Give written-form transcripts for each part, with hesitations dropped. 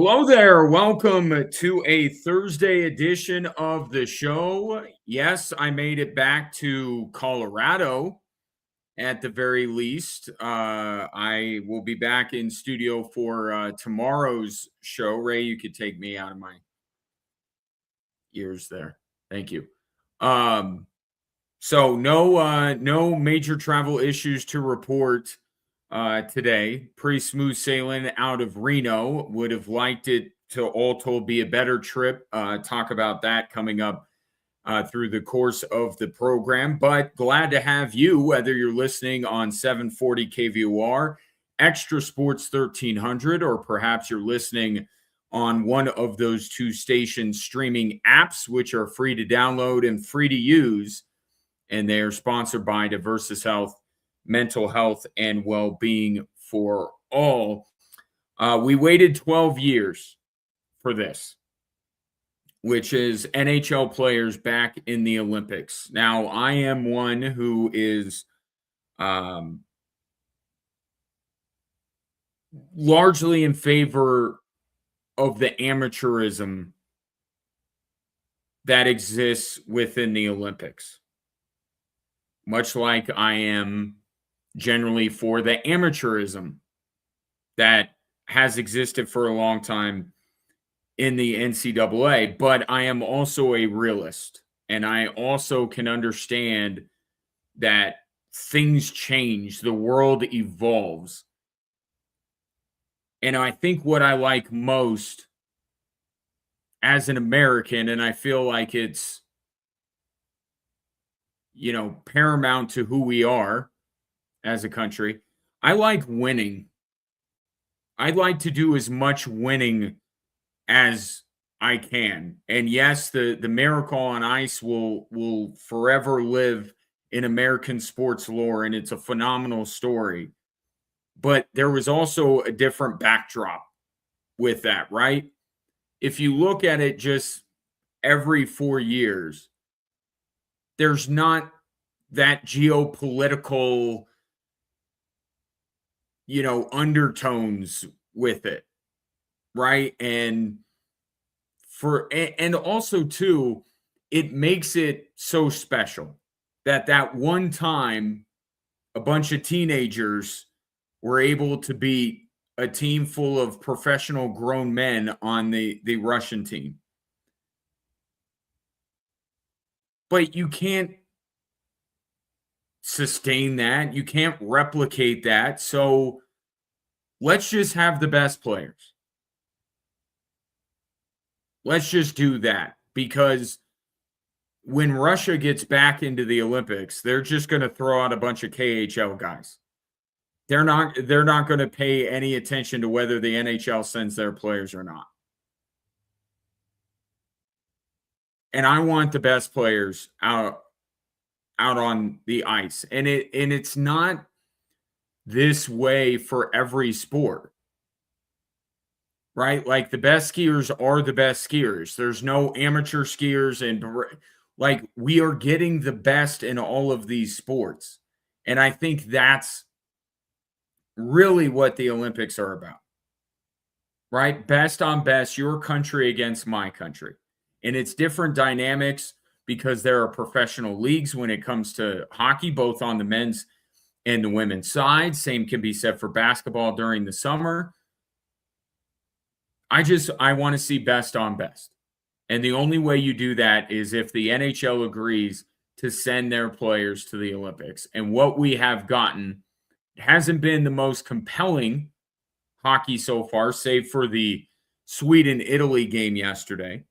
Hello there. Welcome to a Thursday edition of the show. Yes, I made it back to Colorado at the very least. I will be back in studio for tomorrow's show. Ray, you could take me out of my ears there. Thank you. Um, so no major travel issues to report today. Pretty smooth sailing out of Reno. Would have liked it to all told be a better trip. Talk about that coming up through the course of the program. But glad to have you, whether you're listening on 740 KVOR, Extra Sports 1300, or perhaps you're listening on one of those two station streaming apps, which are free to download and free to use. And they are sponsored by Diversus Health, mental health, and well-being for all. We waited 12 years for this, which is NHL players back in the Olympics. Now, I am one who is largely in favor of the amateurism that exists within the Olympics, much like I am generally for the amateurism that has existed for a long time in the NCAA. But I am also a realist, and I also can understand that things change, the world evolves. And I think what I like most as an American, and I feel like it's, paramount to who we are as a country, I like winning. I'd like to do as much winning as I can. And yes, the miracle on ice will forever live in American sports lore, and it's a phenomenal story. But there was also a different backdrop with that, right? If you look at it just every 4 years, there's not that geopolitical, undertones with it, right? And also too, it makes it so special that one time a bunch of teenagers were able to beat a team full of professional grown men on the Russian team. But you can't sustain that. You can't replicate that. So let's just have the best players. Let's just do that, because when Russia gets back into the Olympics, they're just going to throw out a bunch of KHL guys. They're not going to pay any attention to whether the NHL sends their players or not. And I want the best players out on the ice. And it's not this way for every sport. Right? Like, the best skiers are the best skiers. There's no amateur skiers, and like, we are getting the best in all of these sports. And I think that's really what the Olympics are about. Right? Best on best, your country against my country. And it's different dynamics because there are professional leagues when it comes to hockey, both on the men's and the women's side. Same can be said for basketball during the summer. I want to see best on best. And the only way you do that is if the NHL agrees to send their players to the Olympics. And what we have gotten hasn't been the most compelling hockey so far, save for the Sweden-Italy game yesterday.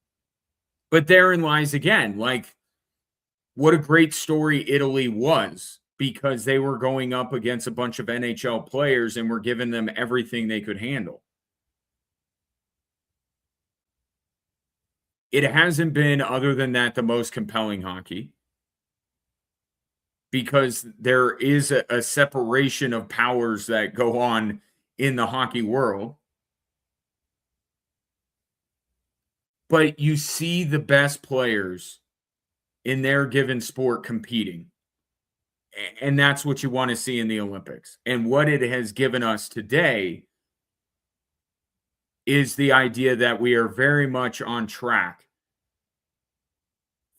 But therein lies again, like, what a great story Italy was, because they were going up against a bunch of NHL players and were giving them everything they could handle. It hasn't been, other than that, the most compelling hockey, because there is a separation of powers that go on in the hockey world. But you see the best players in their given sport competing. And that's what you want to see in the Olympics. And what it has given us today is the idea that we are very much on track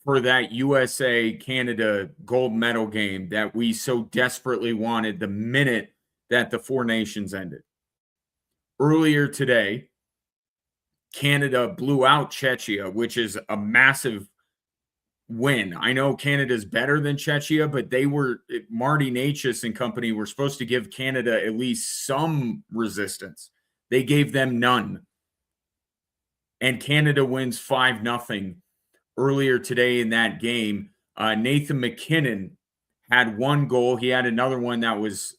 for that USA Canada gold medal game that we so desperately wanted the minute that the Four Nations ended. Earlier today, Canada blew out Czechia, which is a massive win. I know Canada's better than Czechia, but Marty Natchez and company were supposed to give Canada at least some resistance. They gave them none. And Canada wins 5-0 earlier today in that game. Nathan McKinnon had one goal. He had another one that was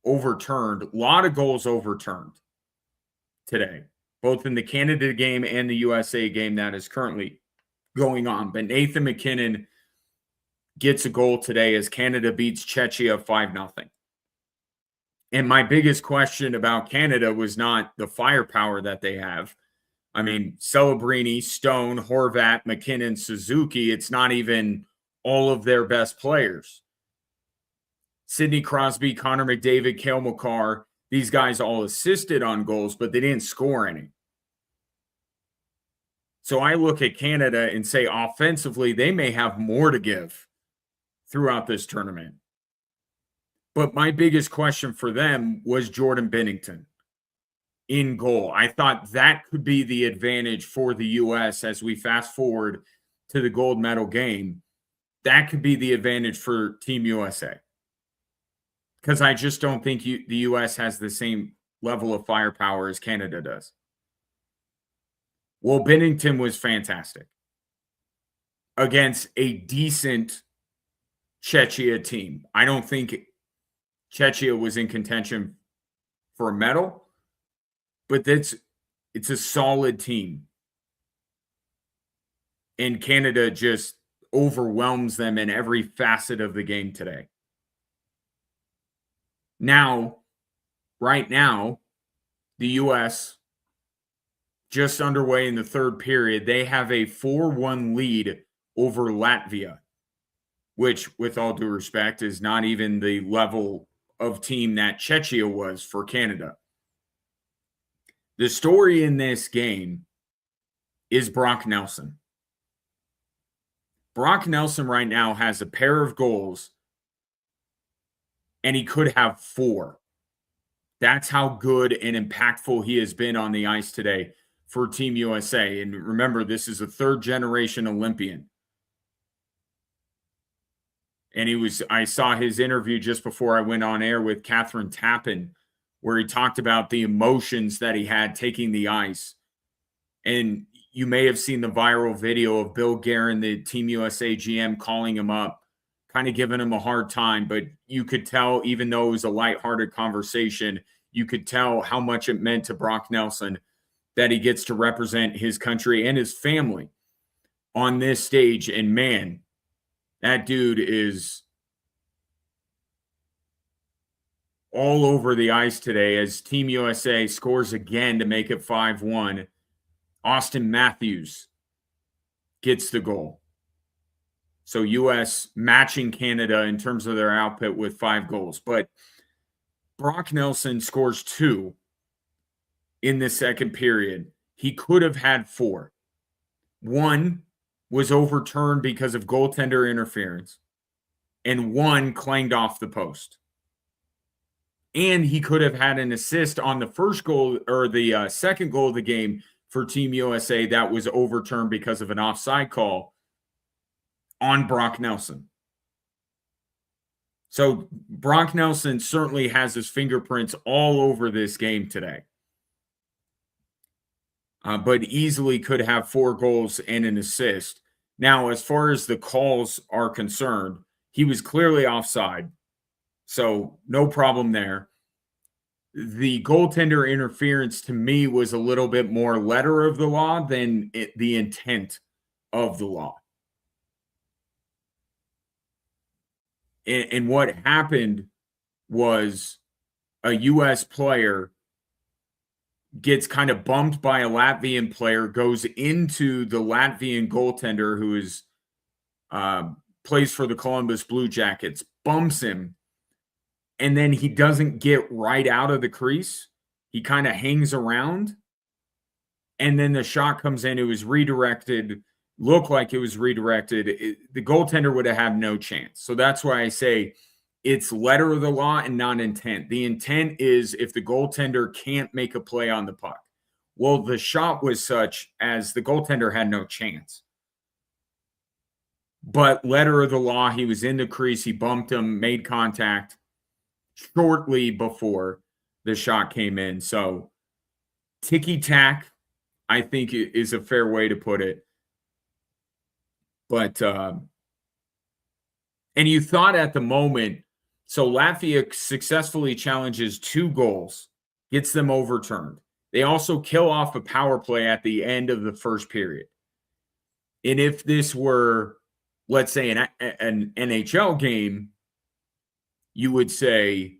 overturned. A lot of goals overturned today, both in the Canada game and the USA game that is currently going on. But Nathan McKinnon gets a goal today as Canada beats Czechia 5-0. And my biggest question about Canada was not the firepower that they have. I mean, Celebrini, Stone, Horvat, McKinnon, Suzuki, it's not even all of their best players. Sidney Crosby, Connor McDavid, Cale Makar, these guys all assisted on goals, but they didn't score any. So I look at Canada and say offensively, they may have more to give throughout this tournament. But my biggest question for them was Jordan Binnington in goal. I thought that could be the advantage for the U.S. as we fast forward to the gold medal game. That could be the advantage for Team USA. Because I just don't think the U.S. has the same level of firepower as Canada does. Well, Binnington was fantastic against a decent Czechia team. I don't think Czechia was in contention for a medal, but it's a solid team. And Canada just overwhelms them in every facet of the game today. Now, right now, the U.S. just underway in the third period. They have a 4-1 lead over Latvia, which, with all due respect, is not even the level of team that Czechia was for Canada. The story in this game is Brock Nelson. Brock Nelson right now has a pair of goals, and he could have 4. That's how good and impactful he has been on the ice today for Team USA. And remember, this is a third-generation Olympian. And I saw his interview just before I went on air with Catherine Tappan, where he talked about the emotions that he had taking the ice. And you may have seen the viral video of Bill Guerin, the Team USA GM, calling him up, kind of giving him a hard time. But you could tell, even though it was a lighthearted conversation, you could tell how much it meant to Brock Nelson that he gets to represent his country and his family on this stage. And man, that dude is all over the ice today as Team USA scores again to make it 5-1. Austin Matthews gets the goal. So U.S. matching Canada in terms of their output with 5 goals. But Brock Nelson scores 2 in the second period. He could have had 4. 1 was overturned because of goaltender interference, and 1 clanged off the post. And he could have had an assist on the first goal or the second goal of the game for Team USA that was overturned because of an offside call on Brock Nelson. So Brock Nelson certainly has his fingerprints all over this game today. But easily could have 4 goals and an assist. Now, as far as the calls are concerned, he was clearly offside. So no problem there. The goaltender interference to me was a little bit more letter of the law than the intent of the law. And what happened was a U.S. player gets kind of bumped by a Latvian player, goes into the Latvian goaltender who is plays for the Columbus Blue Jackets, bumps him, and then he doesn't get right out of the crease. He kind of hangs around, and then the shot comes in. It was redirected, looked like it was redirected. The goaltender would have had no chance. So that's why I say it's letter of the law and not intent. The intent is if the goaltender can't make a play on the puck. Well, the shot was such as the goaltender had no chance. But letter of the law, he was in the crease. He bumped him, made contact shortly before the shot came in. So ticky-tack, I think, is a fair way to put it. But, and you thought at the moment, so Latvia successfully challenges 2 goals, gets them overturned. They also kill off a power play at the end of the first period. And if this were, let's say, an NHL game, you would say,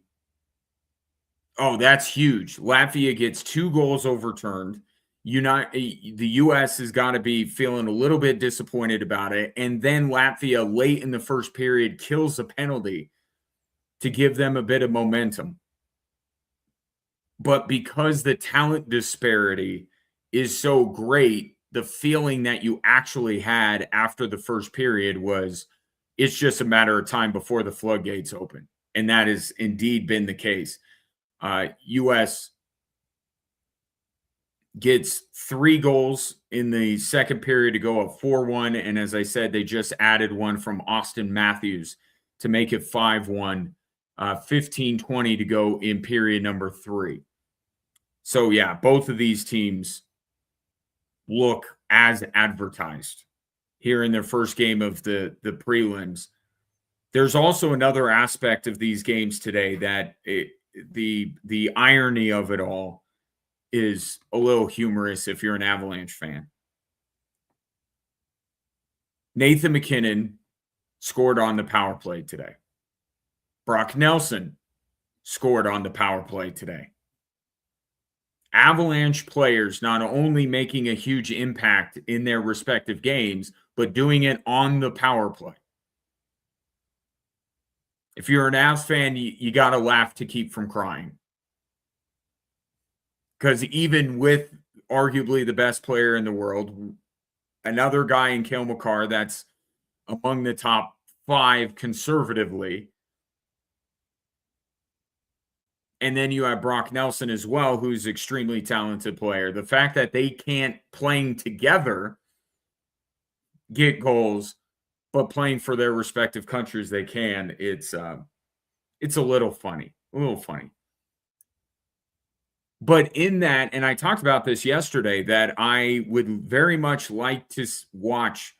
oh, that's huge. Latvia gets 2 goals overturned. The U.S. has got to be feeling a little bit disappointed about it. And then Latvia, late in the first period, kills a penalty to give them a bit of momentum. But because the talent disparity is so great, the feeling that you actually had after the first period was it's just a matter of time before the floodgates open. And that has indeed been the case. U.S. gets 3 goals in the second period to go up 4-1. And as I said, they just added one from Austin Matthews to make it 5-1, 15-20 to go in period number 3. So, yeah, both of these teams look as advertised here in their first game of the prelims. There's also another aspect of these games today that the irony of it all is a little humorous if you're an Avalanche fan. Nathan MacKinnon scored on the power play today. Brock Nelson scored on the power play today. Avalanche players not only making a huge impact in their respective games, but doing it on the power play. If you're an Avs fan, you got to laugh to keep from crying. Because even with arguably the best player in the world, another guy in Cale Makar that's among the top 5 conservatively, and then you have Brock Nelson as well, who's an extremely talented player. The fact that they can't, playing together, get goals, but playing for their respective countries they can, it's a little funny. But in that, and I talked about this yesterday, that I would very much like to watch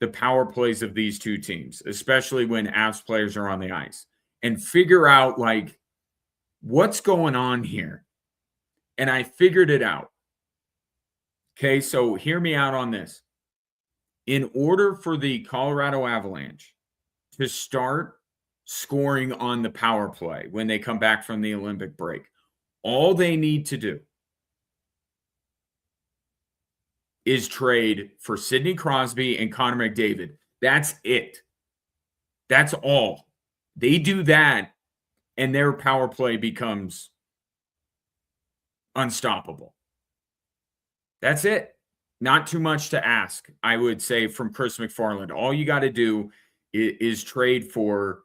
the power plays of these two teams, especially when Avs players are on the ice, and figure out, like, what's going on here. And I figured it out. Okay, so hear me out on this. In order for the Colorado Avalanche to start scoring on the power play when they come back from the Olympic break, all they need to do is trade for Sidney Crosby and Connor McDavid. That's it. That's all. They do that, and their power play becomes unstoppable. That's it. Not too much to ask, I would say, from Chris McFarland. All you got to do is trade for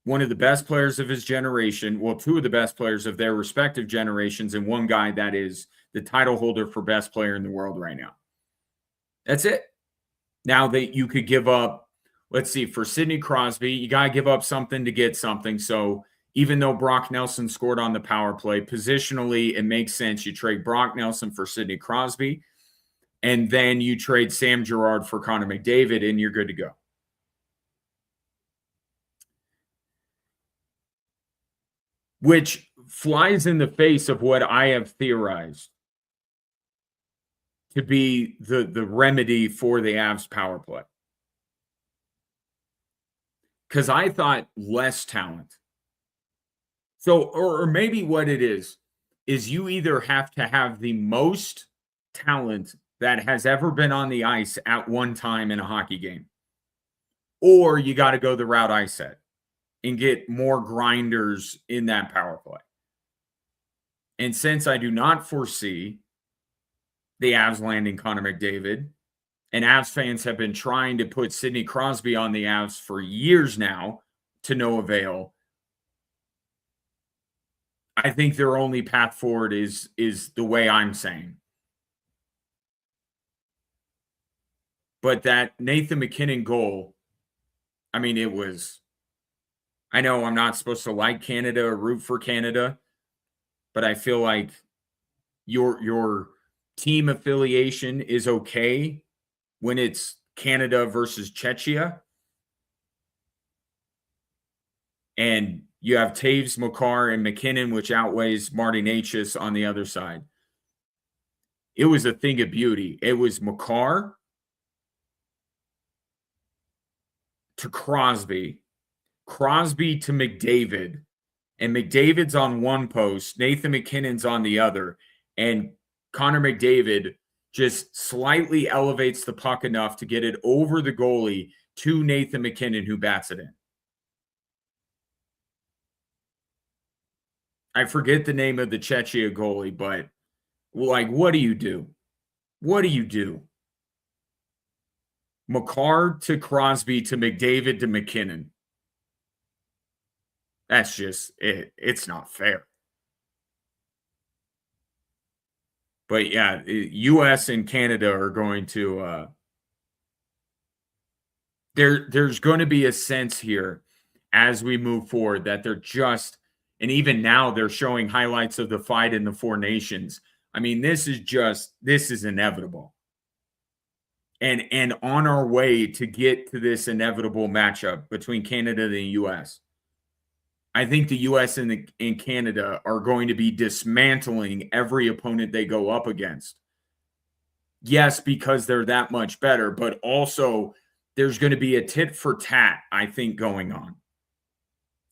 one of the best players of his generation, well, 2 of the best players of their respective generations, and one guy that is the title holder for best player in the world right now. That's it. Now that you could give up, let's see, for Sidney Crosby, you got to give up something to get something. So even though Brock Nelson scored on the power play, positionally, it makes sense. You trade Brock Nelson for Sidney Crosby, and then you trade Sam Girard for Connor McDavid, and you're good to go. Which flies in the face of what I have theorized to be the remedy for the Avs power play. Because I thought less talent. So, or maybe what it is you either have to have the most talent that has ever been on the ice at one time in a hockey game, or you got to go the route I said and get more grinders in that power play. And since I do not foresee the Avs landing Connor McDavid, and Avs fans have been trying to put Sidney Crosby on the Avs for years now to no avail, I think their only path forward is the way I'm saying. But that Nathan MacKinnon goal, I mean, it was, I know I'm not supposed to like Canada or root for Canada, but I feel like your team affiliation is okay when it's Canada versus Czechia. And you have Taves, Makar, and McKinnon, which outweighs Marty Necas on the other side. It was a thing of beauty. It was Makar to Crosby, Crosby to McDavid, and McDavid's on one post, Nathan MacKinnon's on the other, and Connor McDavid just slightly elevates the puck enough to get it over the goalie to Nathan MacKinnon, who bats it in. I forget the name of the Czechia goalie, but like, what do you do? What do you do? Makar to Crosby to McDavid to MacKinnon. That's just it. It's not fair. But yeah, US and Canada are going to there's going to be a sense here as we move forward that they're just, and even now they're showing highlights of the fight in the Four Nations. I mean, this is inevitable. And on our way to get to this inevitable matchup between Canada and the US. I think the US and Canada are going to be dismantling every opponent they go up against. Yes, because they're that much better, but also there's going to be a tit for tat, I think, going on.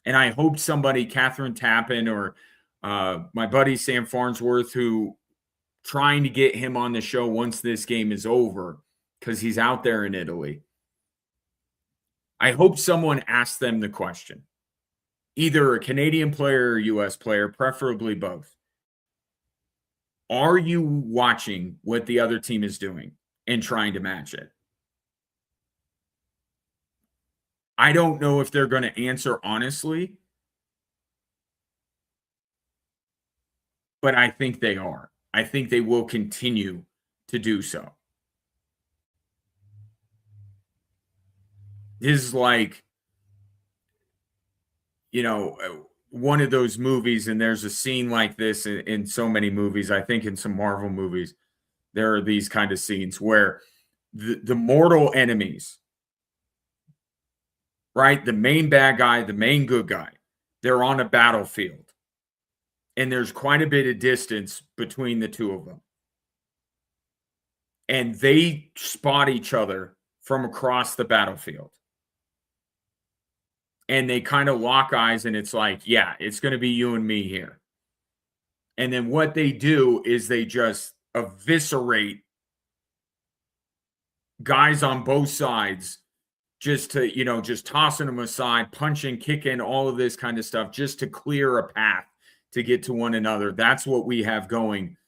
And I hope somebody, Catherine Tappan or my buddy Sam Farnsworth, who trying to get him on the show once this game is over, because he's out there in Italy. I hope someone asks them the question. Either a Canadian player or US player, preferably both. Are you watching what the other team is doing and trying to match it? I don't know if they're going to answer honestly, but I think they are. I think they will continue to do so. This is like, you know, one of those movies, and there's a scene like this in so many movies. I think in some Marvel movies, there are these kind of scenes where the mortal enemies, right? The main bad guy, the main good guy, they're on a battlefield. And there's quite a bit of distance between the two of them. And they spot each other from across the battlefield. And they kind of lock eyes, and it's like, yeah, it's going to be you and me here. And then what they do is they just eviscerate guys on both sides, just to, you know, just tossing them aside, punching, kicking, all of this kind of stuff, just to clear a path to get to one another. That's what we have going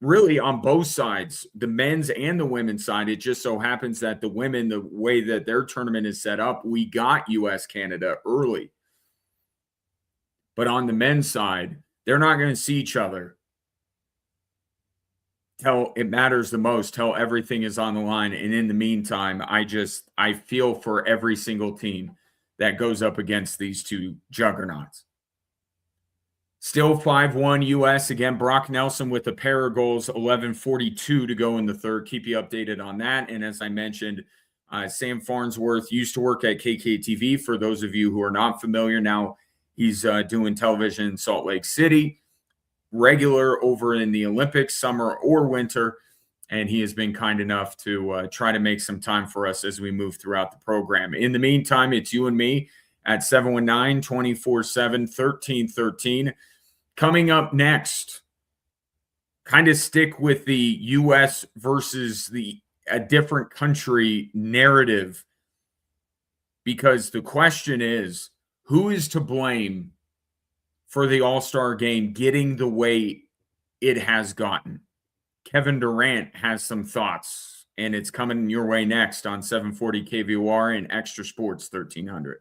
really on both sides, the men's and the women's side. It just so happens that the women, the way that their tournament is set up, we got US Canada early. But on the men's side, they're not going to see each other till it matters the most, till everything is on the line. And in the meantime, I feel for every single team that goes up against these two juggernauts. Still 5-1 US. Again, Brock Nelson with a pair of goals, 11:42 to go in the third. Keep you updated on that. And as I mentioned, Sam Farnsworth used to work at KKTV. For those of you who are not familiar, now he's doing television in Salt Lake City, regular over in the Olympics, summer or winter. And he has been kind enough to try to make some time for us as we move throughout the program. In the meantime, it's you and me at 719-247-1313. Coming up next, kind of stick with the U.S. versus a different country narrative, because the question is, who is to blame for the All-Star game getting the way it has gotten? Kevin Durant has some thoughts, and it's coming your way next on 740 KVOR and Extra Sports 1300.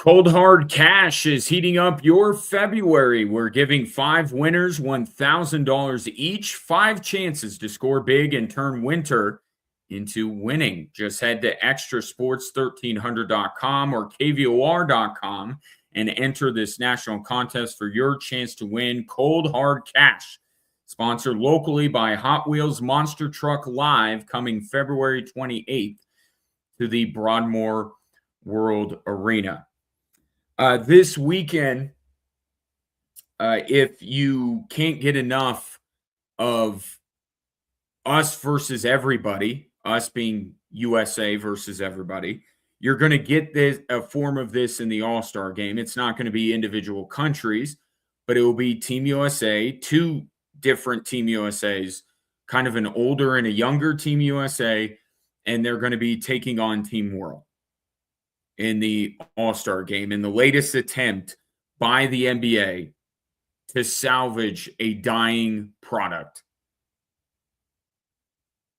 Cold Hard Cash is heating up your February. We're giving 5 winners $1,000 each, 5 chances to score big and turn winter into winning. Just head to extrasports1300.com or kvor.com and enter this national contest for your chance to win Cold Hard Cash. Sponsored locally by Hot Wheels Monster Truck Live, coming February 28th to the Broadmoor World Arena. This weekend, if you can't get enough of us versus everybody, us being USA versus everybody, you're going to get a form of this in the All-Star game. It's not going to be individual countries, but it will be Team USA, 2 different Team USAs, kind of an older and a younger Team USA, and they're going to be taking on Team World in the All-Star game, in the latest attempt by the NBA to salvage a dying product.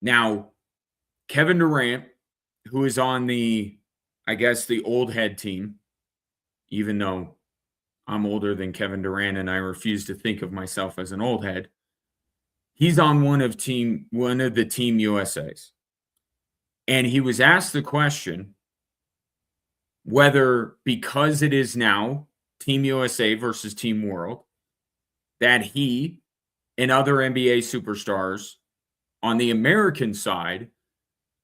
Now, Kevin Durant, who is on the old head team, even though I'm older than Kevin Durant and I refuse to think of myself as an old head, he's on one of the Team USAs. And he was asked the question whether, because it is now Team USA versus Team World, that he and other NBA superstars on the American side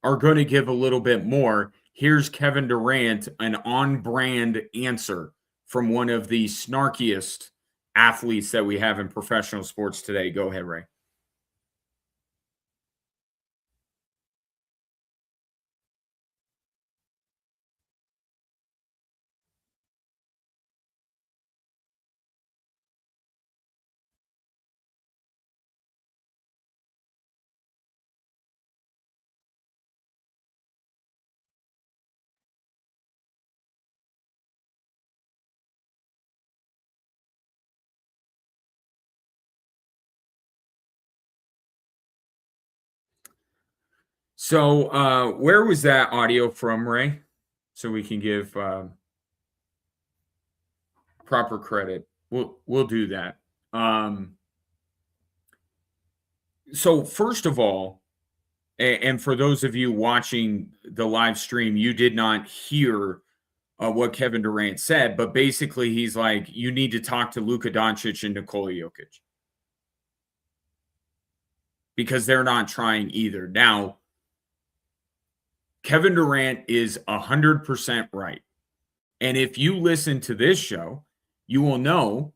are going to give a little bit more. Here's Kevin Durant, an on-brand answer from one of the snarkiest athletes that we have in professional sports today. Go ahead, Ray. So where was that audio from, Ray? So we can give proper credit. We'll do that. So first of all, and for those of you watching the live stream, you did not hear what Kevin Durant said, but basically he's like, you need to talk to Luka Doncic and Nikola Jokic because they're not trying either. Now, Kevin Durant is 100% right. And if you listen to this show, you will know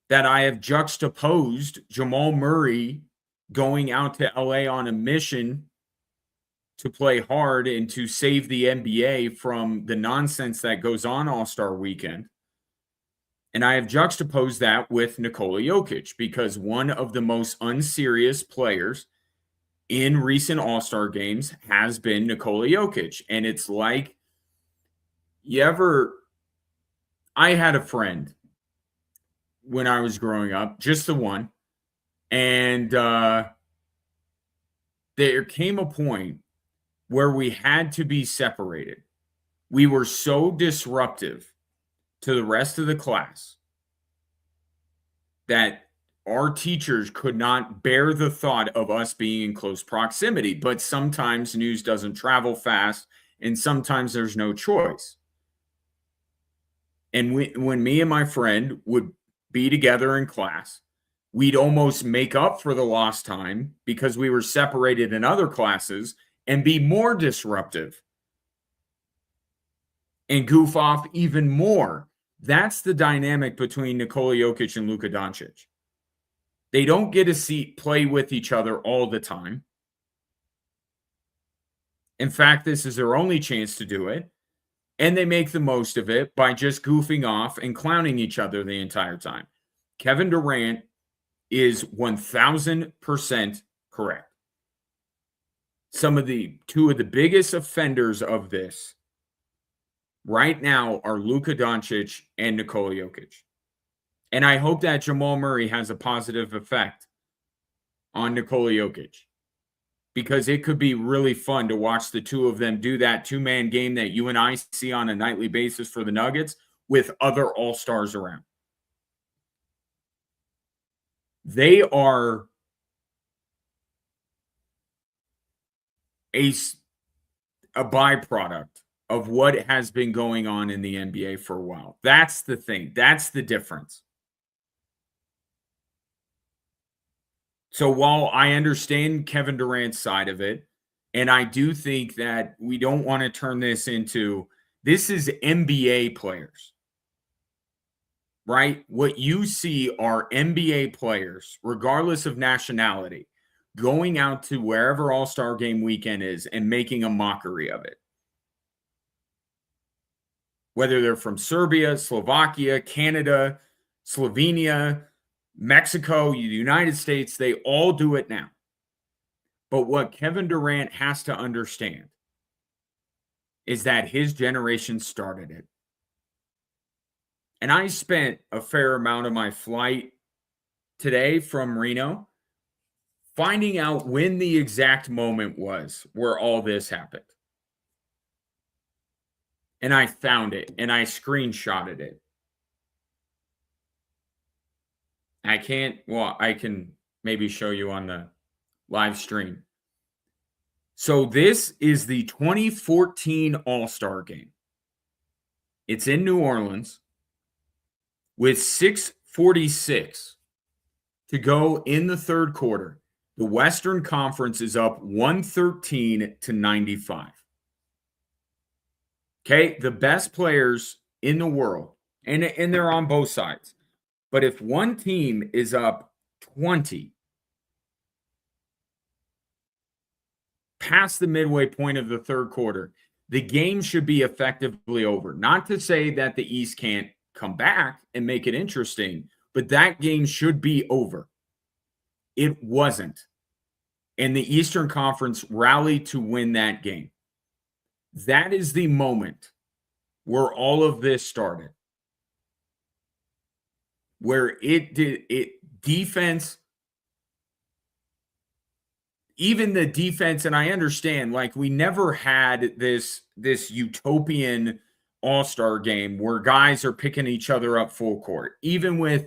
that I have juxtaposed Jamal Murray going out to LA on a mission to play hard and to save the NBA from the nonsense that goes on All-Star Weekend. And I have juxtaposed that with Nikola Jokic because one of the most unserious players in recent All-Star games has been Nikola Jokic. And it's like, I had a friend when I was growing up, just the one. And there came a point where we had to be separated. We were so disruptive to the rest of the class that our teachers could not bear the thought of us being in close proximity. But sometimes news doesn't travel fast, and sometimes there's no choice. And when me and my friend would be together in class, we'd almost make up for the lost time because we were separated in other classes and be more disruptive and goof off even more. That's the dynamic between Nikola Jokic and Luka Doncic. They don't get to play with each other all the time. In fact, this is their only chance to do it. And they make the most of it by just goofing off and clowning each other the entire time. Kevin Durant is 1,000% correct. Two of the biggest offenders of this right now are Luka Doncic and Nikola Jokic. And I hope that Jamal Murray has a positive effect on Nikola Jokic. because it could be really fun to watch the two of them do that two-man game that you and I see on a nightly basis for the Nuggets with other all-stars around. They are a byproduct of what has been going on in the NBA for a while. That's the thing. That's the difference. So while I understand Kevin Durant's side of it, and I do think that we don't want to turn this into this is NBA players, right? What you see are NBA players, regardless of nationality, going out to wherever All-Star Game weekend is and making a mockery of it. Whether they're from Serbia, Slovakia, Canada, Slovenia, Mexico, the United States, they all do it now. But what Kevin Durant has to understand is that his generation started it. And I spent a fair amount of my flight today from Reno finding out when the exact moment was where all this happened. And I found it and I screenshotted it. I can maybe show you on the live stream. So this is the 2014 All-Star Game. It's in New Orleans with 6:46 to go in the third quarter. The Western Conference is up 113-95. Okay, the best players in the world, and they're on both sides. But if one team is up 20 past the midway point of the third quarter, the game should be effectively over. Not to say that the East can't come back and make it interesting, but that game should be over. It wasn't. And the Eastern Conference rallied to win that game. That is the moment where all of this started. Where defense, even the defense, and I understand, like, we never had this utopian All-Star game where guys are picking each other up full court. Even with,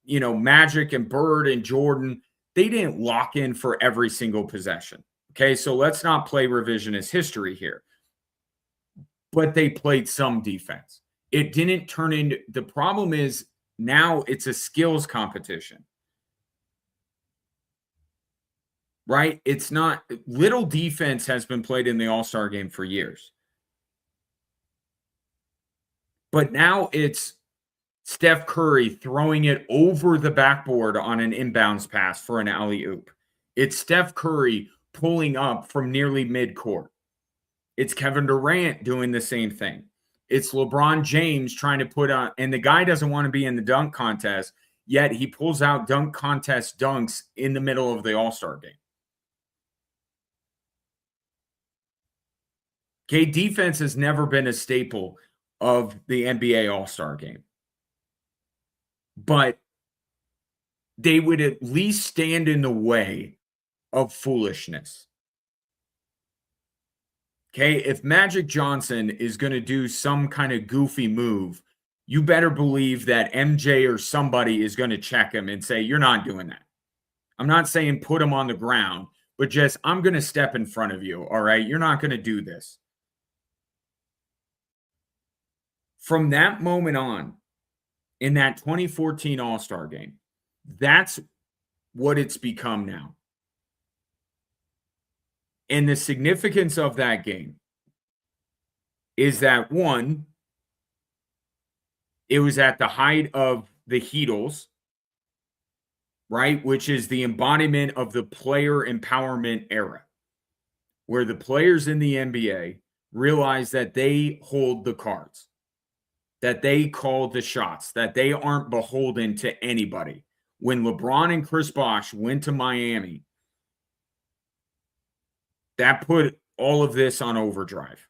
Magic and Bird and Jordan, they didn't lock in for every single possession. Okay, so let's not play revisionist history here. But they played some defense. It didn't turn into – the problem is now it's a skills competition. Right? It's not – little defense has been played in the All-Star game for years. But now it's Steph Curry throwing it over the backboard on an inbounds pass for an alley-oop. It's Steph Curry pulling up from nearly midcourt. It's Kevin Durant doing the same thing. It's LeBron James trying to put on – and the guy doesn't want to be in the dunk contest, yet he pulls out dunk contest dunks in the middle of the All-Star game. Okay, defense has never been a staple of the NBA All-Star game. But they would at least stand in the way of foolishness. Okay, if Magic Johnson is going to do some kind of goofy move, you better believe that MJ or somebody is going to check him and say, you're not doing that. I'm not saying put him on the ground, but just, I'm going to step in front of you, all right? You're not going to do this. From that moment on, in that 2014 All-Star game, that's what it's become now. And the significance of that game is that, one, it was at the height of the Heatles, right? Which is the embodiment of the player empowerment era, where the players in the NBA realize that they hold the cards, that they call the shots, that they aren't beholden to anybody. When LeBron and Chris Bosh went to Miami, that put all of this on overdrive.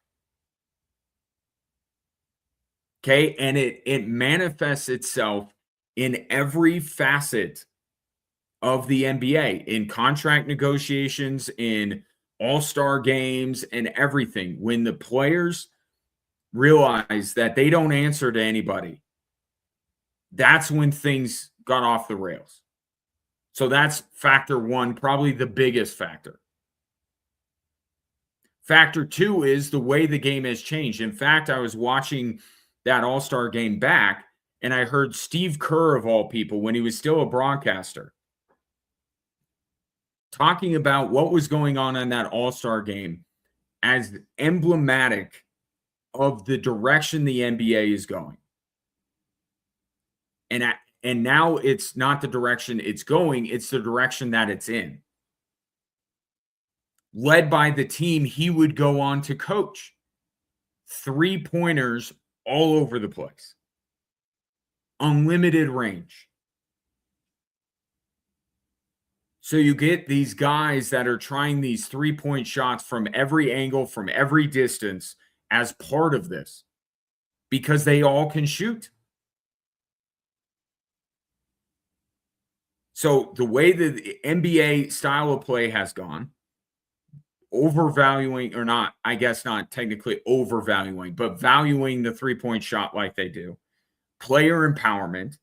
Okay, and it manifests itself in every facet of the NBA, in contract negotiations, in all-star games and everything, when the players realize that they don't answer to anybody, that's when things got off the rails. So that's factor one, probably the biggest factor. Factor two is the way the game has changed. In fact, I was watching that All-Star game back, and I heard Steve Kerr, of all people, when he was still a broadcaster, talking about what was going on in that All-Star game as emblematic of the direction the NBA is going. And now it's not the direction it's going, it's the direction that it's in. Led by the team he would go on to coach. 3-pointers all over the place. Unlimited range. So you get these guys that are trying these 3-point shots from every angle, from every distance as part of this because they all can shoot. So the way the NBA style of play has gone, overvaluing, or not, I guess not technically overvaluing, but valuing the 3-point shot like they do, player empowerment.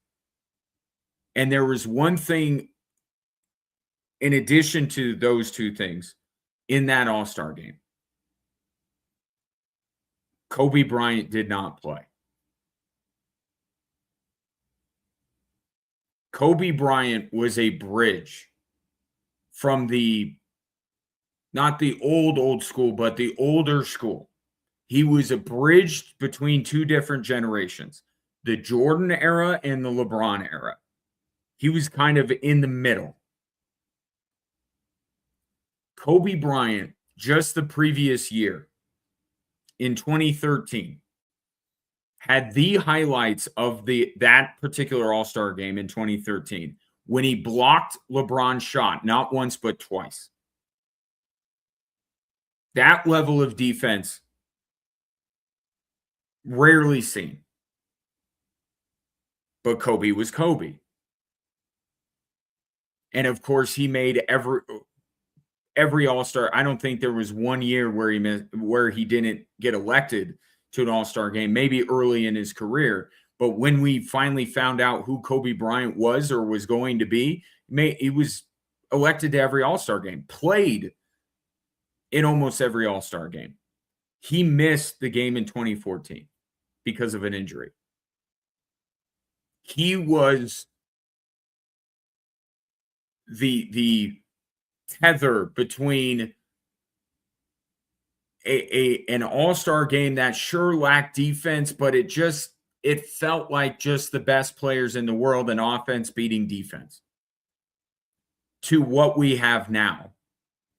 And there was one thing in addition to those two things in that All-Star game. Kobe Bryant did not play. Kobe Bryant was a bridge from not the old school, but the older school. He was a bridge between two different generations, the Jordan era and the LeBron era. He was kind of in the middle. Kobe Bryant, just the previous year, in 2013, had the highlights of that particular All-Star game in 2013 when he blocked LeBron's shot, not once but twice. That level of defense, rarely seen. But Kobe was Kobe. And of course, he made every All-Star. I don't think there was one year where he didn't get elected to an All-Star game, maybe early in his career. But when we finally found out who Kobe Bryant was or was going to be, he was elected to every All-Star game, played in almost every All-Star game. He missed the game in 2014 because of an injury. He was the tether between an All-Star game that sure lacked defense, but it felt like just the best players in the world and offense beating defense, to what we have now,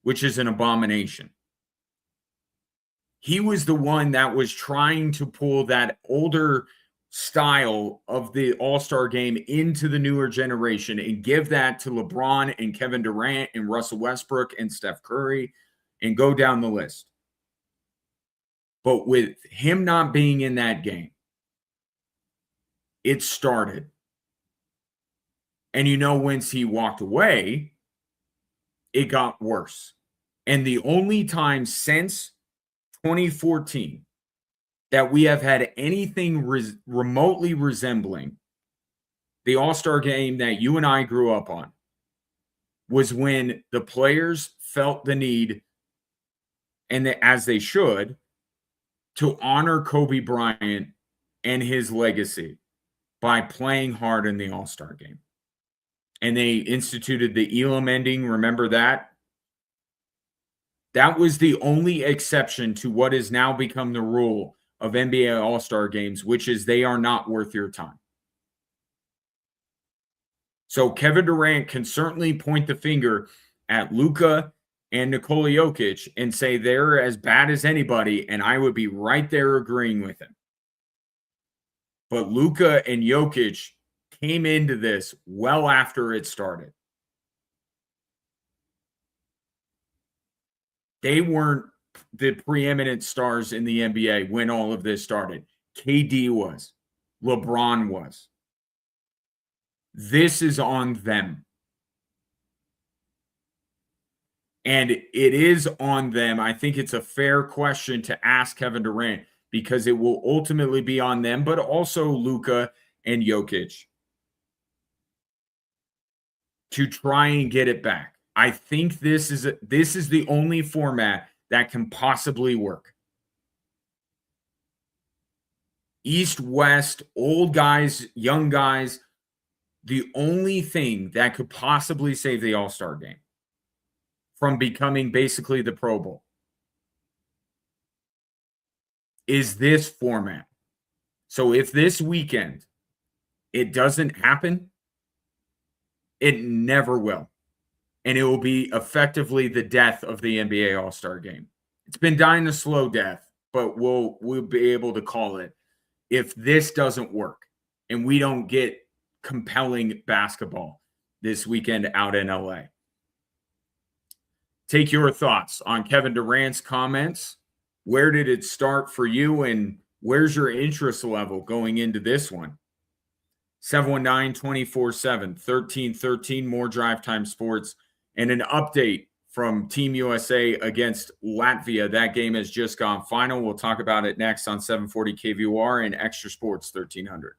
which is an abomination. He was the one that was trying to pull that older style of the All-Star game into the newer generation and give that to LeBron and Kevin Durant and Russell Westbrook and Steph Curry and go down the list. But with him not being in that game, it started. And once he walked away, it got worse. And the only time since 2014 that we have had anything remotely resembling the All-Star game that you and I grew up on was when the players felt the need, and as they should, to honor Kobe Bryant and his legacy by playing hard in the All-Star game. And they instituted the Elam ending. Remember that? That was the only exception to what has now become the rule of NBA All-Star games, which is they are not worth your time. So Kevin Durant can certainly point the finger at Luka and Nikola Jokic and say they're as bad as anybody, and I would be right there agreeing with him. But Luka and Jokic came into this well after it started. They weren't the preeminent stars in the NBA when all of this started. KD was. LeBron was. This is on them. And it is on them. I think it's a fair question to ask Kevin Durant because it will ultimately be on them, but also Luka and Jokic to try and get it back. I think this is the only format that can possibly work. East, West, old guys, young guys, the only thing that could possibly save the All-Star game from becoming basically the Pro Bowl is this format. So if this weekend it doesn't happen, it never will. And it will be effectively the death of the NBA All-Star game. It's been dying a slow death, but we'll be able to call it if this doesn't work and we don't get compelling basketball this weekend out in LA. Take your thoughts on Kevin Durant's comments. Where did it start for you, and where's your interest level going into this one? 719-24-7, 1313, more Drive Time Sports, and an update from Team USA against Latvia. That game has just gone final. We'll talk about it next on 740 KVOR and Extra Sports 1300.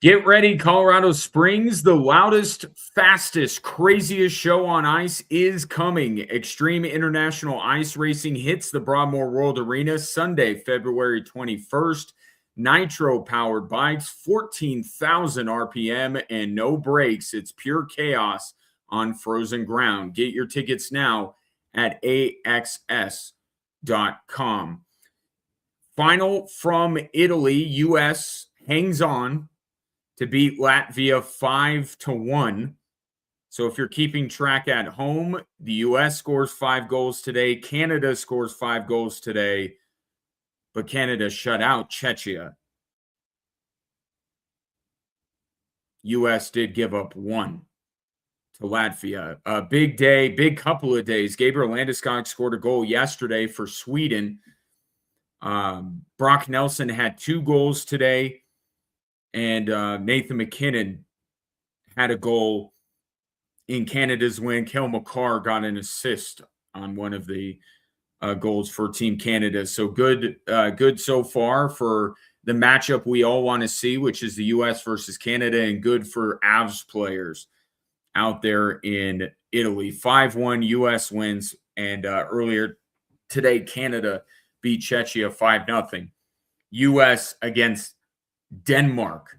Get ready, Colorado Springs. The loudest, fastest, craziest show on ice is coming. Extreme International Ice Racing hits the Broadmoor World Arena Sunday, February 21st. Nitro powered bikes, 14,000 RPM, and no brakes. It's pure chaos on frozen ground. Get your tickets now at axs.com. Final from Italy, U.S. hangs on to beat Latvia 5-1. So if you're keeping track at home, the U.S. scores 5 goals today. Canada scores 5 goals today. But Canada shut out Czechia. U.S. did give up 1 to Latvia. A big day, big couple of days. Gabriel Landeskog scored a goal yesterday for Sweden. Brock Nelson had 2 goals today. And Nathan McKinnon had a goal in Canada's win. Cale Makar got an assist on one of the goals for Team Canada. So good so far for the matchup we all want to see, which is the U.S. versus Canada, and good for Avs players out there in Italy. 5-1 U.S. wins, and earlier today, Canada beat Czechia 5-0. U.S. against Denmark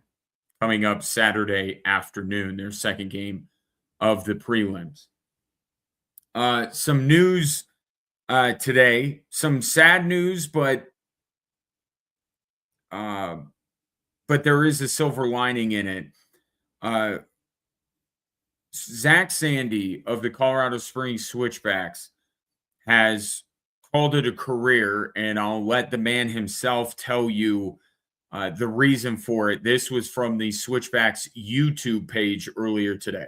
coming up Saturday afternoon, their second game of the prelims. Some news today, some sad news, but there is a silver lining in it. Zach Sandy of the Colorado Springs Switchbacks has called it a career, and I'll let the man himself tell you the reason for it. This was from the Switchbacks YouTube page earlier today.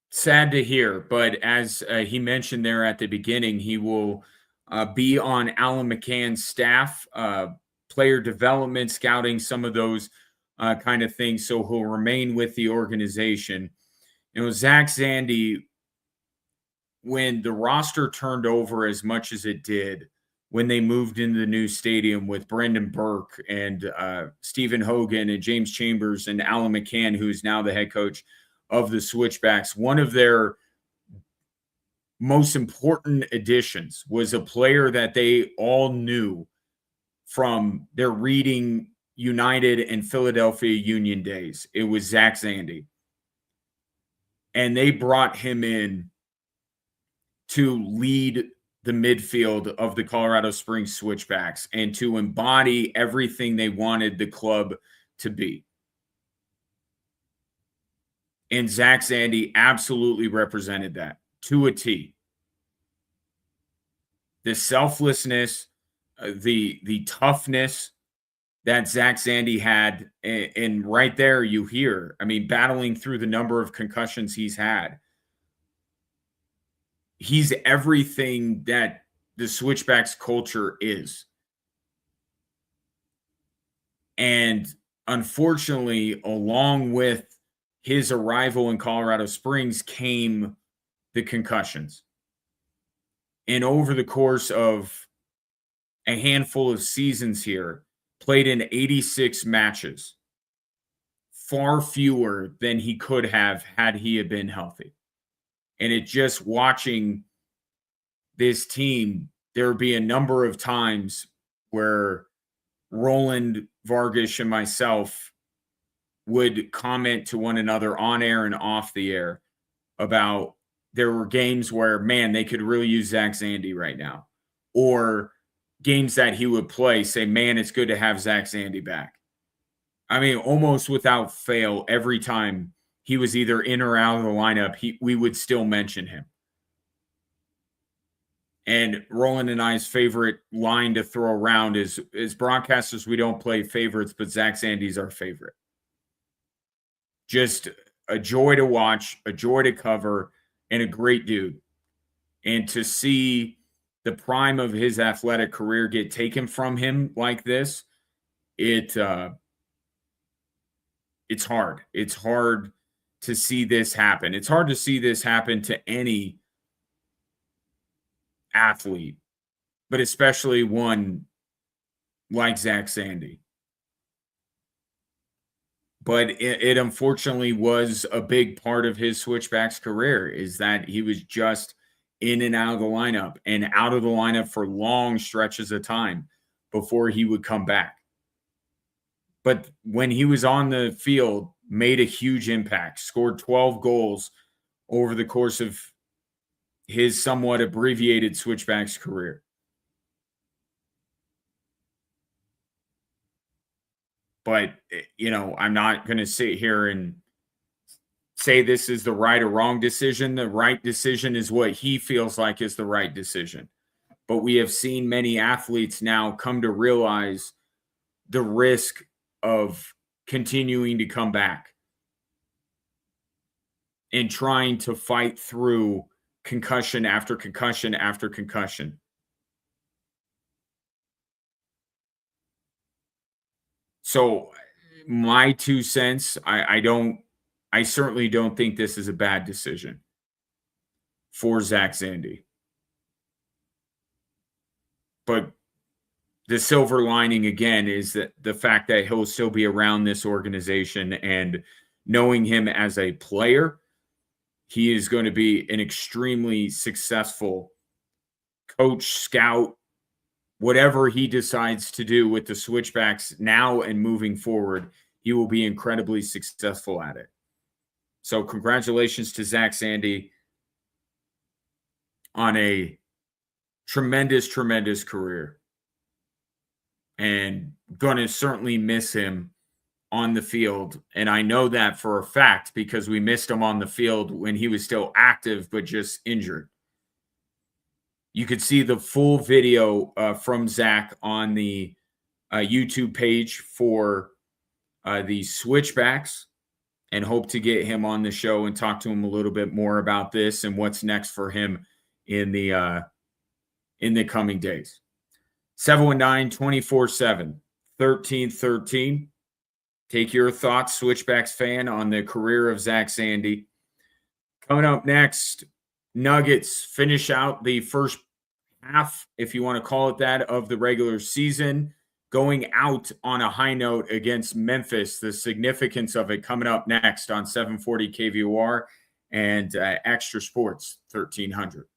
Sad to hear, but as he mentioned there at the beginning, he will be on Alan McCann's staff, player development, scouting, some of those kind of things. So he'll remain with the organization. Zach Sandy, when the roster turned over as much as it did, when they moved into the new stadium with Brendan Burke and Stephen Hogan and James Chambers and Alan McCann, who's now the head coach of the Switchbacks, one of their most important additions was a player that they all knew from their Reading United and Philadelphia Union days. It was Zach Sandy. And they brought him in to lead the midfield of the Colorado Springs Switchbacks and to embody everything they wanted the club to be. And Zach Sandy absolutely represented that to a T. The selflessness, the toughness that Zach Sandy had, and right there you hear, I mean, battling through the number of concussions he's had. He's everything that the Switchbacks culture is. And unfortunately, along with his arrival in Colorado Springs came the concussions. And over the course of a handful of seasons here, played in 86 matches, far fewer than he could have had he had been healthy. And it just watching this team, there would be a number of times where Roland Vargas and myself would comment to one another on air and off the air about there were games where, man, they could really use Zach Sandy right now. Or games that he would play, say, man, it's good to have Zach Sandy back. I mean, almost without fail, every time he was either in or out of the lineup, we would still mention him. And Roland and I's favorite line to throw around is broadcasters, we don't play favorites, but Zach Sandy's our favorite. Just a joy to watch, a joy to cover, and a great dude. And to see the prime of his athletic career get taken from him like this, it's hard. It's hard to see this happen. It's hard to see this happen to any athlete, but especially one like Zach Sandy. But it unfortunately was a big part of his switchbacks career, is that he was just in and out of the lineup and out of the lineup for long stretches of time before he would come back. But when he was on the field, made a huge impact, scored 12 goals over the course of his somewhat abbreviated switchbacks career. But, I'm not going to sit here and say this is the right or wrong decision. The right decision is what he feels like is the right decision. But we have seen many athletes now come to realize the risk of continuing to come back and trying to fight through concussion after concussion after concussion. So my 2 cents, I certainly don't think this is a bad decision for Zach Sandy. But the silver lining again is that the fact that he'll still be around this organization, and knowing him as a player, he is going to be an extremely successful coach, scout, whatever he decides to do with the switchbacks now and moving forward, he will be incredibly successful at it. So congratulations to Zach Sandy on a tremendous, tremendous career. And going to certainly miss him on the field. And I know that for a fact because we missed him on the field when he was still active, but just injured. You could see the full video from Zach on the YouTube page for the switchbacks, and hope to get him on the show and talk to him a little bit more about this and what's next for him in the coming days. 719-247-1313. Take your thoughts, Switchbacks fan, on the career of Zach Sandy. Coming up next, Nuggets finish out the first half, if you want to call it that, of the regular season, going out on a high note against Memphis. The significance of it coming up next on 740 KVOR and Extra Sports 1300.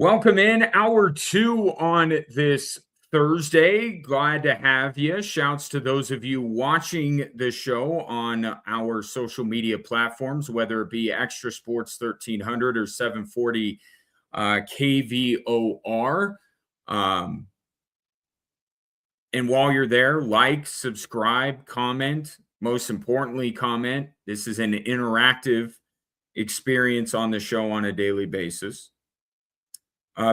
Welcome in hour two on this Thursday. Glad to have you. Shouts to those of you watching the show on our social media platforms, whether it be Extra Sports 1300 or 740 KVOR. Um, and while you're there, like, subscribe, comment. Most importantly, comment. This is an interactive experience on the show on a daily basis.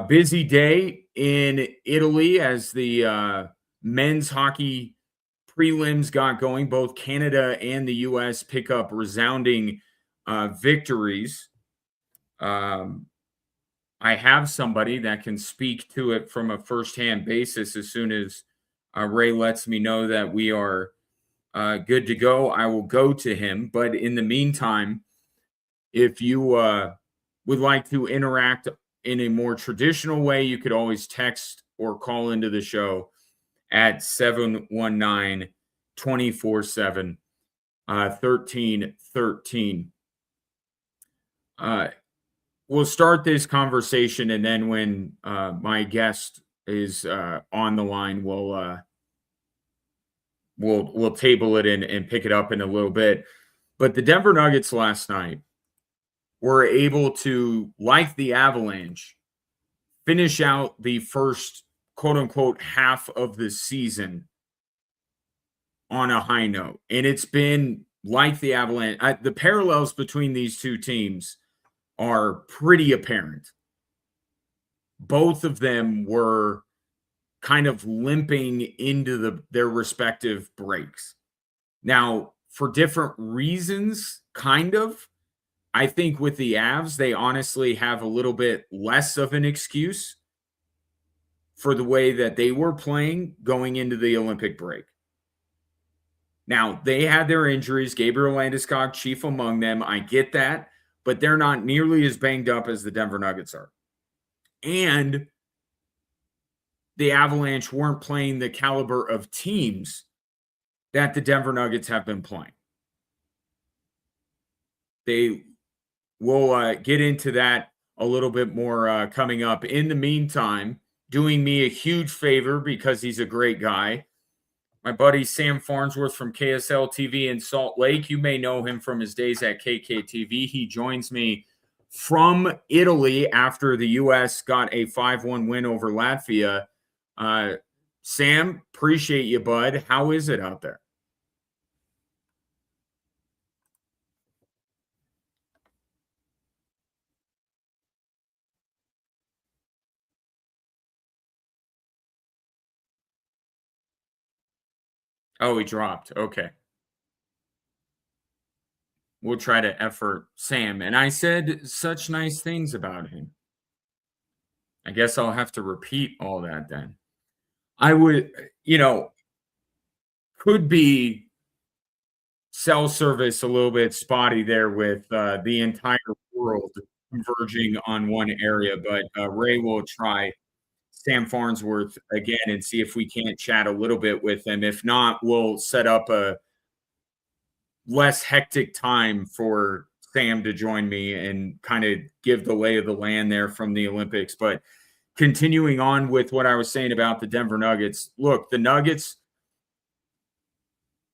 Busy day in Italy as the men's hockey prelims got going. Both Canada and the U.S. pick up resounding victories. Um, I have somebody that can speak to it from a firsthand basis as soon as Ray lets me know that we are good to go. I will go to him. But in the meantime, if you would like to interact in a more traditional way, you could always text or call into the show at 719 247 1313. We'll start this conversation, and then when my guest is on the line, we'll table it and pick it up in a little bit. But the Denver Nuggets last night were able to, like the Avalanche, finish out the first quote unquote half of the season on a high note. And it's been like the Avalanche. The parallels between these two teams are pretty apparent. Both of them were kind of limping into their respective breaks. Now, for different reasons, kind of. I think with the Avs, they honestly have a little bit less of an excuse for the way that they were playing going into the Olympic break. Now, they had their injuries, Gabriel Landeskog chief among them. I get that, but they're not nearly as banged up as the Denver Nuggets are. And the Avalanche weren't playing the caliber of teams that the Denver Nuggets have been playing. We'll get into that a little bit more coming up. In the meantime, doing me a huge favor because he's a great guy, my buddy Sam Farnsworth from KSL TV in Salt Lake. You may know him from his days at KKTV. He joins me from Italy after the U.S. got a 5-1 win over Latvia. Sam, appreciate you, bud. How is it out there? Oh, he dropped. Okay. We'll try to effort Sam. And I said such nice things about him. I guess I'll have to repeat all that then. I would, could be cell service a little bit spotty there with the entire world converging on one area, but Ray will try Sam Farnsworth again and see if we can't chat a little bit with him. If not, we'll set up a less hectic time for Sam to join me and kind of give the lay of the land there from the Olympics. But continuing on with what I was saying about the Denver Nuggets, look, the Nuggets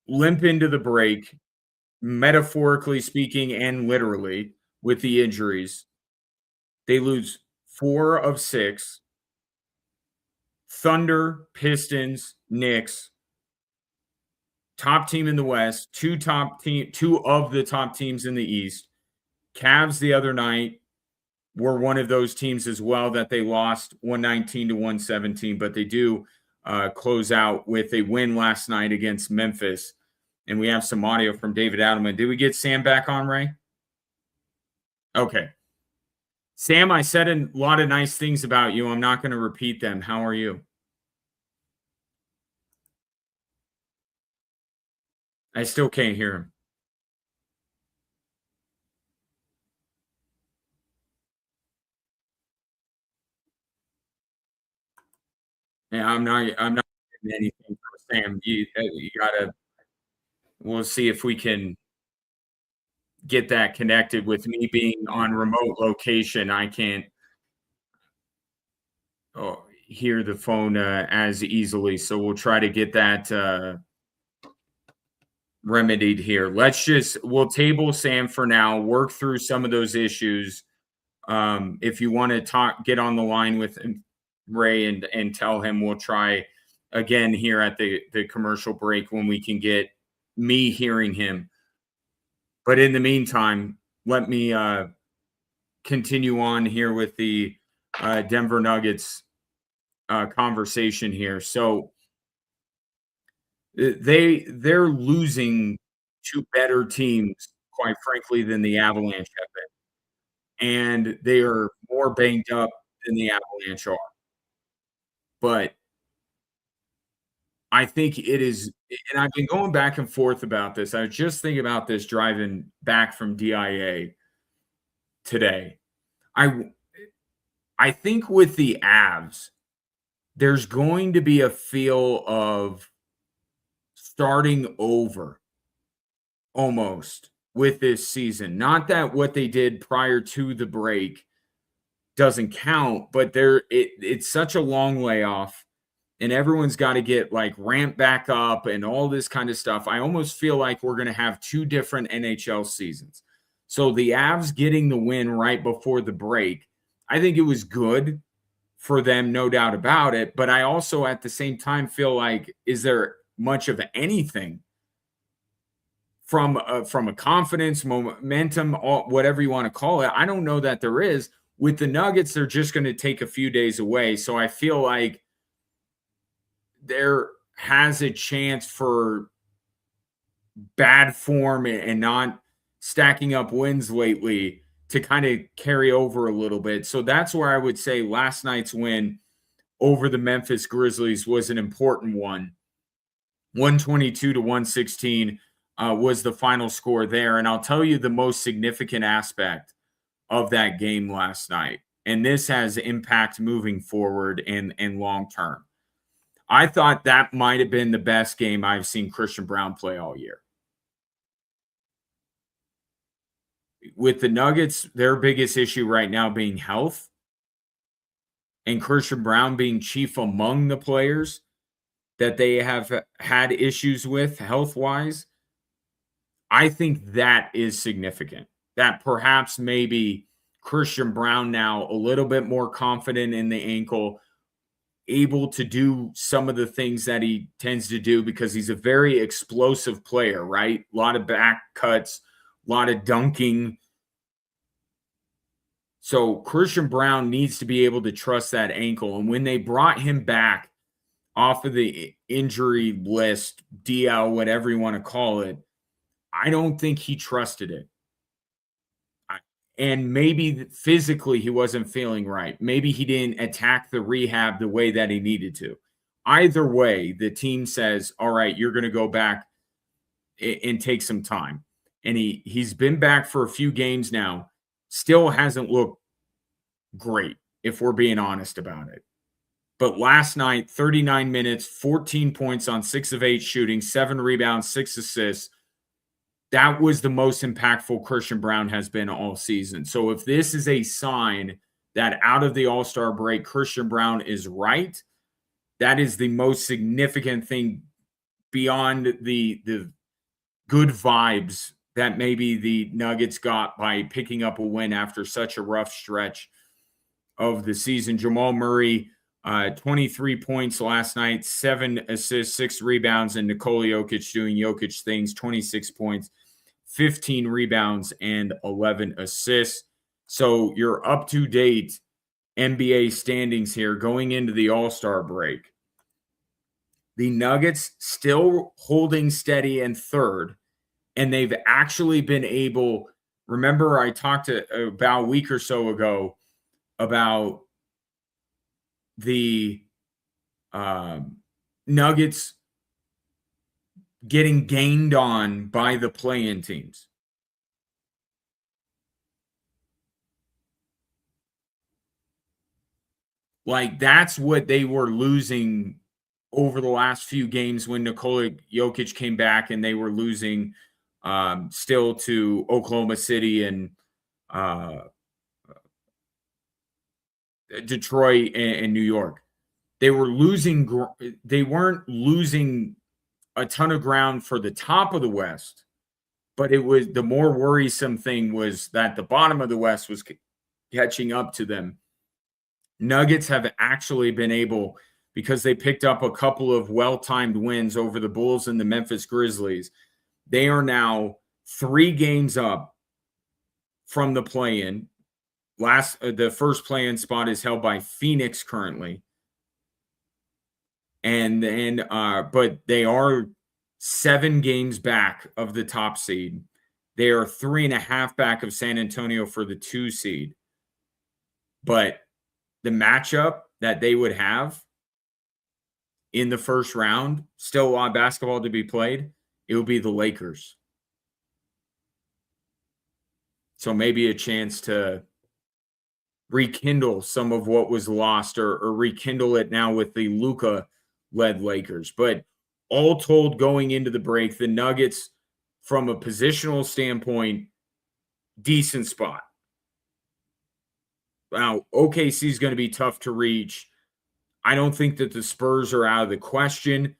limp into the break, metaphorically speaking and literally, with the injuries. They lose 4 of 6. Thunder, Pistons, Knicks, top team in the West, two of the top teams in the East. Cavs the other night were one of those teams as well that they lost 119 to 117, but they do close out with a win last night against Memphis. And we have some audio from David Adelman. Did we get Sam back on, Ray? Okay. Sam, I said a lot of nice things about you. I'm not going to repeat them. How are you? I still can't hear him. Yeah, I'm not getting anything from Sam. You gotta. We'll see if we can get that connected. With me being on remote location, I can't. hear the phone as easily. So we'll try to get that remedied here. We'll table Sam for now, work through some of those issues. If you want to get on the line with Ray and tell him, we'll try again here at the commercial break when we can get me hearing him. But in the meantime, let me continue on here with the Denver Nuggets conversation here. So they're losing to better teams, quite frankly, than the Avalanche have been, and they are more banged up than the Avalanche are. But I think it is, and I've been going back and forth about this. I was just thinking about this driving back from DIA today. I I think with the Avs, there's going to be a feel of starting over almost with this season. Not that what they did prior to the break doesn't count, but it's such a long layoff and everyone's got to get like ramped back up and all this kind of stuff. I almost feel like we're going to have two different NHL seasons. So the Avs getting the win right before the break, I think it was good for them, no doubt about it. But I also at the same time feel like, is there much of anything from a confidence, momentum, whatever you want to call it? I don't know that there is. With the Nuggets, they're just going to take a few days away. So I feel like there has a chance for bad form and not stacking up wins lately to kind of carry over a little bit. So that's where I would say last night's win over the Memphis Grizzlies was an important one. 122 to 116 was the final score there. And I'll tell you the most significant aspect of that game last night. And this has impact moving forward and long term. I thought that might have been the best game I've seen Christian Braun play all year. With the Nuggets, their biggest issue right now being health, and Christian Braun being chief among the players that they have had issues with health-wise, I think that is significant. That perhaps maybe Christian Braun now a little bit more confident in the ankle, able to do some of the things that he tends to do because he's a very explosive player, right? A lot of back cuts, a lot of dunking. So Christian Braun needs to be able to trust that ankle. And when they brought him back off of the injury list, DL, whatever you want to call it, I don't think he trusted it. And maybe physically he wasn't feeling right. Maybe he didn't attack the rehab the way that he needed to. Either way, the team says, all right, you're going to go back and take some time. And he's been back for a few games now. Still hasn't looked great, if we're being honest about it. But last night, 39 minutes, 14 points on 6 of 8 shooting, 7 rebounds, 6 assists. That was the most impactful Christian Braun has been all season. So if this is a sign that out of the All-Star break, Christian Braun is right, that is the most significant thing beyond the good vibes that maybe the Nuggets got by picking up a win after such a rough stretch of the season. Jamal Murray, 23 points last night, 7 assists, 6 rebounds, and Nikola Jokic doing Jokic things, 26 points, 15 rebounds, and 11 assists. So you're up to date NBA standings here going into the All-Star break. The Nuggets still holding steady in third, and they've actually been able. Remember, I talked about a week or so ago about the Nuggets getting gained on by the play-in teams. Like, that's what they were losing over the last few games when Nikola Jokic came back, and they were losing still to Oklahoma City and Detroit and New York. They were losing. They weren't losing a ton of ground for the top of the West, but it was the more worrisome thing was that the bottom of the West was catching up to them. Nuggets have actually been able, because they picked up a couple of well-timed wins over the Bulls and the Memphis Grizzlies. They are now 3 games up from the play-in. The first play-in spot is held by Phoenix currently. And then but they are 7 games back of the top seed. They are 3.5 back of San Antonio for the 2 seed. But the matchup that they would have in the first round, still a lot of basketball to be played, it would be the Lakers. So maybe a chance to rekindle some of what was lost, or rekindle it now with the Luka-led Lakers. But all told, going into the break, the Nuggets, from a positional standpoint, decent spot. Now, OKC is going to be tough to reach. I don't think that the Spurs are out of the question.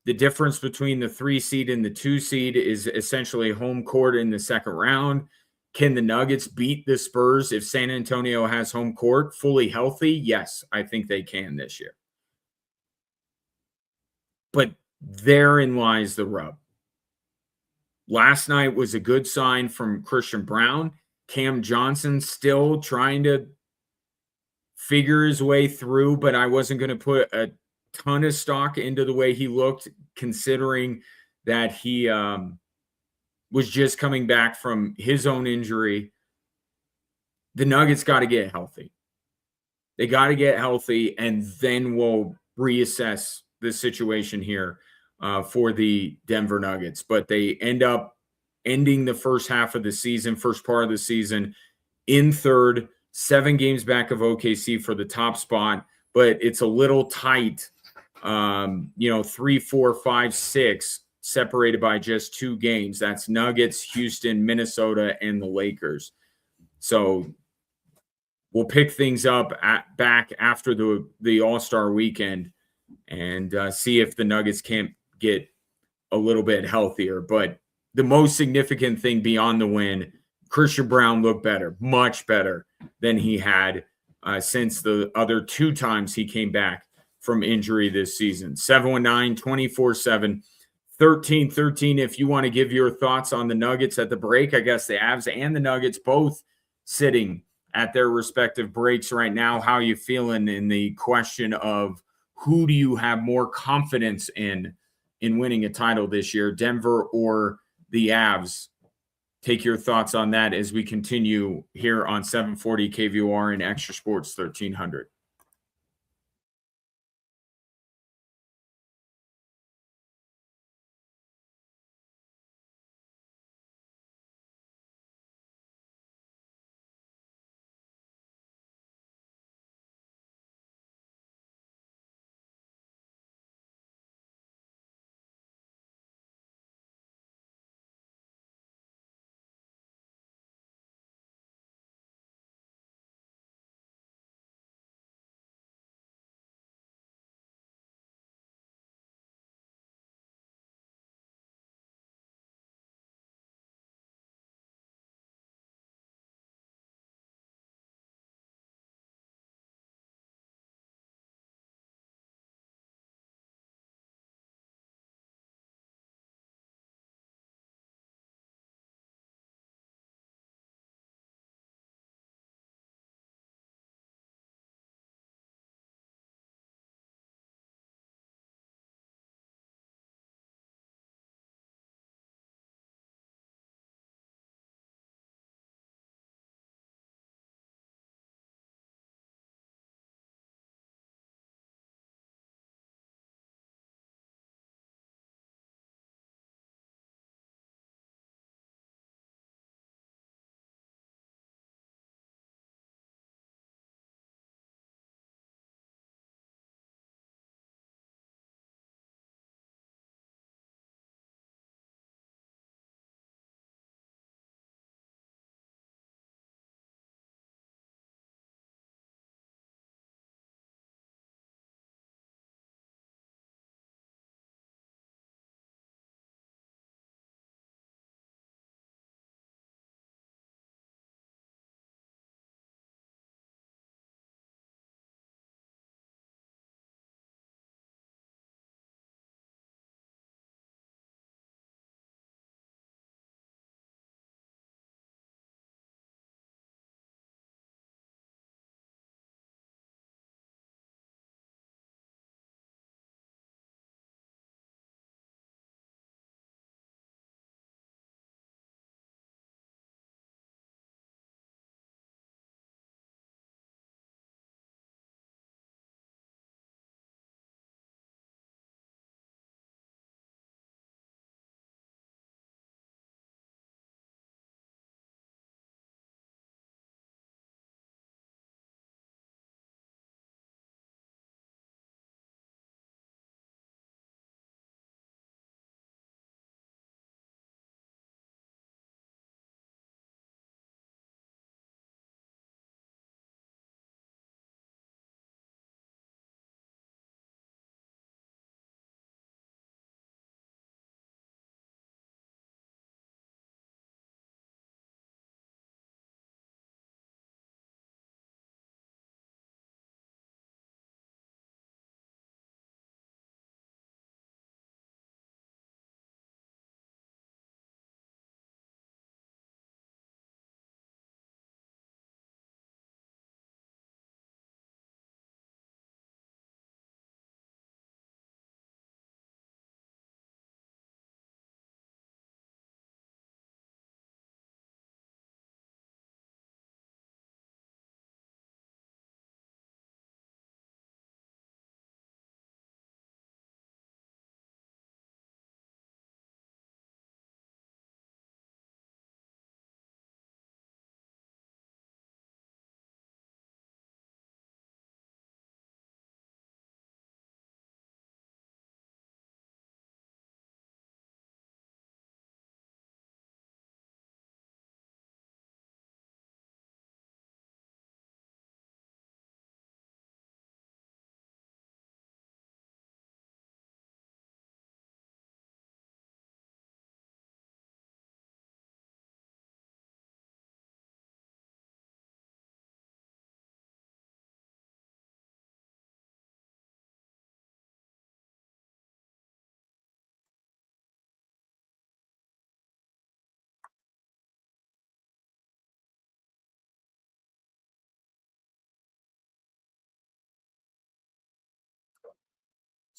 The difference between the 3 seed and the 2 seed is essentially home court in the second round. Can the Nuggets beat the Spurs if San Antonio has home court fully healthy? Yes, I think they can this year. But therein lies the rub. Last night was a good sign from Christian Brown. Cam Johnson still trying to figure his way through, but I wasn't going to put a ton of stock into the way he looked, considering that he was just coming back from his own injury. The Nuggets got to get healthy. They got to get healthy, and then we'll reassess the situation here for the Denver Nuggets. But they end up ending the first half of the season, first part of the season, in third, 7 games back of OKC for the top spot. But it's a little tight, 3, 4, 5, 6, separated by just 2 games. That's Nuggets, Houston, Minnesota, and the Lakers. So we'll pick things up back after the All-Star weekend and see if the Nuggets can't get a little bit healthier. But the most significant thing beyond the win, Christian Brown looked better, much better than he had since the other 2 times he came back from injury this season. 719-24-7, 13-13. If you want to give your thoughts on the Nuggets at the break, I guess the Avs and the Nuggets both sitting at their respective breaks right now. How are you feeling in the question of who do you have more confidence in winning a title this year, Denver or the Avs? Take your thoughts on that as we continue here on 740 KVOR and Extra Sports 1300.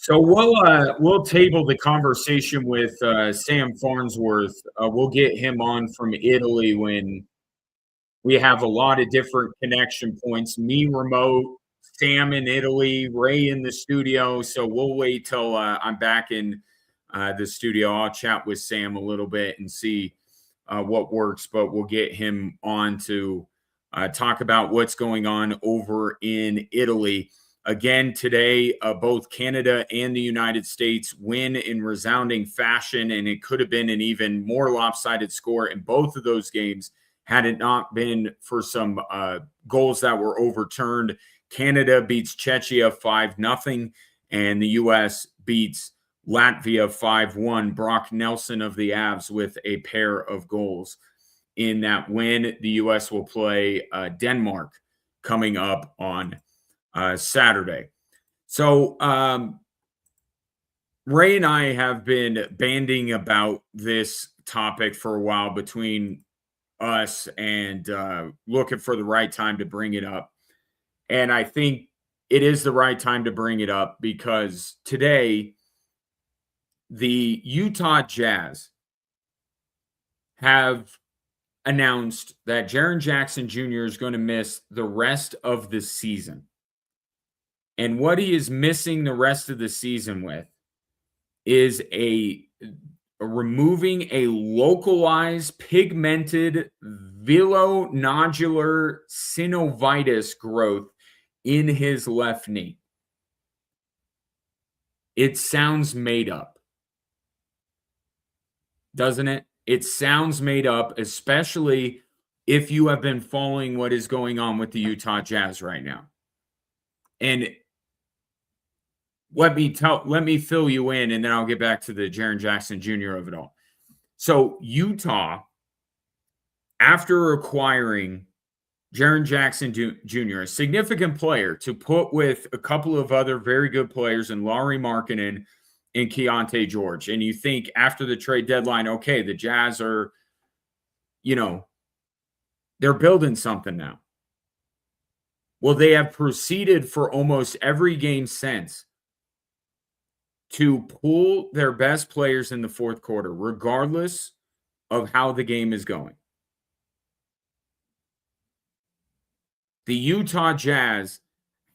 So we'll table the conversation with Sam Farnsworth. We'll get him on from Italy when we have a lot of different connection points. Me remote, Sam in Italy, Ray in the studio. So we'll wait till I'm back in the studio. I'll chat with Sam a little bit and see what works, but we'll get him on to talk about what's going on over in Italy. Again, today, both Canada and the United States win in resounding fashion, and it could have been an even more lopsided score in both of those games had it not been for some goals that were overturned. Canada beats Czechia 5-0, and the U.S. beats Latvia 5-1. Brock Nelson of the Avs with a pair of goals in that win. The U.S. will play Denmark coming up on Saturday. So Ray and I have been banding about this topic for a while between us and looking for the right time to bring it up. And I think it is the right time to bring it up because today the Utah Jazz have announced that Jaren Jackson Jr. is going to miss the rest of the season. And what he is missing the rest of the season with is removing a localized pigmented velonodular synovitis growth in his left knee. It sounds made up, doesn't it? It sounds made up, especially if you have been following what is going on with the Utah Jazz right now. And let me fill you in, and then I'll get back to the Jaren Jackson Jr. of it all. So Utah, after acquiring Jaren Jackson Jr., a significant player to put with a couple of other very good players in Lauri Markkanen and Keontae George, and you think after the trade deadline, okay, the Jazz are, they're building something now. Well, they have proceeded for almost every game since to pull their best players in the fourth quarter, regardless of how the game is going. The Utah Jazz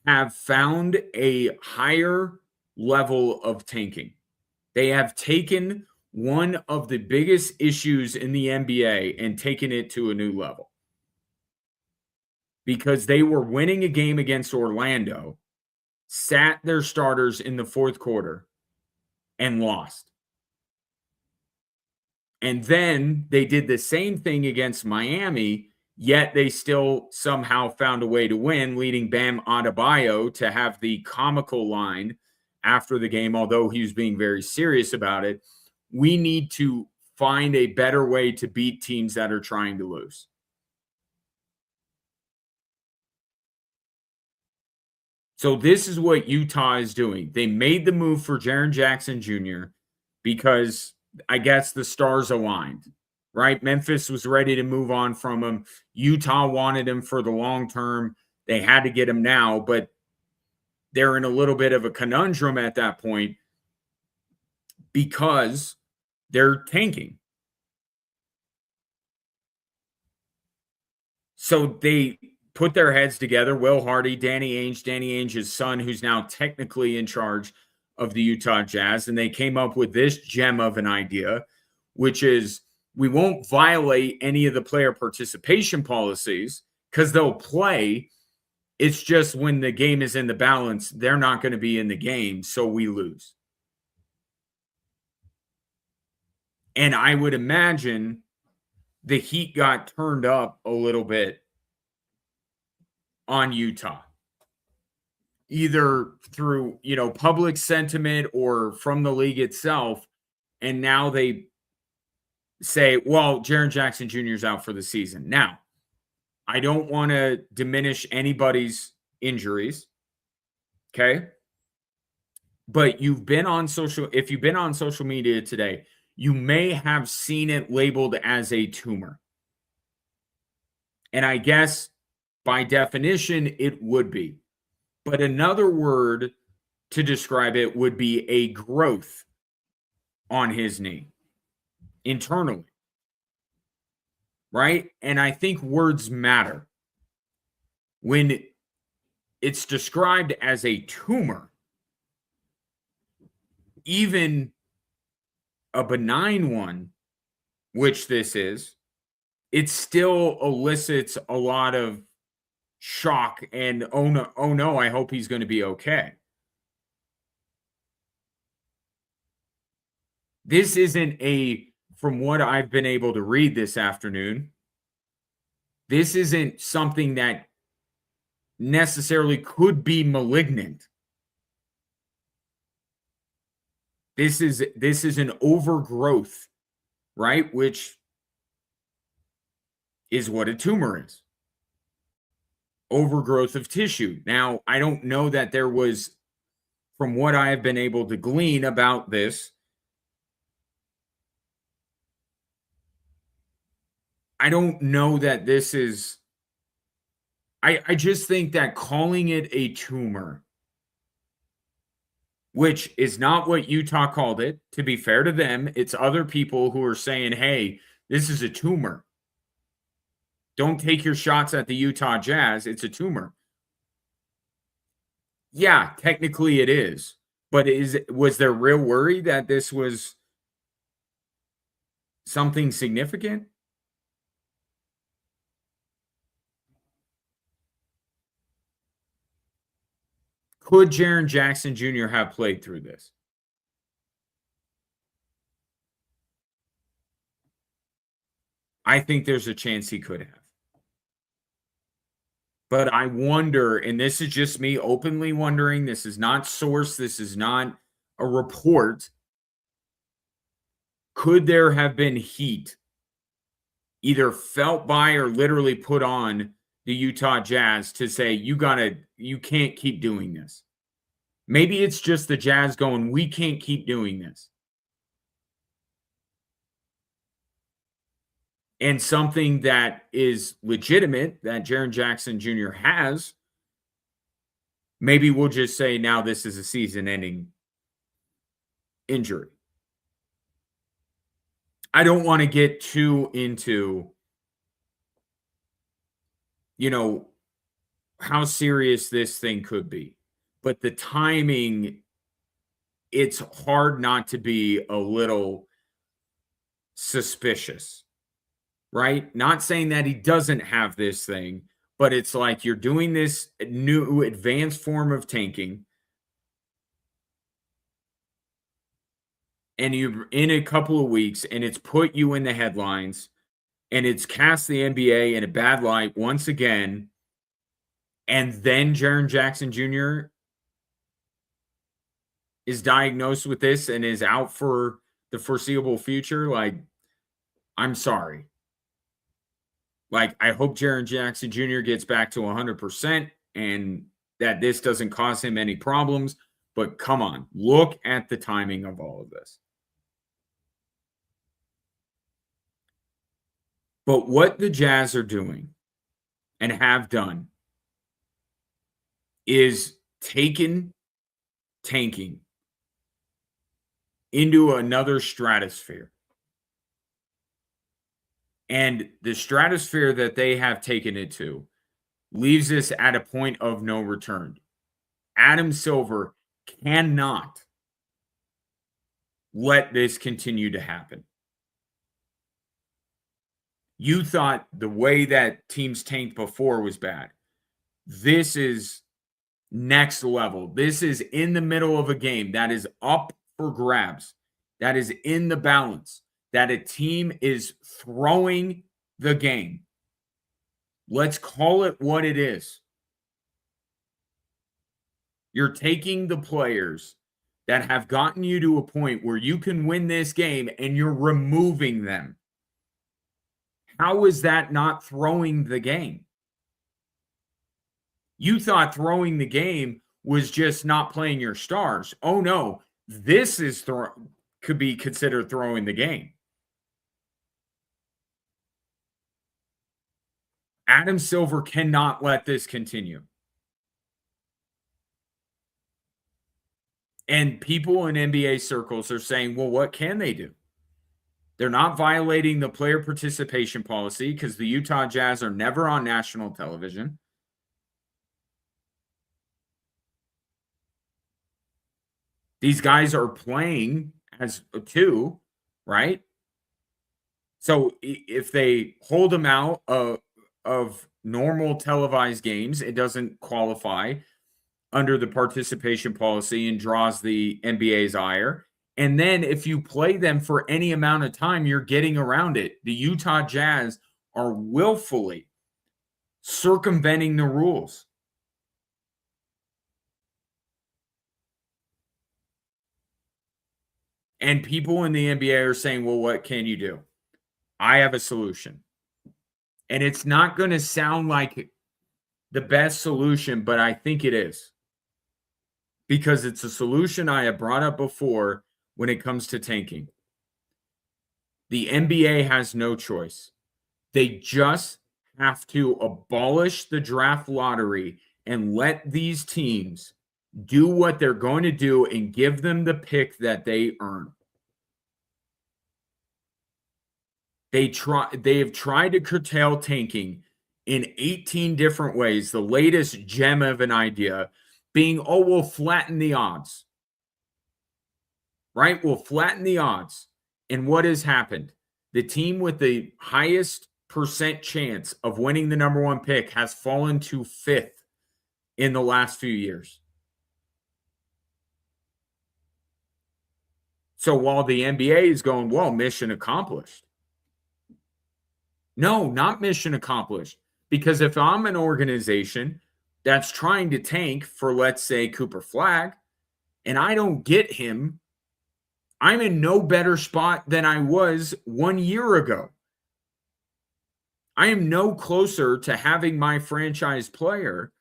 have found a higher level of tanking. They have taken one of the biggest issues in the NBA and taken it to a new level. Because they were winning a game against Orlando, sat their starters in the fourth quarter, and lost. And then they did the same thing against Miami, yet they still somehow found a way to win, leading Bam Adebayo to have the comical line after the game, although he was being very serious about it. We need to find a better way to beat teams that are trying to lose. So this is what Utah is doing. They made the move for Jaren Jackson Jr. because I guess the stars aligned, right? Memphis was ready to move on from him. Utah wanted him for the long term. They had to get him now, but they're in a little bit of a conundrum at that point because they're tanking. So they put their heads together. Will Hardy, Danny Ainge's son, who's now technically in charge of the Utah Jazz, and they came up with this gem of an idea, which is we won't violate any of the player participation policies because they'll play. It's just when the game is in the balance, they're not going to be in the game, so we lose. And I would imagine the heat got turned up a little bit on Utah, either through, public sentiment or from the league itself. And now they say, well, Jaren Jackson Jr. is out for the season. Now, I don't want to diminish anybody's injuries. Okay. But if you've been on social media today, you may have seen it labeled as a tumor. And I guess by definition, it would be. But another word to describe it would be a growth on his knee internally, right? And I think words matter. When it's described as a tumor, even a benign one, which this is, it still elicits a lot of shock and oh no, I hope he's going to be okay. This isn't from what I've been able to read this afternoon, this isn't something that necessarily could be malignant. This is an overgrowth, right? Which is what a tumor is. Overgrowth of tissue. Now, I don't know that there was, from what I have been able to glean about this, I don't know that this is, I just think that calling it a tumor, which is not what Utah called it, to be fair to them, it's other people who are saying, hey, this is a tumor. Don't take your shots at the Utah Jazz. It's a tumor. Yeah, technically it is. But was there real worry that this was something significant? Could Jaren Jackson Jr. have played through this? I think there's a chance he could have. But I wonder, and this is just me openly wondering, this is not source, this is not a report. Could there have been heat either felt by or literally put on the Utah Jazz to say, you can't keep doing this? Maybe it's just the Jazz going, we can't keep doing this. And something that is legitimate that Jaren Jackson Jr. has, maybe we'll just say now this is a season-ending injury. I don't want to get too into, how serious this thing could be. But the timing, it's hard not to be a little suspicious, right? Not saying that he doesn't have this thing, but it's like you're doing this new advanced form of tanking, and you're in a couple of weeks, and it's put you in the headlines, and it's cast the NBA in a bad light once again, and then Jaren Jackson Jr. is diagnosed with this and is out for the foreseeable future. Like, I'm sorry. Like, I hope Jaren Jackson Jr. gets back to 100% and that this doesn't cause him any problems. But come on, look at the timing of all of this. But what the Jazz are doing and have done is taken tanking into another stratosphere. And the stratosphere that they have taken it to leaves us at a point of no return. Adam Silver cannot let this continue to happen. You thought the way that teams tanked before was bad. This is next level. This is in the middle of a game that is up for grabs, that is in the balance, that a team is throwing the game. Let's call it what it is. You're taking the players that have gotten you to a point where you can win this game and you're removing them. How is that not throwing the game? You thought throwing the game was just not playing your stars. Oh no, this is could be considered throwing the game. Adam Silver cannot let this continue. And people in NBA circles are saying, well, what can they do? They're not violating the player participation policy because the Utah Jazz are never on national television. These guys are playing as two, right? So if they hold them out of normal televised games, it doesn't qualify under the participation policy and draws the NBA's ire. And then if you play them for any amount of time, you're getting around it. The Utah Jazz are willfully circumventing the rules. And people in the NBA are saying, well, what can you do? I have a solution. And it's not going to sound like the best solution, but I think it is. Because it's a solution I have brought up before when it comes to tanking. The NBA has no choice. They just have to abolish the draft lottery and let these teams do what they're going to do and give them the pick that they earn. They have tried to curtail tanking in 18 different ways. The latest gem of an idea being, oh, we'll flatten the odds. Right? We'll flatten the odds. And what has happened? The team with the highest percent chance of winning the number one pick has fallen to 5th in the last few years. So while the NBA is going, well, mission accomplished. No, not mission accomplished. Because if I'm an organization that's trying to tank for, let's say, Cooper Flagg, and I don't get him, I'm in no better spot than I was 1 year ago. I am no closer to having my franchise player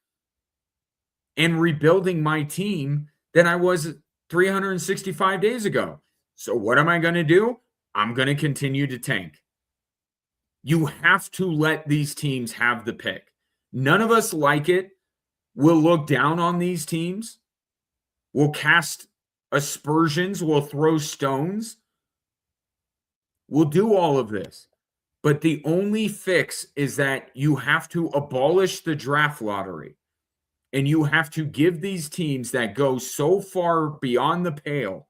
and rebuilding my team than I was 365 days ago. So what am I going to do? I'm going to continue to tank. You have to let these teams have the pick. None of us like it. We'll look down on these teams. We'll cast aspersions. We'll throw stones. We'll do all of this. But the only fix is that you have to abolish the draft lottery. And you have to give these teams that go so far beyond the pale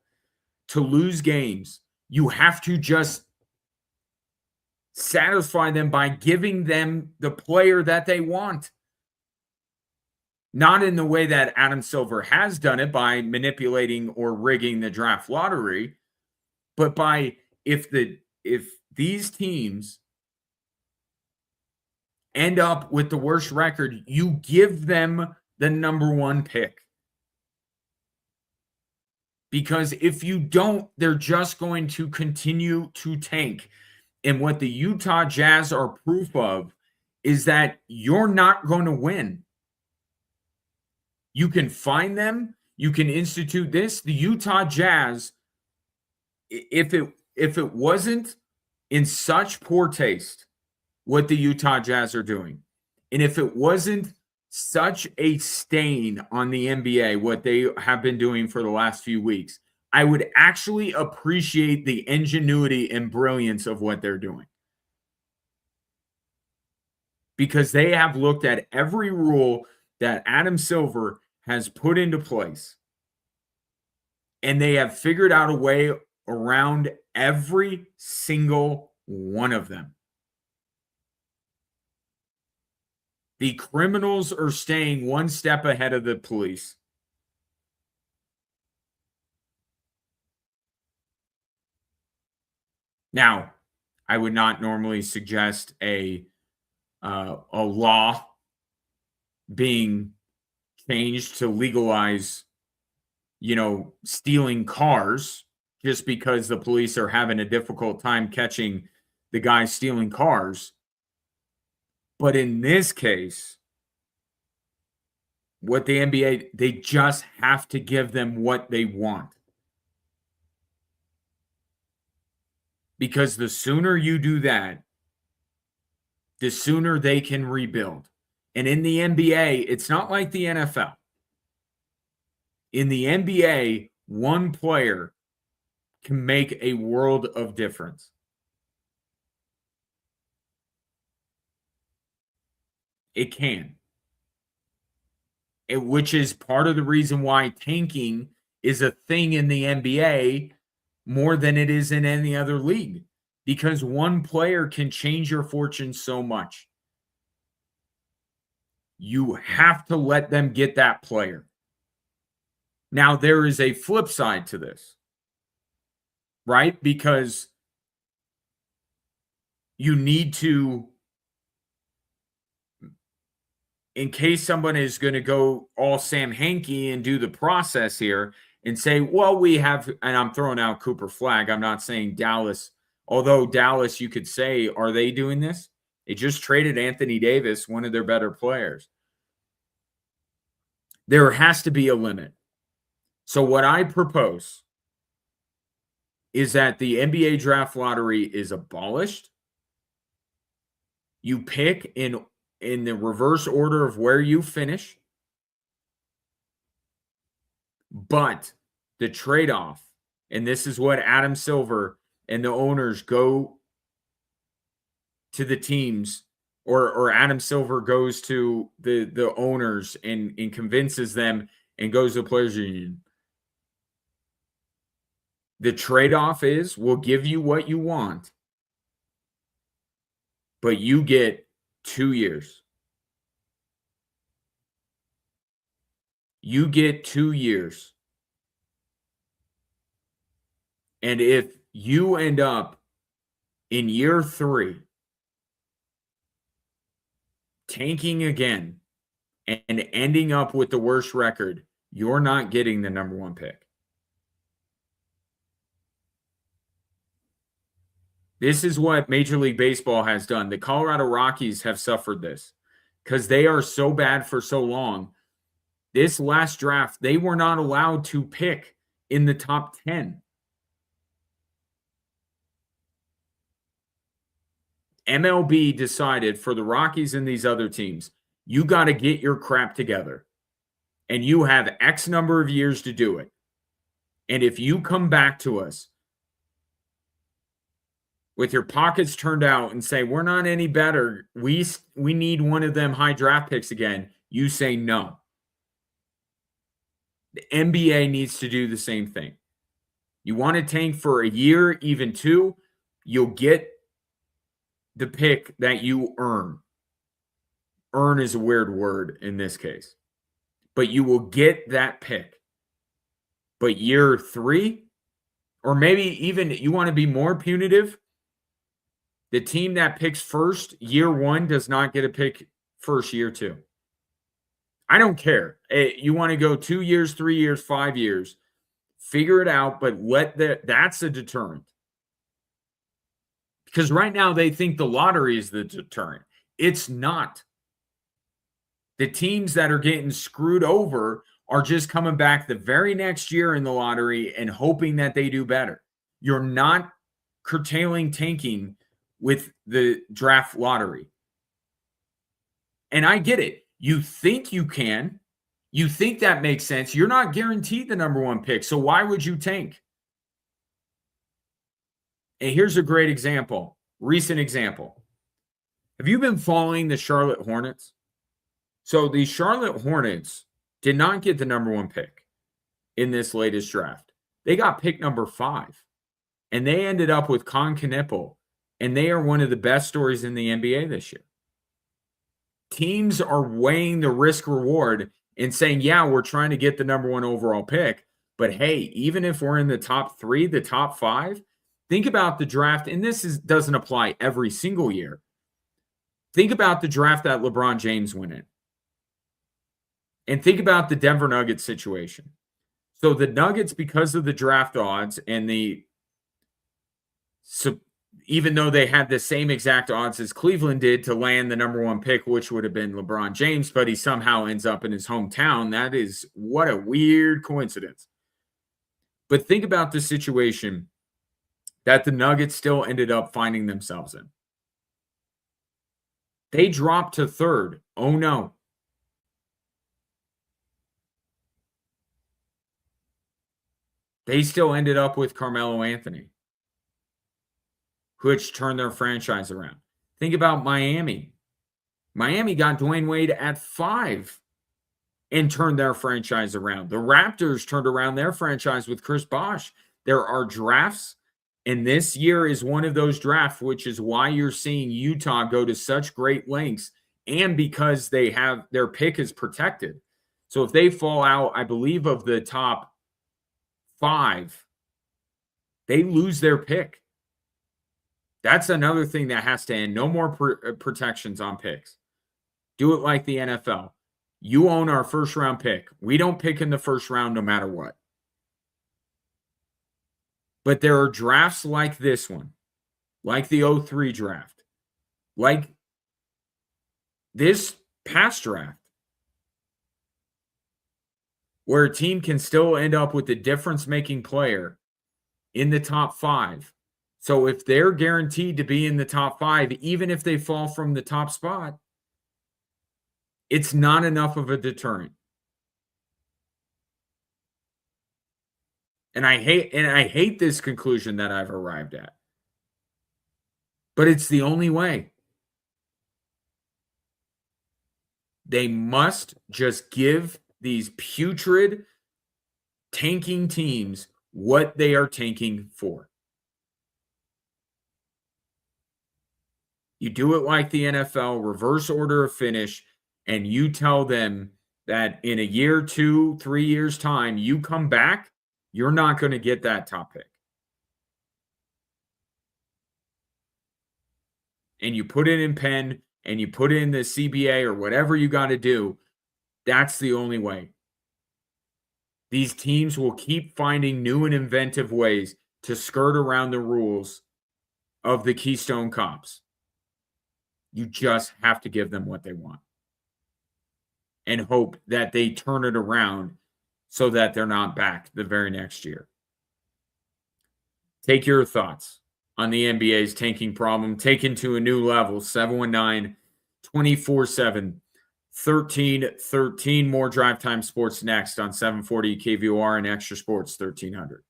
to lose games, you have to just satisfy them by giving them the player that they want. Not in the way that Adam Silver has done it by manipulating or rigging the draft lottery, but by if these teams end up with the worst record, you give them the number one pick. Because if you don't, they're just going to continue to tank. And what the Utah Jazz are proof of is that you're not going to win. You can find them. You can institute this. The Utah Jazz, if it wasn't in such poor taste, what the Utah Jazz are doing, and if it wasn't such a stain on the NBA, what they have been doing for the last few weeks, I would actually appreciate the ingenuity and brilliance of what they're doing. Because they have looked at every rule that Adam Silver has put into place, and they have figured out a way around every single one of them. The criminals are staying one step ahead of the police. Now, I would not normally suggest a law being changed to legalize, stealing cars just because the police are having a difficult time catching the guy stealing cars. But in this case, what the NBA, they just have to give them what they want. Because the sooner you do that, the sooner they can rebuild. And in the NBA, it's not like the NFL. In the NBA, One player can make a world of difference. It can. Which is part of the reason why tanking is a thing in the NBA more than it is in any other league, because one player can change your fortune so much. You have to let them get that player. Now, there is a flip side to this, right? Because you need to, in case someone is going to go all Sam Hanky and do the process here and say, well, we have, and I'm throwing out Cooper Flag. I'm not saying Dallas, although Dallas, you could say, are they doing this? They just traded Anthony Davis, one of their better players. There has to be a limit. So what I propose is that the NBA draft lottery is abolished. You pick in the reverse order of where you finish. But the trade-off, and this is what Adam Silver and the owners go to the teams, or Adam Silver goes to the owners and convinces them and goes to the players union. The trade-off is we'll give you what you want, but you get 2 years. You get 2 years. And if you end up in year 3 tanking again and ending up with the worst record, you're not getting the number 1 pick. This is what Major League Baseball has done. The Colorado Rockies have suffered this because they are so bad for so long. This last draft, they were not allowed to pick in the top 10. MLB decided for the Rockies and these other teams, you got to get your crap together. And you have X number of years to do it. And if you come back to us with your pockets turned out and say, we're not any better, we need one of them high draft picks again, you say no. The NBA needs to do the same thing. You want to tank for a year, even 2, you'll get the pick that you earn. Earn is a weird word in this case. But you will get that pick. But year 3, or maybe even you want to be more punitive, the team that picks first, year 1, does not get a pick first, year 2. I don't care. You want to go 2 years, 3 years, 5 years. Figure it out, but that's a deterrent. Because right now they think the lottery is the deterrent. It's not. The teams that are getting screwed over are just coming back the very next year in the lottery and hoping that they do better. You're not curtailing tanking with the draft lottery. And I get it. You think you can. You think that makes sense. You're not guaranteed the number 1 pick. So why would you tank? And here's a great example, recent example. Have you been following the Charlotte Hornets? So the Charlotte Hornets did not get the number 1 pick in this latest draft. They got pick number 5. And they ended up with Con Knippel. And they are one of the best stories in the NBA this year. Teams are weighing the risk reward and saying, yeah, we're trying to get the number 1 overall pick. But hey, even if we're in the top 3, the top 5, think about the draft. And this doesn't apply every single year. Think about the draft that LeBron James went in. And think about the Denver Nuggets situation. So the Nuggets, because of the draft odds and even though they had the same exact odds as Cleveland did to land the number 1 pick, which would have been LeBron James, but he somehow ends up in his hometown. That is what a weird coincidence. But think about the situation that the Nuggets still ended up finding themselves in. They dropped to 3rd. Oh no. They still ended up with Carmelo Anthony, which turned their franchise around. Think about Miami. Miami got Dwayne Wade at 5 and turned their franchise around. The Raptors turned around their franchise with Chris Bosh. There are drafts, and this year is one of those drafts, which is why you're seeing Utah go to such great lengths, and because they have their pick is protected. So if they fall out, I believe, of the top 5, they lose their pick. That's another thing that has to end. No more protections on picks. Do it like the NFL. You own our first round pick. We don't pick in the first round no matter what. But there are drafts like this one, like the 03 draft, like this past draft, where a team can still end up with a difference-making player in the top 5. So if they're guaranteed to be in the top 5, even if they fall from the top spot, it's not enough of a deterrent. And I hate this conclusion that I've arrived at. But it's the only way. They must just give these putrid tanking teams what they are tanking for. You do it like the NFL, reverse order of finish, and you tell them that in a year, 2, 3 years' time, you come back, you're not going to get that top pick. And you put it in pen and you put it in the CBA or whatever you got to do. That's the only way. These teams will keep finding new and inventive ways to skirt around the rules of the Keystone Cops. You just have to give them what they want and hope that they turn it around so that they're not back the very next year. Take your thoughts on the NBA's tanking problem taken to a new level. 719 24/7 1313. More Drive Time Sports next on 740 KVOR and Extra Sports 1300.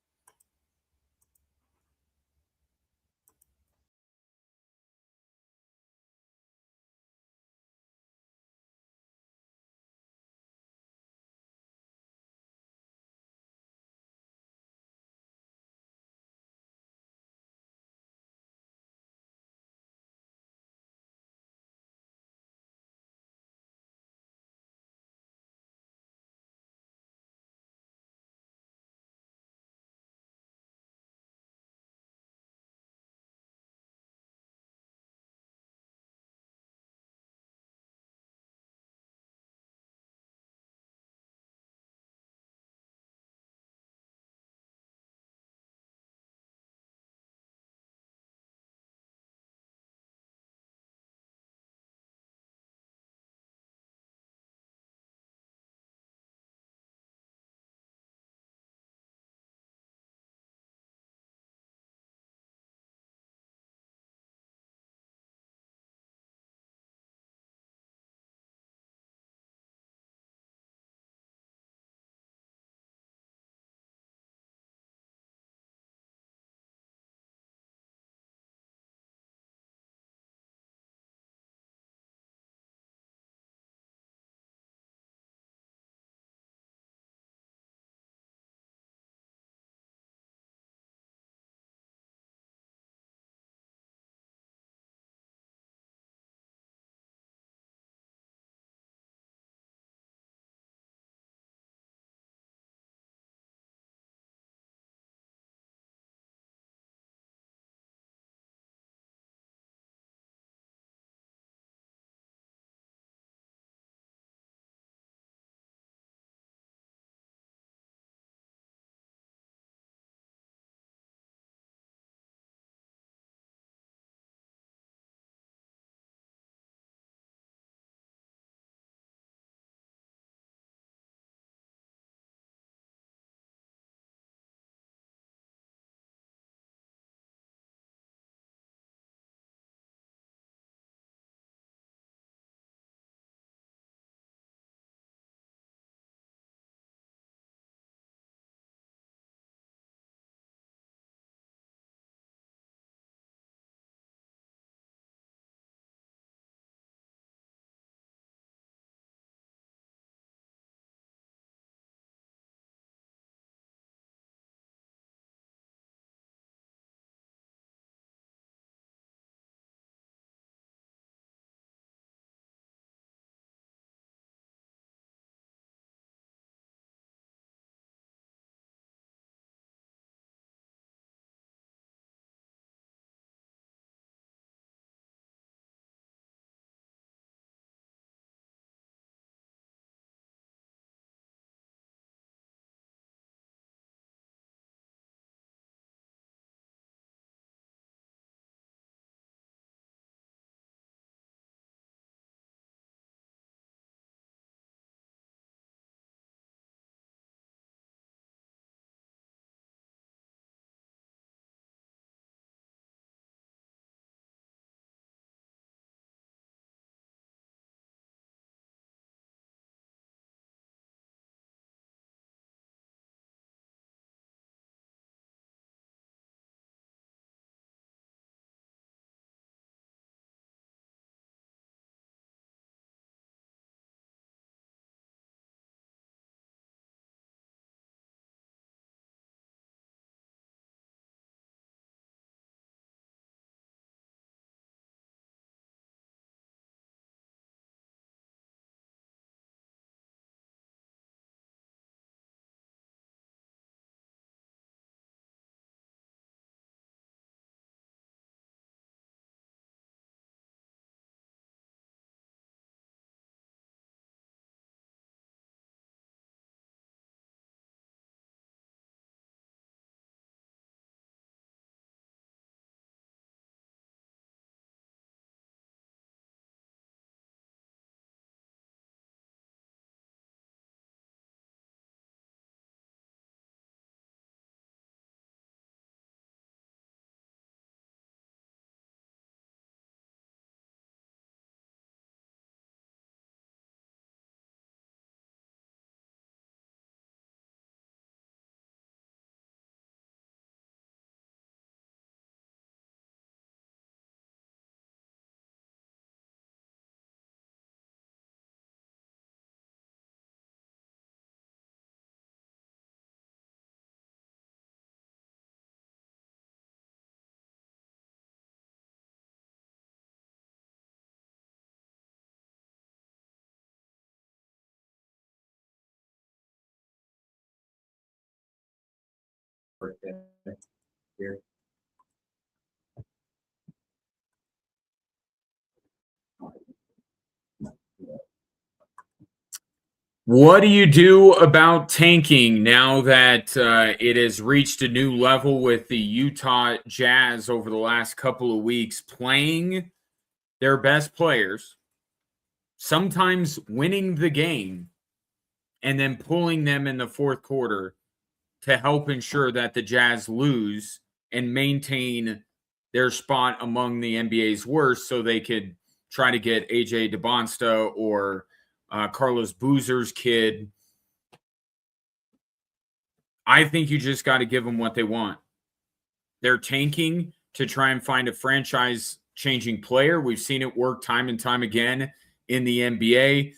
What do you do about tanking now that it has reached a new level with the Utah Jazz over the last couple of weeks playing their best players, sometimes winning the game, and then pulling them in the fourth quarter to help ensure that the Jazz lose and maintain their spot among the NBA's worst so they could try to get AJ DeBonsta or Carlos Boozer's kid. I think you just got to give them what they want. They're tanking to try and find a franchise changing player. We've seen it work time and time again in the NBA.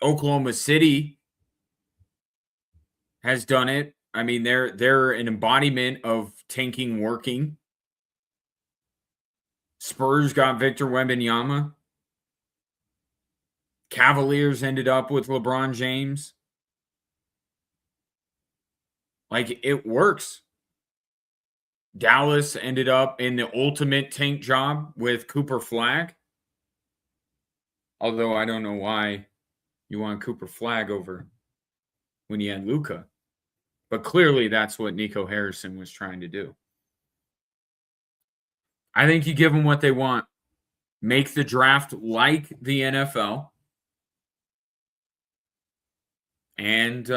Oklahoma City has done it. I mean, they're an embodiment of tanking working. Spurs got Victor Wembanyama. Cavaliers ended up with LeBron James. Like, it works. Dallas ended up in the ultimate tank job with Cooper Flagg. Although I don't know why you want Cooper Flagg over when you had Luka. But clearly that's what Nico Harrison was trying to do. I think you give them what they want. Make the draft like the NFL. And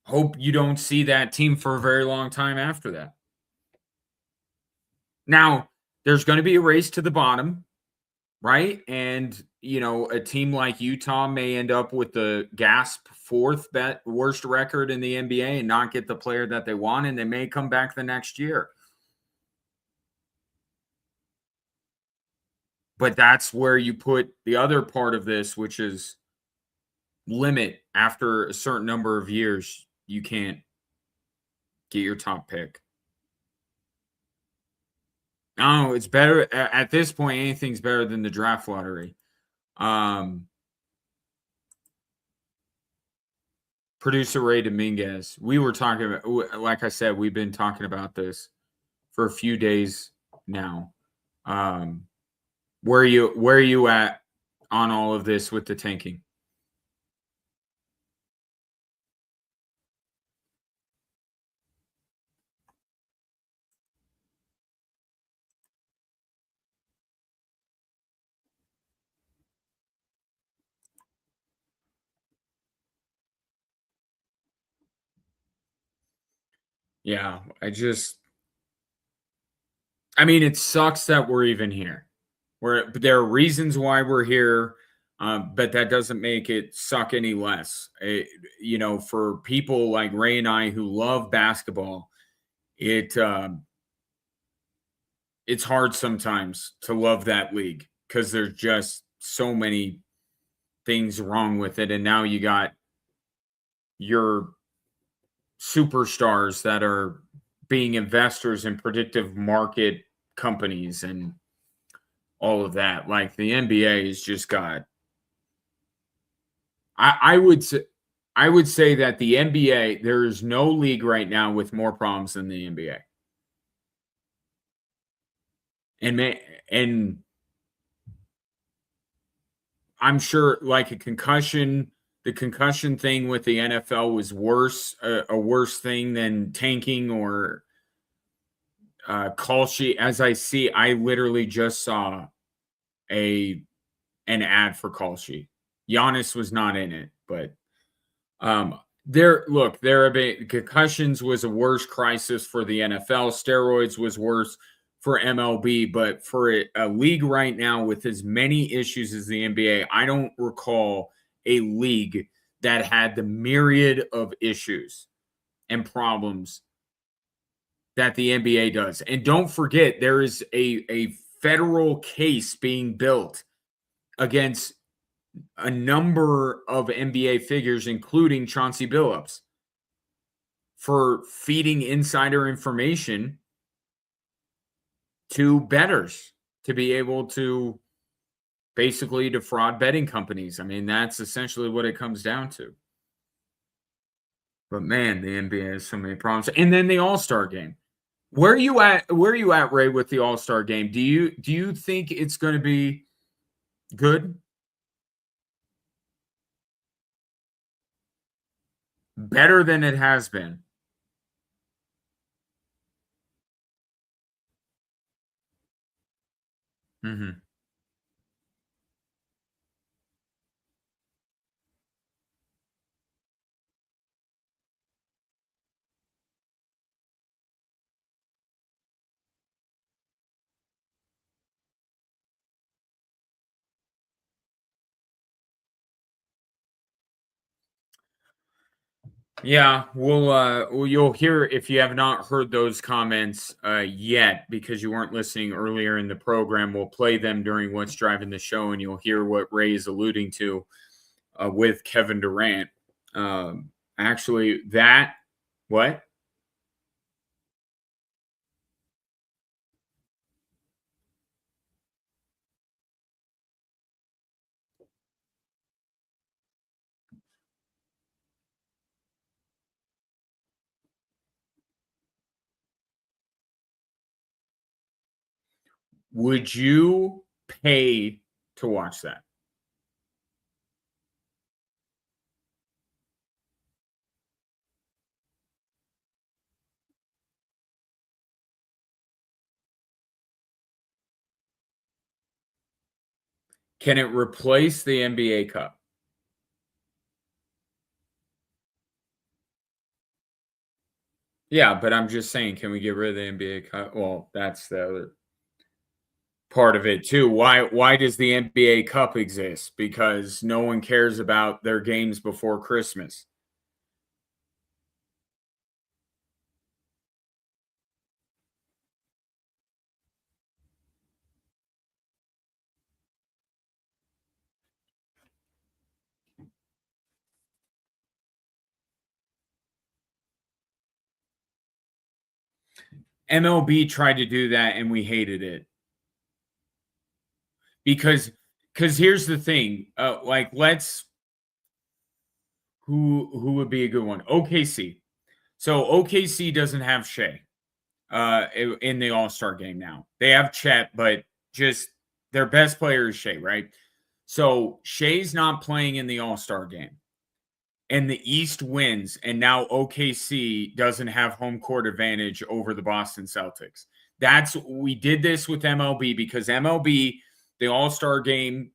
hope you don't see that team for a very long time after that. Now, there's going to be a race to the bottom, right? And, you know, a team like Utah may end up with the gasp fourth worst record in the NBA and not get the player that they want, and they may come back the next year. But that's where you put the other part of this, which is limit after a certain number of years, you can't get your top pick. No, it's better at this point. Anything's better than the draft lottery. Producer Ray Dominguez. We were talking about, like I said, we've been talking about this for a few days now. Where are you at on all of this with the tanking? Yeah, I mean, it sucks that we're even here. There are reasons why we're here, but that doesn't make it suck any less. You know, for people like Ray and I who love basketball, it's hard sometimes to love that league because there's just so many things wrong with it, and now you got your superstars that are being investors in predictive market companies and all of that. Like the NBA has just got. I would say that the NBA, there is no league right now with more problems than the NBA. And I'm sure like the concussion thing with the NFL was worse, a worse thing than tanking or call sheet. As I literally just saw an ad for call sheet. Giannis was not in it, but there have been concussions was a worse crisis for the NFL. Steroids was worse for MLB, but for a league right now with as many issues as the NBA, I don't recall a league that had the myriad of issues and problems that the NBA does. And don't forget, there is a federal case being built against a number of NBA figures, including Chauncey Billups, for feeding insider information to bettors to be able to basically defraud betting companies. I mean, that's essentially what it comes down to. But man, the NBA has so many problems. And then the All-Star game. Where are you at, Ray, with the All-Star game? Do you think it's gonna be good? Better than it has been? Mhm. Yeah, you'll hear if you have not heard those comments yet because you weren't listening earlier in the program. We'll play them during what's driving the show, and you'll hear what Ray is alluding to with Kevin Durant. Actually, that what would you pay to watch that? Can it replace the NBA Cup? Yeah, but I'm just saying, can we get rid of the NBA Cup? Well, that's the other part of it too. Why does the NBA Cup exist? Because no one cares about their games before Christmas. MLB tried to do that and we hated it because here's the thing. Like let's who would be a good one? OKC. So OKC doesn't have Shea in the All-Star game now. They have Chet, but just their best player is Shea, right? So Shea's not playing in the All-Star game. And the East wins, and now OKC doesn't have home court advantage over the Boston Celtics. That's we did this with MLB because MLB, the All-Star game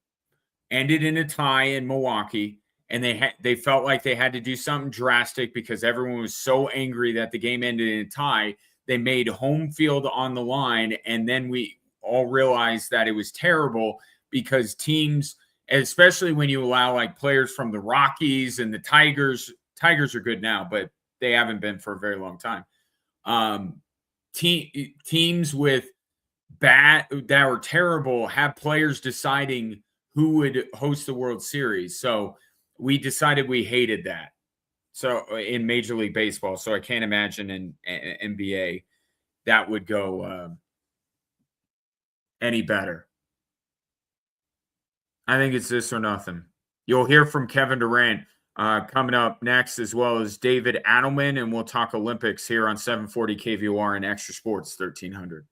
ended in a tie in Milwaukee, and they felt like they had to do something drastic because everyone was so angry that the game ended in a tie. They made home field on the line, and then we all realized that it was terrible because teams, especially when you allow like players from the Rockies and the Tigers. Tigers are good now, but they haven't been for a very long time. Um, teams with bad that were terrible have players deciding who would host the World Series. So we decided we hated that. So in Major League Baseball, so I can't imagine in NBA that would go any better. I think it's this or nothing. You'll hear from Kevin Durant coming up next, as well as David Adelman, and we'll talk Olympics here on 740 KVOR and Extra Sports 1300.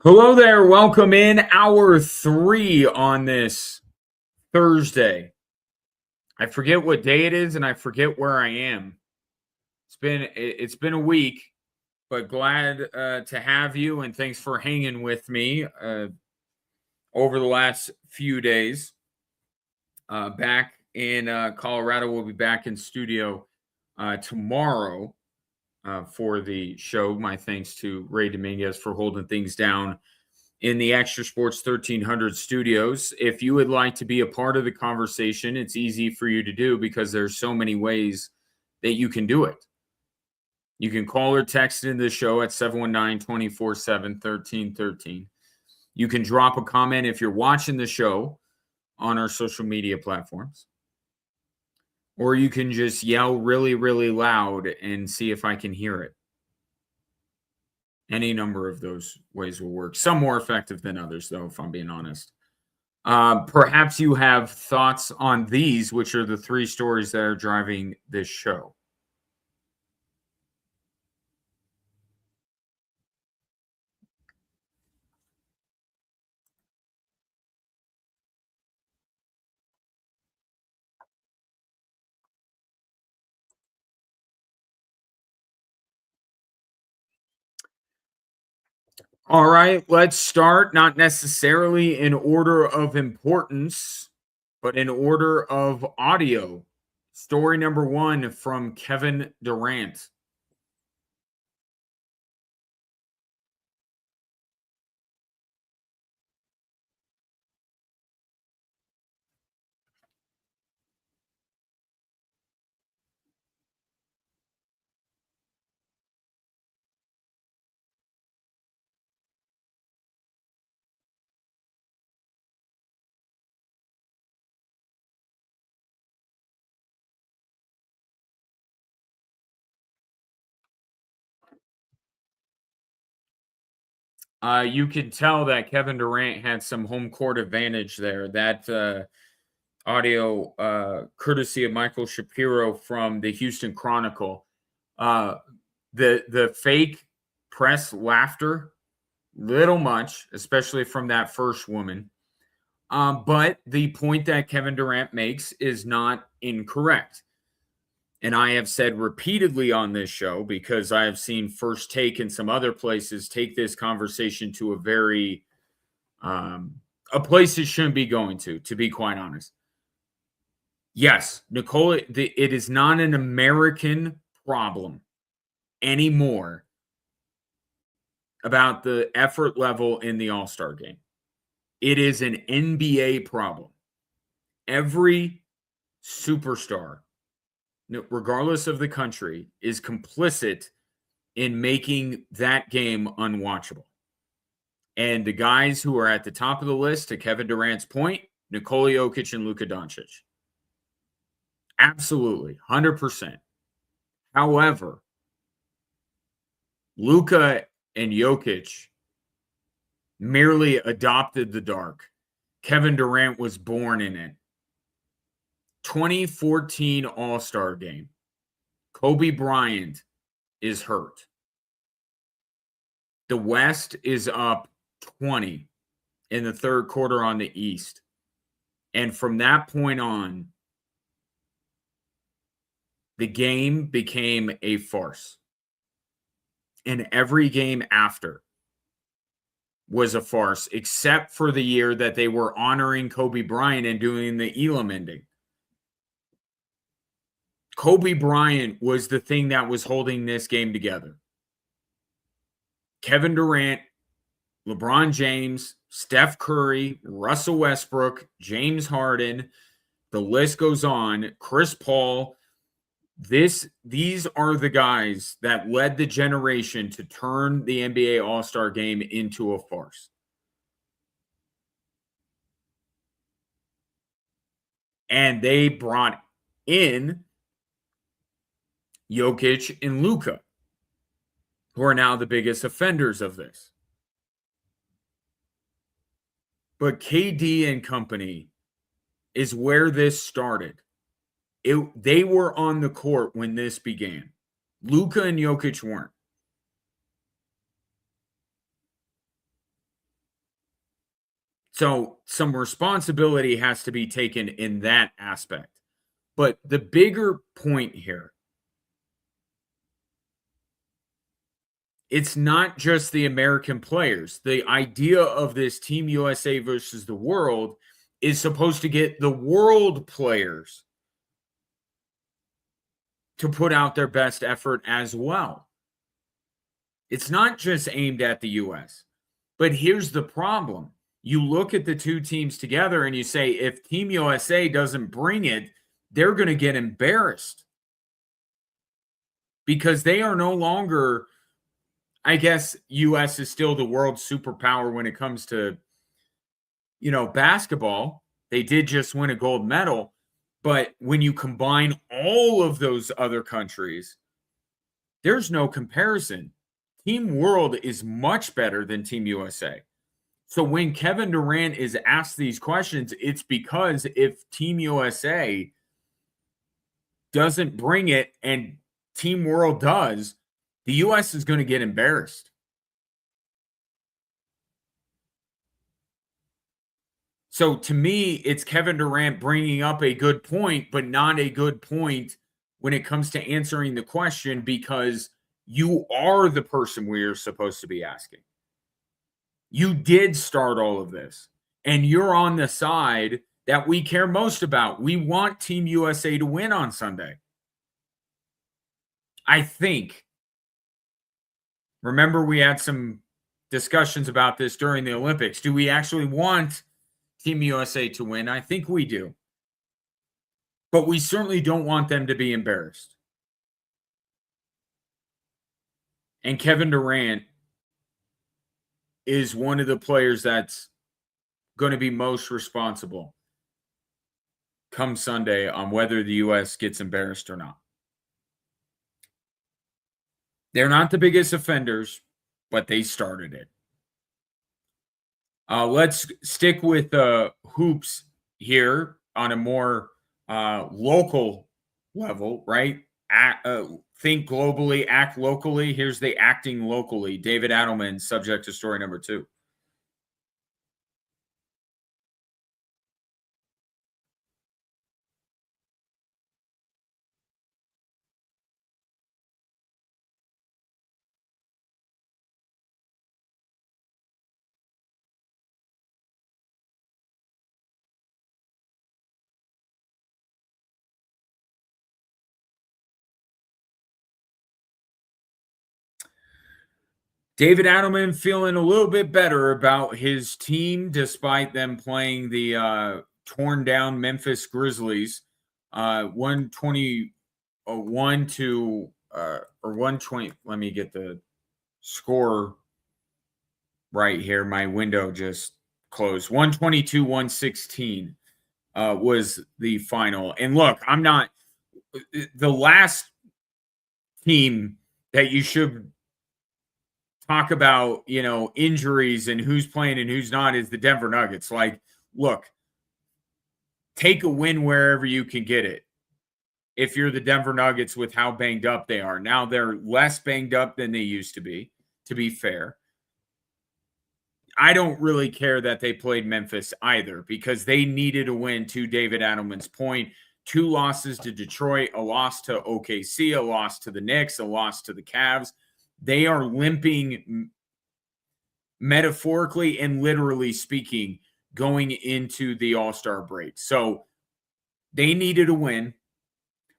Hello there. Welcome in hour 3 on this Thursday. I forget what day it is and I forget where I am. It's been a week, but glad to have you and thanks for hanging with me over the last few days. Back in Colorado, we'll be back in studio tomorrow for the show. My thanks to Ray Dominguez for holding things down in the Extra Sports 1300 studios. If you would like to be a part of the conversation, it's easy for you to do because there's so many ways that you can do it. You can call or text in the show at 719-247-1313. You can drop a comment if you're watching the show on our social media platforms. Or you can just yell really, really loud and see if I can hear it. Any number of those ways will work. Some more effective than others, though, if I'm being honest. Perhaps you have thoughts on these, which are the 3 stories that are driving this show. All right, let's start, not necessarily in order of importance, but in order of audio. Story number 1 from Kevin Durant. You could tell that Kevin Durant had some home court advantage there. That audio, courtesy of Michael Shapiro from the Houston Chronicle. The fake press laughter, little much, especially from that first woman. But the point that Kevin Durant makes is not incorrect. And I have said repeatedly on this show, because I have seen First Take and some other places take this conversation to a place it shouldn't be going to be quite honest. Yes, Nicole, it is not an American problem anymore about the effort level in the All-Star game. It is an NBA problem. Every superstar, regardless of the country, is complicit in making that game unwatchable. And the guys who are at the top of the list, to Kevin Durant's point, Nikola Jokic and Luka Doncic. Absolutely, 100%. However, Luka and Jokic merely adopted the dark. Kevin Durant was born in it. 2014 All-Star game. Kobe Bryant is hurt. The West is up 20 in the third quarter on the East. And from that point on, the game became a farce. And every game after was a farce, except for the year that they were honoring Kobe Bryant and doing the Elam ending. Kobe Bryant was the thing that was holding this game together. Kevin Durant, LeBron James, Steph Curry, Russell Westbrook, James Harden, the list goes on, Chris Paul. These are the guys that led the generation to turn the NBA All-Star game into a farce. And they brought in Jokic and Luka, who are now the biggest offenders of this. But KD and company is where this started. They were on the court when this began. Luka and Jokic weren't. So some responsibility has to be taken in that aspect. But the bigger point here, it's not just the American players. The idea of this Team USA versus the world is supposed to get the world players to put out their best effort as well. It's not just aimed at the US. But here's the problem. You look at the two teams together and you say, if Team USA doesn't bring it, they're going to get embarrassed because they are no longer, I guess, US is still the world superpower when it comes to, basketball. They did just win a gold medal. But when you combine all of those other countries, there's no comparison. Team World is much better than Team USA. So when Kevin Durant is asked these questions, it's because if Team USA doesn't bring it and Team World does, the US is going to get embarrassed. So to me, it's Kevin Durant bringing up a good point, but not a good point when it comes to answering the question because you are the person we're supposed to be asking. You did start all of this, and you're on the side that we care most about. We want Team USA to win on Sunday. I think. Remember, we had some discussions about this during the Olympics. Do we actually want Team USA to win? I think we do. But we certainly don't want them to be embarrassed. And Kevin Durant is one of the players that's going to be most responsible come Sunday on whether the U.S. gets embarrassed or not. They're not the biggest offenders, but they started it. Let's stick with hoops here on a more local level, right? Think globally, act locally. Here's the acting locally. David Adelman, subject to story number 2. David Adelman feeling a little bit better about his team despite them playing the torn down Memphis Grizzlies. 121 to or 120. Let me get the score right here. My window just closed. 122-116 was the final. And look, I'm not the last team that you should talk about, injuries and who's playing and who's not is the Denver Nuggets. Like, look, take a win wherever you can get it. If you're the Denver Nuggets with how banged up they are. Now they're less banged up than they used to be fair. I don't really care that they played Memphis either because they needed a win, to David Adelman's point. 2 losses to Detroit, a loss to OKC, a loss to the Knicks, a loss to the Cavs. They are limping metaphorically and literally speaking going into the All-Star break. So they needed a win.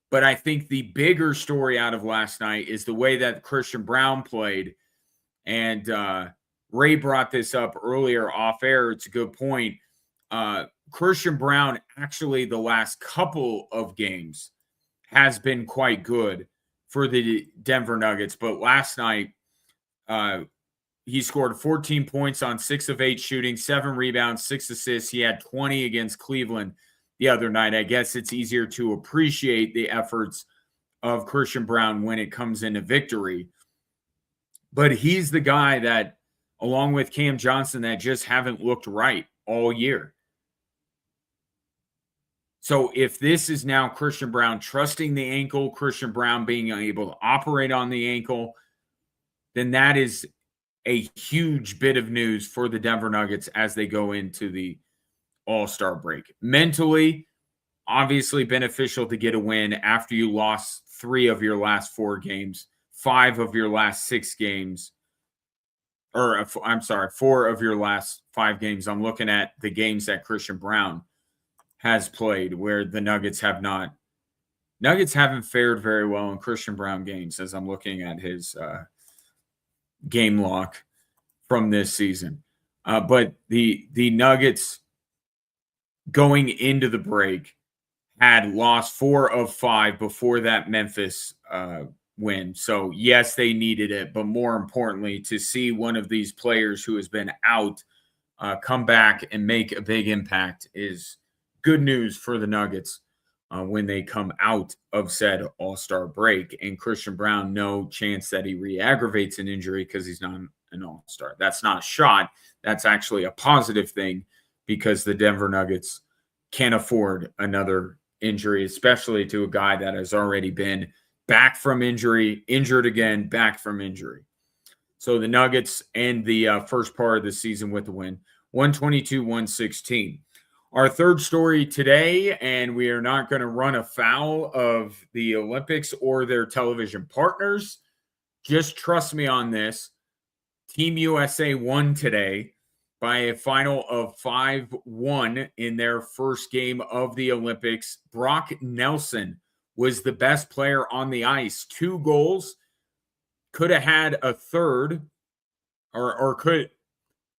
But I think the bigger story out of last night is the way that Christian Braun played. And Ray brought this up earlier off air. It's a good point. Christian Braun, actually, the last couple of games has been quite good for the Denver Nuggets. But last night, he scored 14 points on 6 of 8 shooting, 7 rebounds, 6 assists. He had 20 against Cleveland the other night. I guess it's easier to appreciate the efforts of Christian Braun when it comes into victory. But he's the guy that, along with Cam Johnson, that just haven't looked right all year. So if this is now Christian Braun trusting the ankle, Christian Braun being able to operate on the ankle, then that is a huge bit of news for the Denver Nuggets as they go into the All-Star break. Mentally, obviously beneficial to get a win after you lost 3 of your last 4 games, 5 of your last 6 games, or I'm sorry, 4 of your last 5 games. I'm looking at the games that Christian Brown has played where the Nuggets have not. Nuggets haven't fared very well in Christian Brown games as I'm looking at his game log from this season. But the Nuggets going into the break had lost 4 of 5 before that Memphis win. So, yes, they needed it. But more importantly, to see one of these players who has been out come back and make a big impact is good news for the Nuggets when they come out of said All-Star break. And Christian Brown, no chance that he re-aggravates an injury because he's not an All-Star. That's not a shot. That's actually a positive thing because the Denver Nuggets can't afford another injury, especially to a guy that has already been back from injury, injured again, back from injury. So the Nuggets end the first part of the season with a win, 122-116. Our third story today, and we are not going to run afoul of the Olympics or their television partners. Just trust me on this. Team USA won today by a final of 5-1 in their first game of the Olympics. Brock Nelson was the best player on the ice. 2 goals. Could have had a third, or could,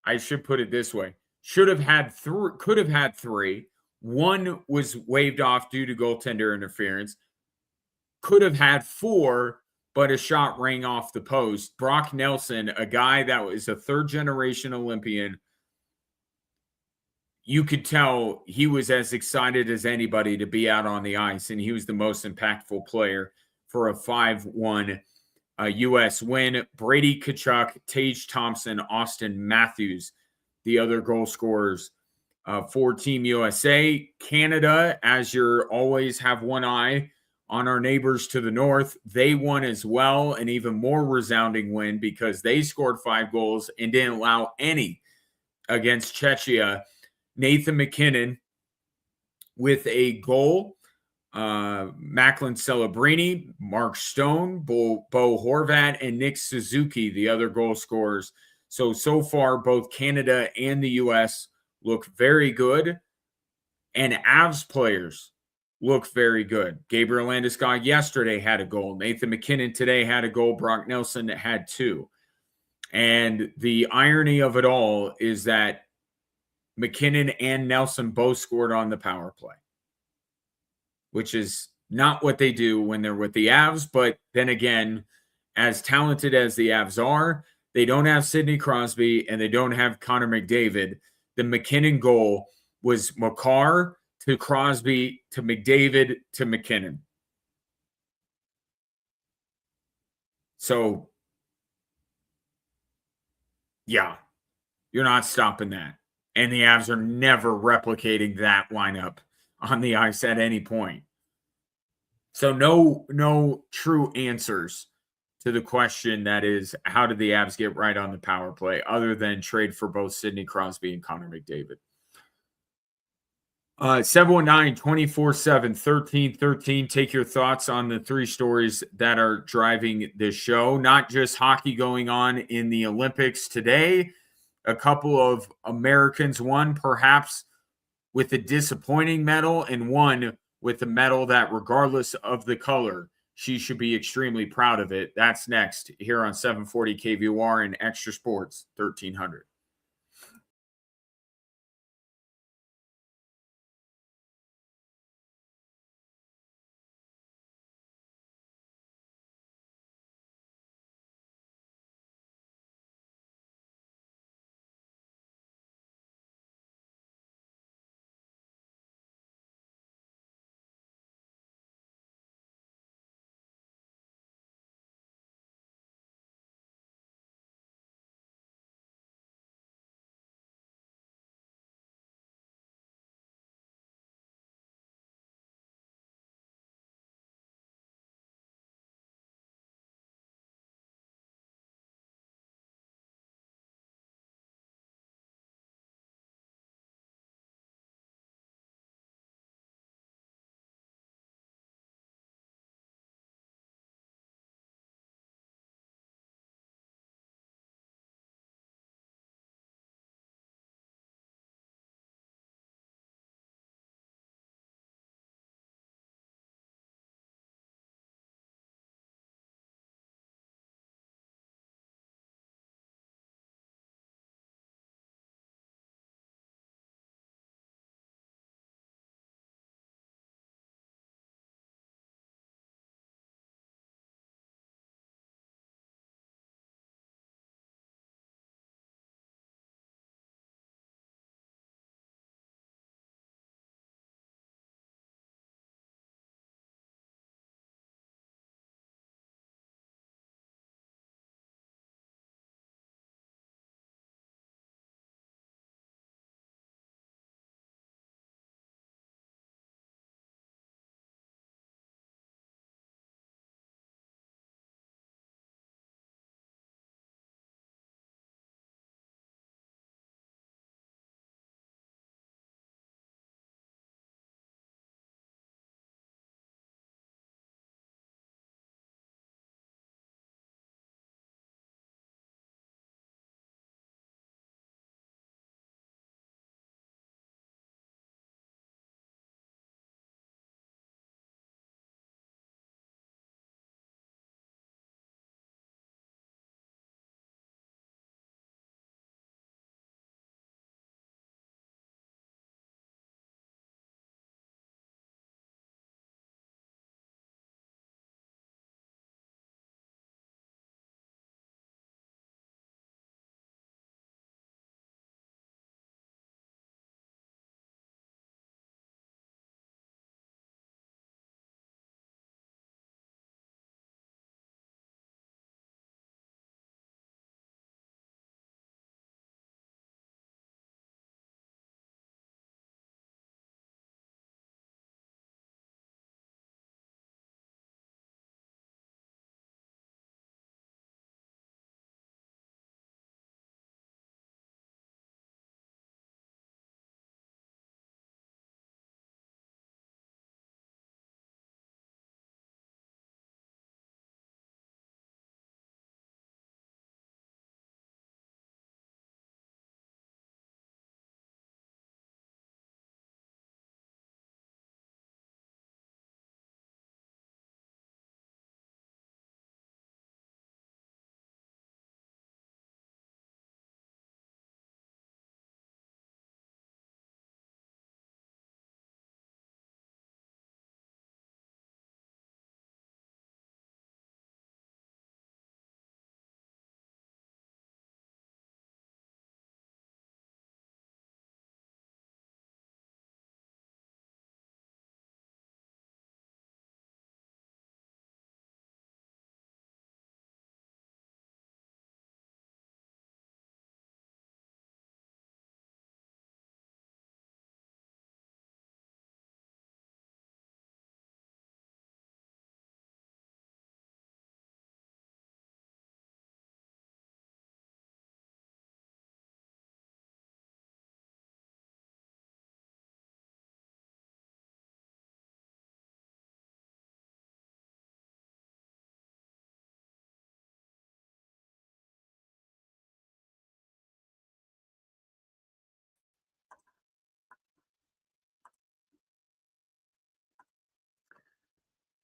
I should put it this way. Should have had 3, could have had 3. 1 was waved off due to goaltender interference. Could have had 4, but a shot rang off the post. Brock Nelson, a guy that was a third-generation Olympian, you could tell he was as excited as anybody to be out on the ice, and he was the most impactful player for a 5-1 U.S. win. Brady Tkachuk, Tage Thompson, Austin Matthews, the other goal scorers for Team USA. Canada, as you always have one eye on our neighbors to the north, they won as well, an even more resounding win because they scored 5 goals and didn't allow any against Czechia. Nathan McKinnon with a goal. Macklin Celebrini, Mark Stone, Bo Horvat, and Nick Suzuki, the other goal scorers. So far, both Canada and the U.S. look very good, and Avs players look very good. Gabriel Landeskog yesterday had a goal. Nathan McKinnon today had a goal. Brock Nelson had 2. And the irony of it all is that McKinnon and Nelson both scored on the power play, which is not what they do when they're with the Avs. But then again, as talented as the Avs are, they don't have Sidney Crosby and they don't have Connor McDavid. The McKinnon goal was Makar to Crosby to McDavid to McKinnon. So, yeah, you're not stopping that. And the Avs are never replicating that lineup on the ice at any point. So no true answers to the question that is, how did the Avs get right on the power play other than trade for both Sidney Crosby and Connor McDavid? 719-247-1313. Take your thoughts on the 3 stories that are driving this show. Not just hockey going on in the Olympics today. A couple of Americans, one perhaps with a disappointing medal and one with a medal that, regardless of the color, she should be extremely proud of it. That's next here on 740 KVOR and Extra Sports 1300.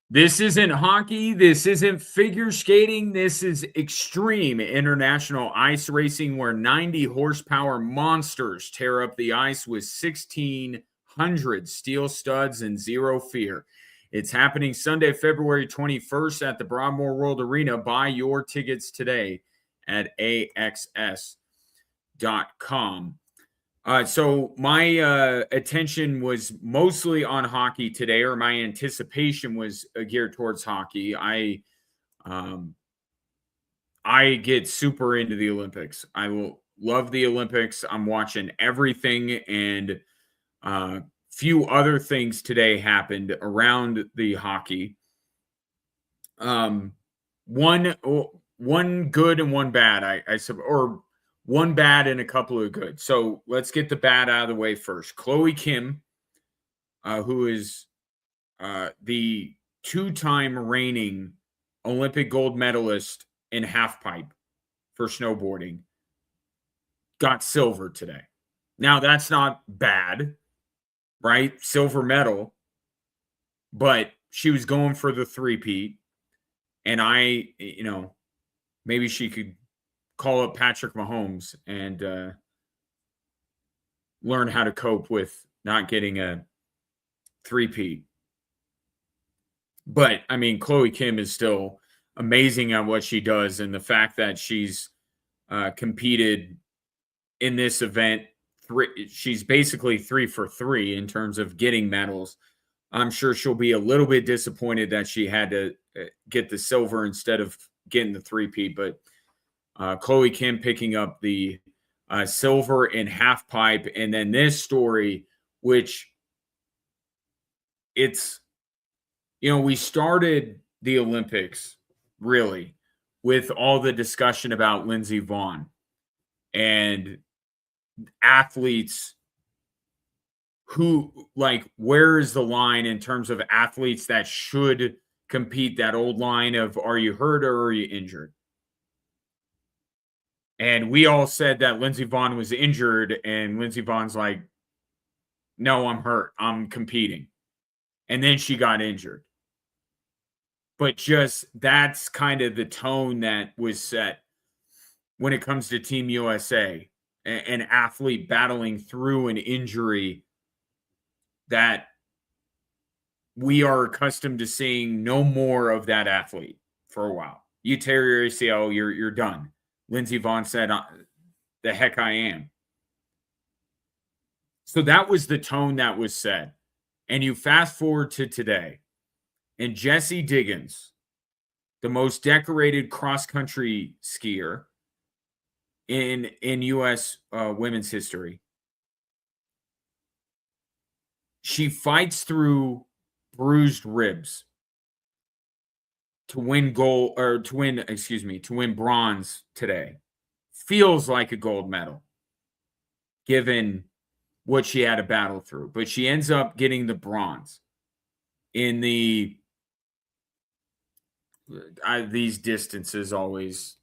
This isn't hockey. This isn't figure skating. This is extreme international ice racing where 90 horsepower monsters tear up the ice with 1,600 steel studs and zero fear. It's happening Sunday, February 21st at the Broadmoor World Arena. Buy your tickets today at axs.com. So my attention was mostly on hockey today, or my anticipation was geared towards hockey. Um, I get super into the Olympics. I will love the Olympics. I'm watching everything, and few other things today happened around the hockey. Um, one good and one bad. Or one bad and a couple of good. So let's get the bad out of the way first. Chloe Kim, who is the two-time reigning Olympic gold medalist in halfpipe for snowboarding, got silver today. Now, that's not bad, right? Silver medal, but she was going for the three-peat. And maybe she could call up Patrick Mahomes and learn how to cope with not getting a three-peat. But I mean, Chloe Kim is still amazing at what she does, and the fact that she's competed in this event, she's basically 3 for 3 in terms of getting medals. I'm sure she'll be a little bit disappointed that she had to get the silver instead of getting the three-peat, but Chloe Kim picking up the silver in half pipe. And then this story, which we started the Olympics really with all the discussion about Lindsey Vonn and athletes who, like, where is the line in terms of athletes that should compete, that old line of, are you hurt or are you injured? And we all said that Lindsey Vonn was injured, and Lindsey Vonn's like, no, I'm hurt. I'm competing. And then she got injured. But just that's kind of the tone that was set when it comes to Team USA, an athlete battling through an injury that we are accustomed to seeing no more of that athlete for a while. You tear your ACL, you're done. Lindsey Vonn said, the heck I am. So that was the tone that was set. And you fast forward to today, and Jessie Diggins, the most decorated cross-country skier in U.S. Women's history, she fights through bruised ribs to win bronze today. Feels like a gold medal, given what she had to battle through. But she ends up getting the bronze in these distances always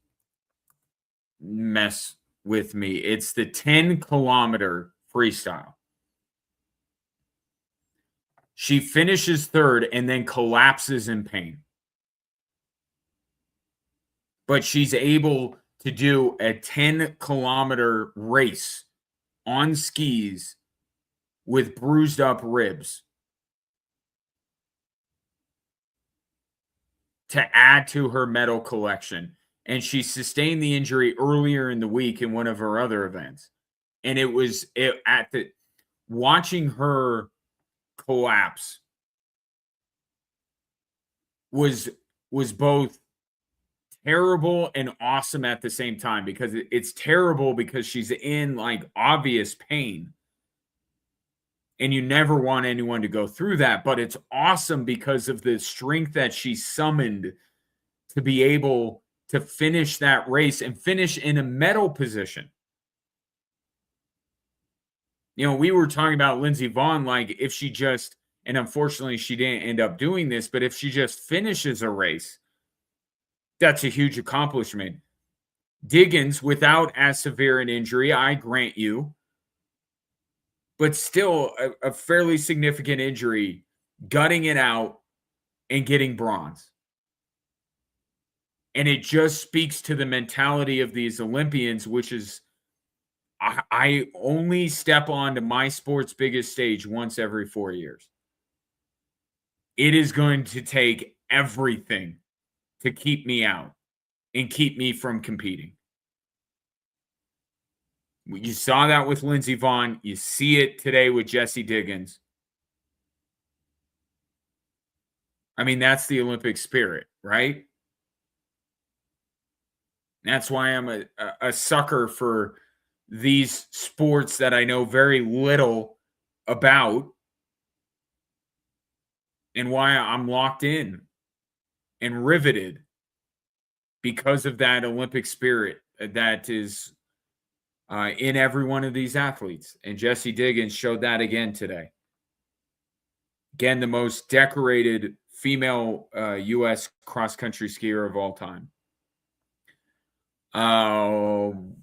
mess with me. It's the 10-kilometer freestyle. She finishes third and then collapses in pain. But she's able to do a 10-kilometer race on skis with bruised up ribs to add to her medal collection. And she sustained the injury earlier in the week in one of her other events. And watching her collapse was both terrible and awesome at the same time, because it's terrible because she's in like obvious pain and you never want anyone to go through that, but it's awesome because of the strength that she summoned to be able to finish that race and finish in a medal position. We were talking about Lindsey Vonn, like if she just, and unfortunately she didn't end up doing this, but if she just finishes a race, that's a huge accomplishment. Diggins, without as severe an injury, I grant you, but still a fairly significant injury, gutting it out and getting bronze. And it just speaks to the mentality of these Olympians, which is I only step onto my sport's biggest stage once every 4 years. It is going to take everything to keep me out and keep me from competing. You saw that with Lindsey Vonn. You see it today with Jessie Diggins. I mean, that's the Olympic spirit, right? That's why I'm a sucker for these sports that I know very little about and why I'm locked in and riveted because of that Olympic spirit that is in every one of these athletes. And Jessie Diggins showed that again today. Again, the most decorated female U.S. cross-country skier of all time. And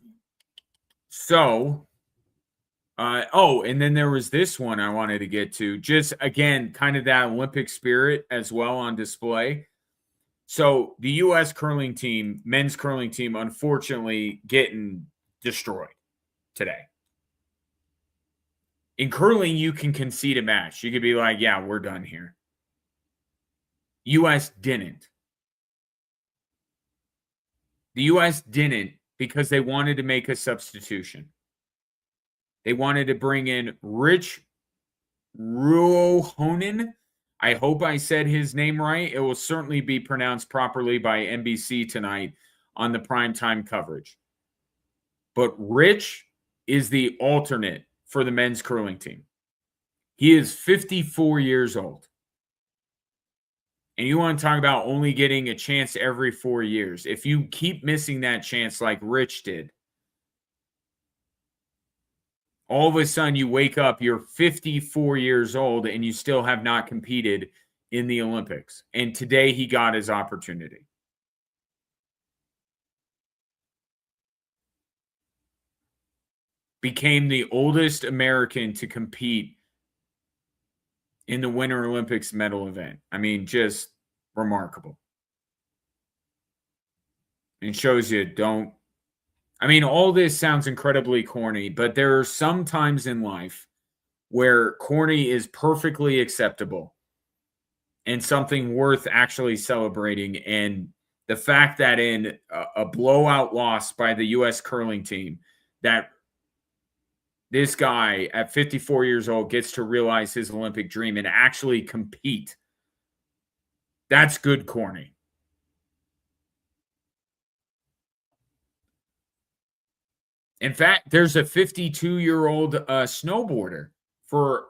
then there was this one I wanted to get to. Just, again, kind of that Olympic spirit as well on display. So the U.S. curling team, men's curling team, unfortunately getting destroyed today. In curling, you can concede a match. You could be like, yeah, we're done here. U.S. didn't. The U.S. didn't because they wanted to make a substitution. They wanted to bring in Rich Ruohonen. I hope I said his name right. It will certainly be pronounced properly by NBC tonight on the primetime coverage. But Rich is the alternate for the men's curling team. He is 54 years old. And you want to talk about only getting a chance every 4 years. If you keep missing that chance like Rich did, all of a sudden you wake up, you're 54 years old, and you still have not competed in the Olympics. And today he got his opportunity. Became the oldest American to compete in the Winter Olympics medal event. I mean, just remarkable. And shows you all this sounds incredibly corny, but there are some times in life where corny is perfectly acceptable and something worth actually celebrating. And the fact that in a blowout loss by the U.S. curling team, that this guy at 54 years old gets to realize his Olympic dream and actually compete, that's good corny. In fact, there's a 52-year-old snowboarder for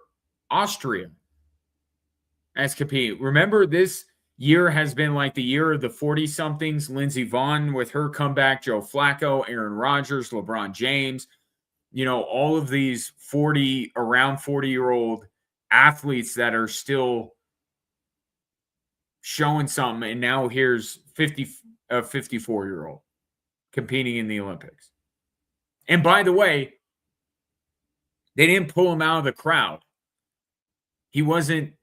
Austria as competing. Remember, this year has been like the year of the 40-somethings. Lindsey Vonn with her comeback, Joe Flacco, Aaron Rodgers, LeBron James. All of these around 40-year-old athletes that are still showing something. And now here's a 54-year-old competing in the Olympics. And by the way, they didn't pull him out of the crowd. He was an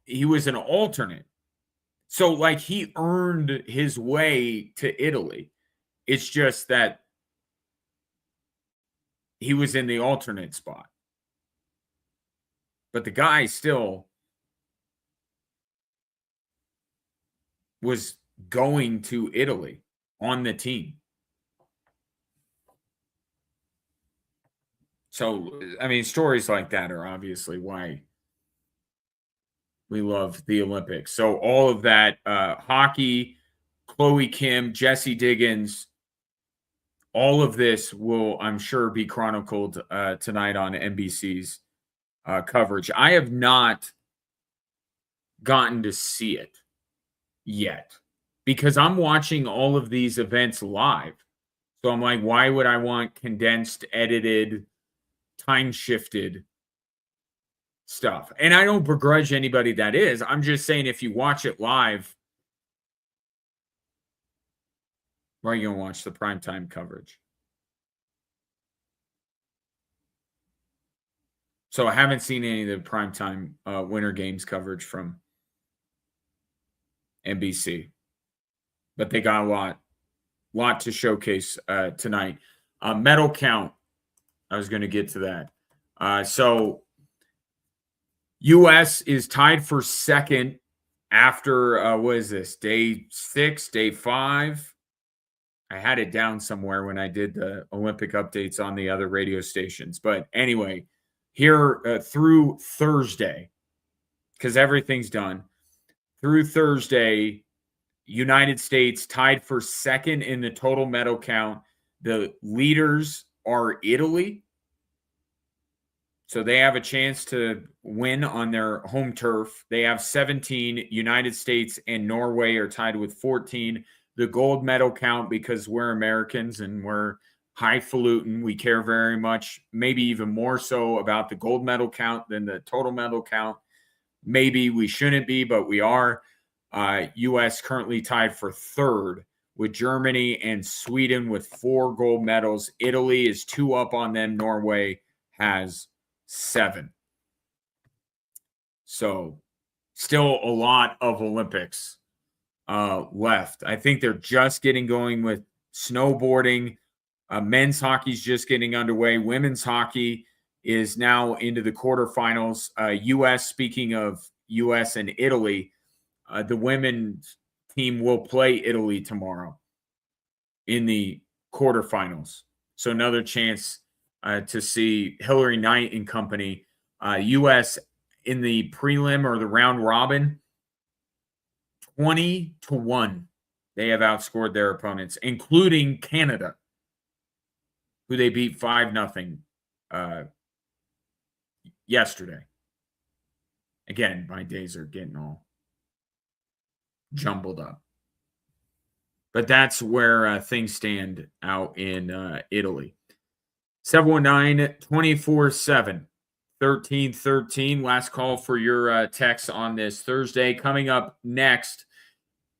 alternate. So, he earned his way to Italy. It's just that he was in the alternate spot. But the guy still was going to Italy on the team. So, stories like that are obviously why we love the Olympics. So all of that hockey, Chloe Kim, Jessie Diggins, all of this will, I'm sure, be chronicled tonight on NBC's coverage. I have not gotten to see it yet because I'm watching all of these events live. So I'm like, why would I want condensed, edited, time-shifted stuff? And I don't begrudge anybody that is. I'm just saying if you watch it live, why are you going to watch the primetime coverage? So I haven't seen any of the primetime Winter Games coverage from NBC. But they got a lot to showcase tonight. Medal count. I was going to get to that. So U.S. is tied for second after what is this? Day 6, day 5. I had it down somewhere when I did the Olympic updates on the other radio stations. But anyway, here through Thursday, because everything's done, through Thursday, United States tied for second in the total medal count. The leaders are Italy. So they have a chance to win on their home turf. They have 17. United States and Norway are tied with 14. The gold medal count, because we're Americans and we're highfalutin, we care very much, maybe even more so about the gold medal count than the total medal count. Maybe we shouldn't be, but we are. U.S. currently tied for third with Germany and Sweden with 4 gold medals. Italy is 2 up on them. Norway has 7. So still a lot of Olympics left. I think they're just getting going with snowboarding. Men's hockey is just getting underway. Women's hockey is now into the quarterfinals. U.S., speaking of U.S. and Italy, the women's team will play Italy tomorrow in the quarterfinals. So another chance to see Hillary Knight and company. U.S. in the prelim or the round robin, 20-1. They have outscored their opponents, including Canada, who they beat 5-0 yesterday. Again, my days are getting all jumbled up. But that's where things stand out in Italy. 719-24-7. 1313. Last call for your text on this Thursday. Coming up next,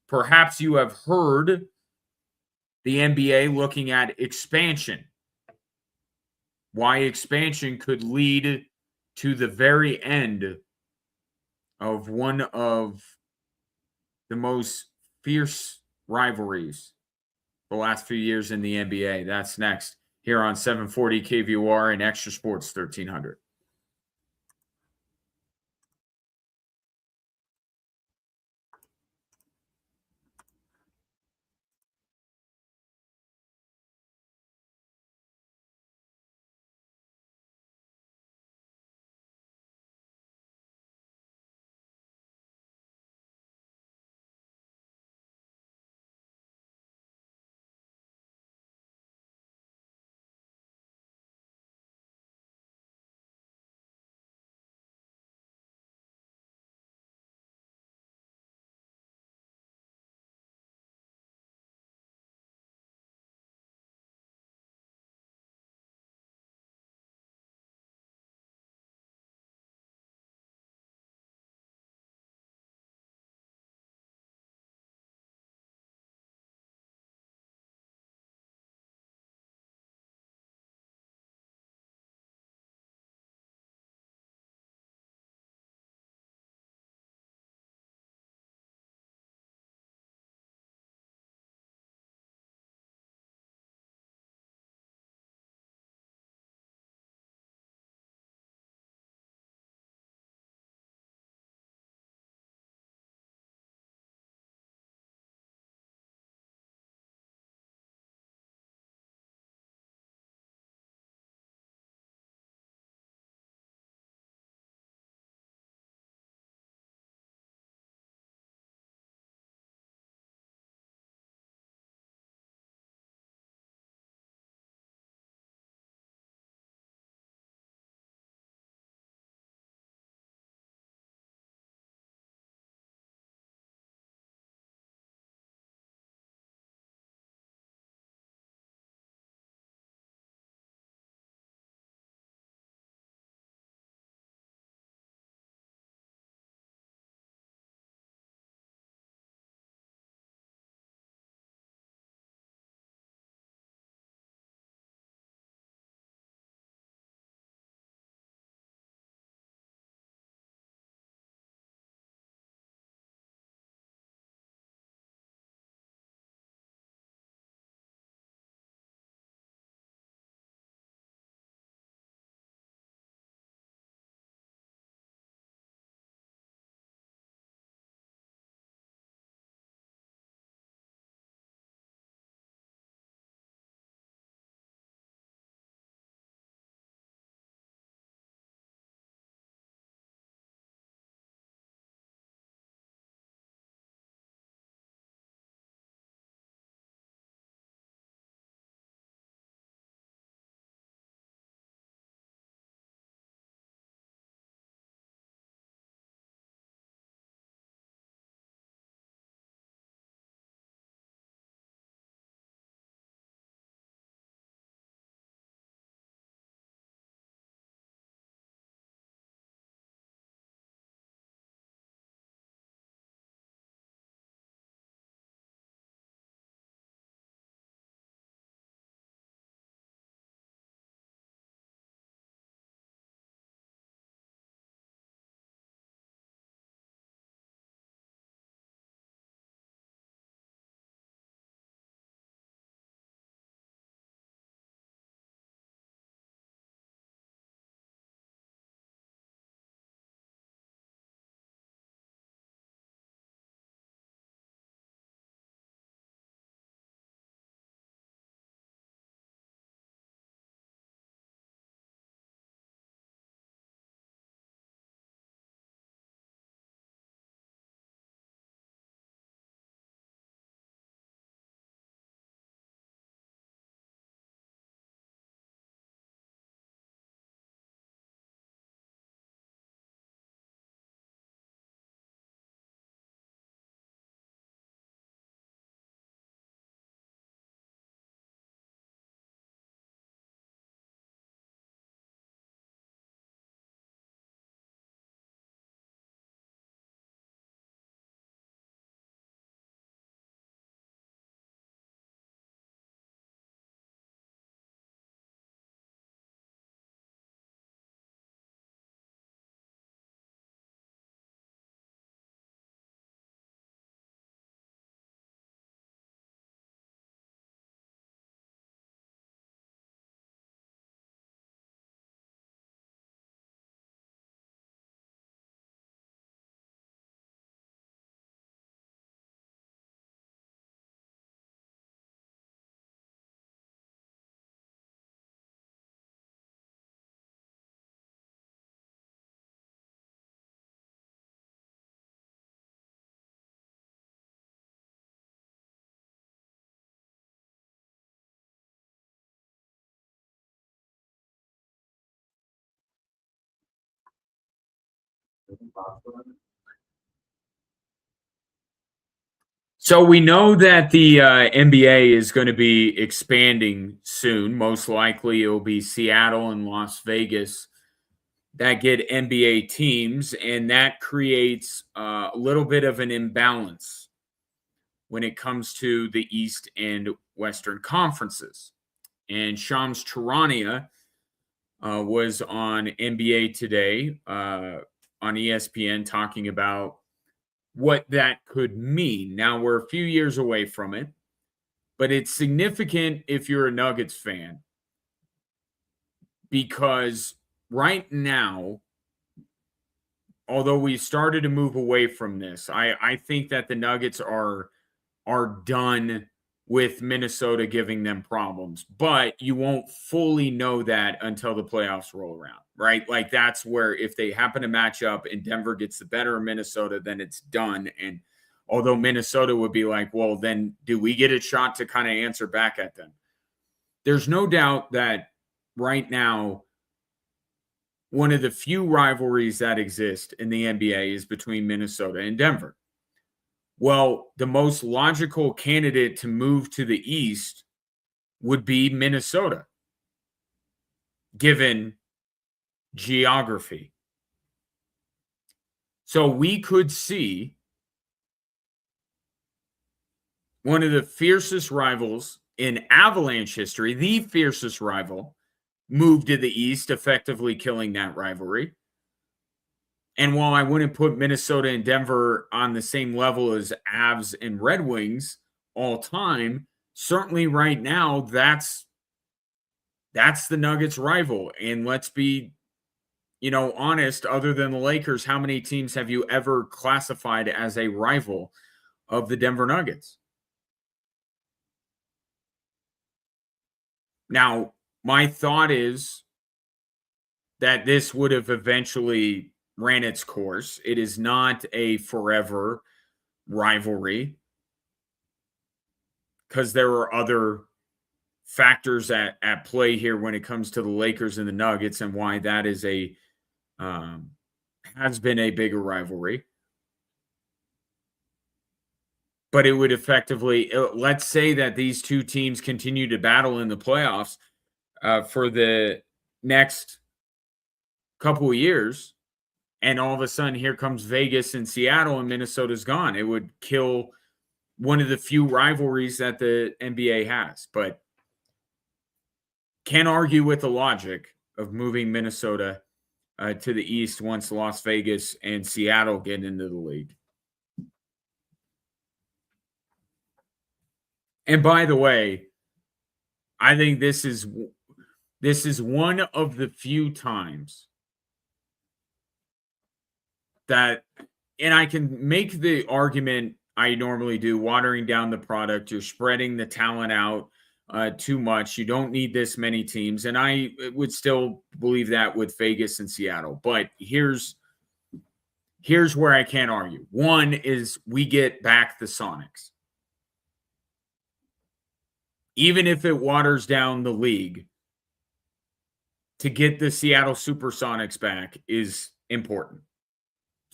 perhaps you have heard the NBA looking at expansion. Why expansion could lead to the very end of one of the most fierce rivalries the last few years in the NBA. That's next here on 740 KVOR and Extra Sports 1300. So we know that the NBA is going to be expanding soon. Most likely, it will be Seattle and Las Vegas that get NBA teams, and that creates a little bit of an imbalance when it comes to the East and Western conferences. And Shams Charania was on NBA Today on ESPN talking about what that could mean. Now, we're a few years away from it, but it's significant if you're a Nuggets fan because right now, although we started to move away from this, I think that the Nuggets are done with Minnesota giving them problems, but you won't fully know that until the playoffs roll around, right? Like that's where if they happen to match up and Denver gets the better of Minnesota, then it's done. And although Minnesota would be like, well, then do we get a shot to kind of answer back at them? There's no doubt that right now, one of the few rivalries that exist in the NBA is between Minnesota and Denver. Well, the most logical candidate to move to the East would be Minnesota, given geography. So we could see one of the fiercest rivals in Avalanche history, the fiercest rival, move to the East, effectively killing that rivalry. And while I wouldn't put Minnesota and Denver on the same level as Avs and Red Wings all time, certainly right now that's the Nuggets rival. And let's be, honest, other than the Lakers, how many teams have you ever classified as a rival of the Denver Nuggets? Now, my thought is that this would have eventually ran its course. It is not a forever rivalry because there are other factors at play here when it comes to the Lakers and the Nuggets and why that is has been a bigger rivalry. But it would effectively, let's say that these two teams continue to battle in the playoffs for the next couple of years, and all of a sudden here comes Vegas and Seattle and Minnesota's gone. It would kill one of the few rivalries that the NBA has, but can't argue with the logic of moving Minnesota to the East once Las Vegas and Seattle get into the league. And by the way, I think this is one of the few times that, and I can make the argument I normally do, watering down the product. You're spreading the talent out too much. You don't need this many teams. And I would still believe that with Vegas and Seattle. But here's where I can't argue. One is we get back the Sonics. Even if it waters down the league, to get the Seattle Supersonics back is important.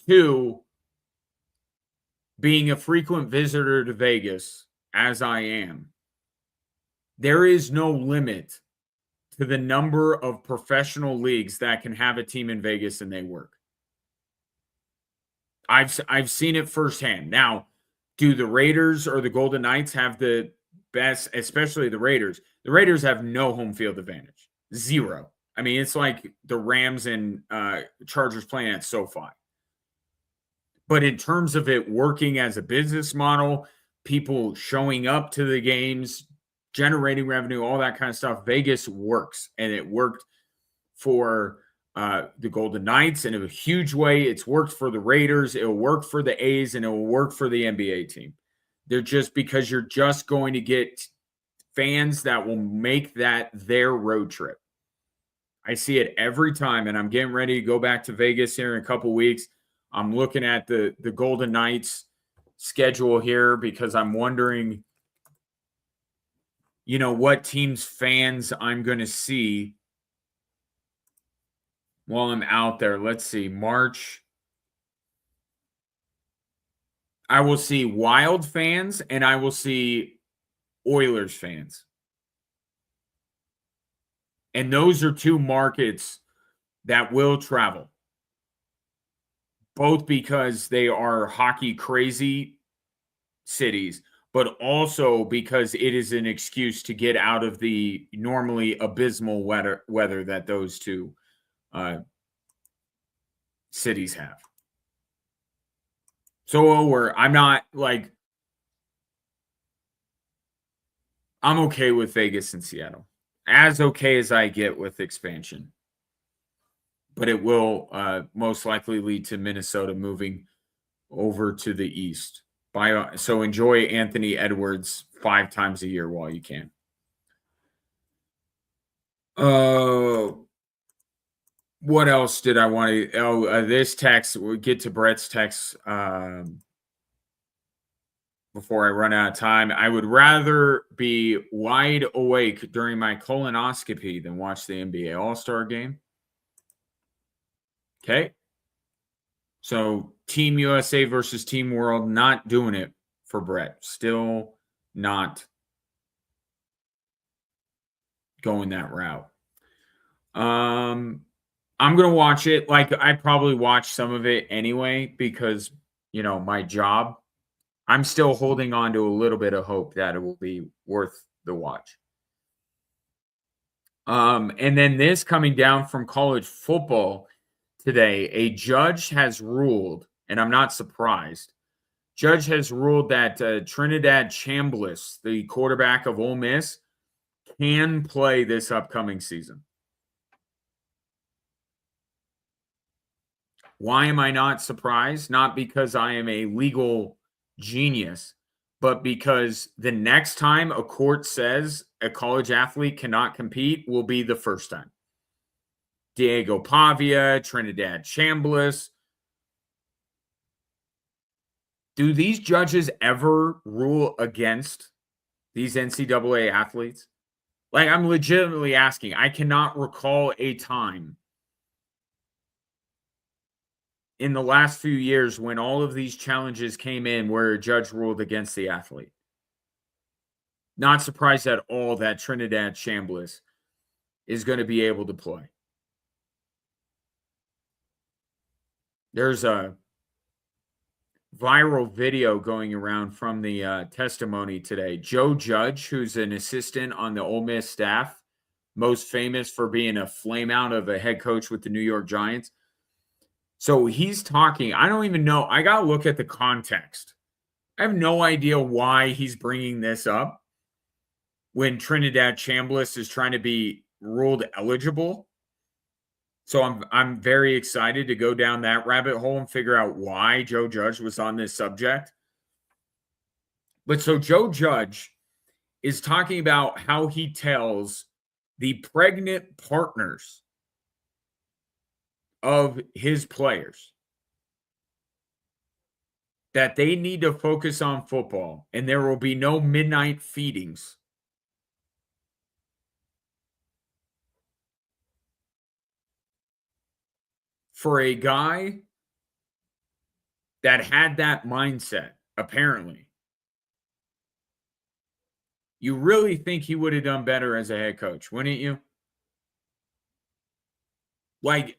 Two, being a frequent visitor to Vegas, as I am, there is no limit to the number of professional leagues that can have a team in Vegas and they work. I've seen it firsthand. Now, do the Raiders or the Golden Knights have the best, especially the Raiders? The Raiders have no home field advantage. Zero. I mean, it's like the Rams and Chargers playing at SoFi. But in terms of it working as a business model, people showing up to the games, generating revenue, all that kind of stuff, Vegas works. And it worked for the Golden Knights in a huge way. It's worked for the Raiders. It'll work for the A's, and it will work for the NBA team. They're just because you're just going to get fans that will make that their road trip. I see it every time, and I'm getting ready to go back to Vegas here in a couple weeks. I'm looking at the Golden Knights schedule here because I'm wondering, what teams fans I'm going to see while I'm out there. Let's see, March I will see Wild fans and I will see Oilers fans. And those are two markets that will travel, both because they are hockey crazy cities, but also because it is an excuse to get out of the normally abysmal weather that those two uh, cities have. So I'm not like I'm okay with Vegas and Seattle, as okay as I get with expansion, but it will most likely lead to Minnesota moving over to the east. So enjoy Anthony Edwards 5 times a year while you can. What else did I want to? This text. We'll get to Brett's text before I run out of time. I would rather be wide awake during my colonoscopy than watch the NBA All-Star game. Okay. So Team USA versus Team World, not doing it for Brett. Still not going that route. I'm gonna watch it. Like I probably watch some of it anyway because my job. I'm still holding on to a little bit of hope that it will be worth the watch. And then this coming down from college football today, a judge has ruled, and I'm not surprised. Judge has ruled that Trinidad Chambliss, the quarterback of Ole Miss, can play this upcoming season. Why am I not surprised? Not because I am a legal genius, but because the next time a court says a college athlete cannot compete will be the first time. Diego Pavia, Trinidad Chambliss. Do these judges ever rule against these NCAA athletes? Like, I'm legitimately asking. I cannot recall a time in the last few years when all of these challenges came in where a judge ruled against the athlete. Not surprised at all that Trinidad Chambliss is going to be able to play. There's a viral video going around from the testimony today. Joe Judge, who's an assistant on the Ole Miss staff, most famous for being a flameout of a head coach with the New York Giants. So he's talking. I don't even know. I got to look at the context. I have no idea why he's bringing this up when Trinidad Chambliss is trying to be ruled eligible. So I'm very excited to go down that rabbit hole and figure out why Joe Judge was on this subject. But so Joe Judge is talking about how he tells the pregnant partners of his players that they need to focus on football and there will be no midnight feedings. For a guy that had that mindset, apparently, you really think he would have done better as a head coach, wouldn't you? Like,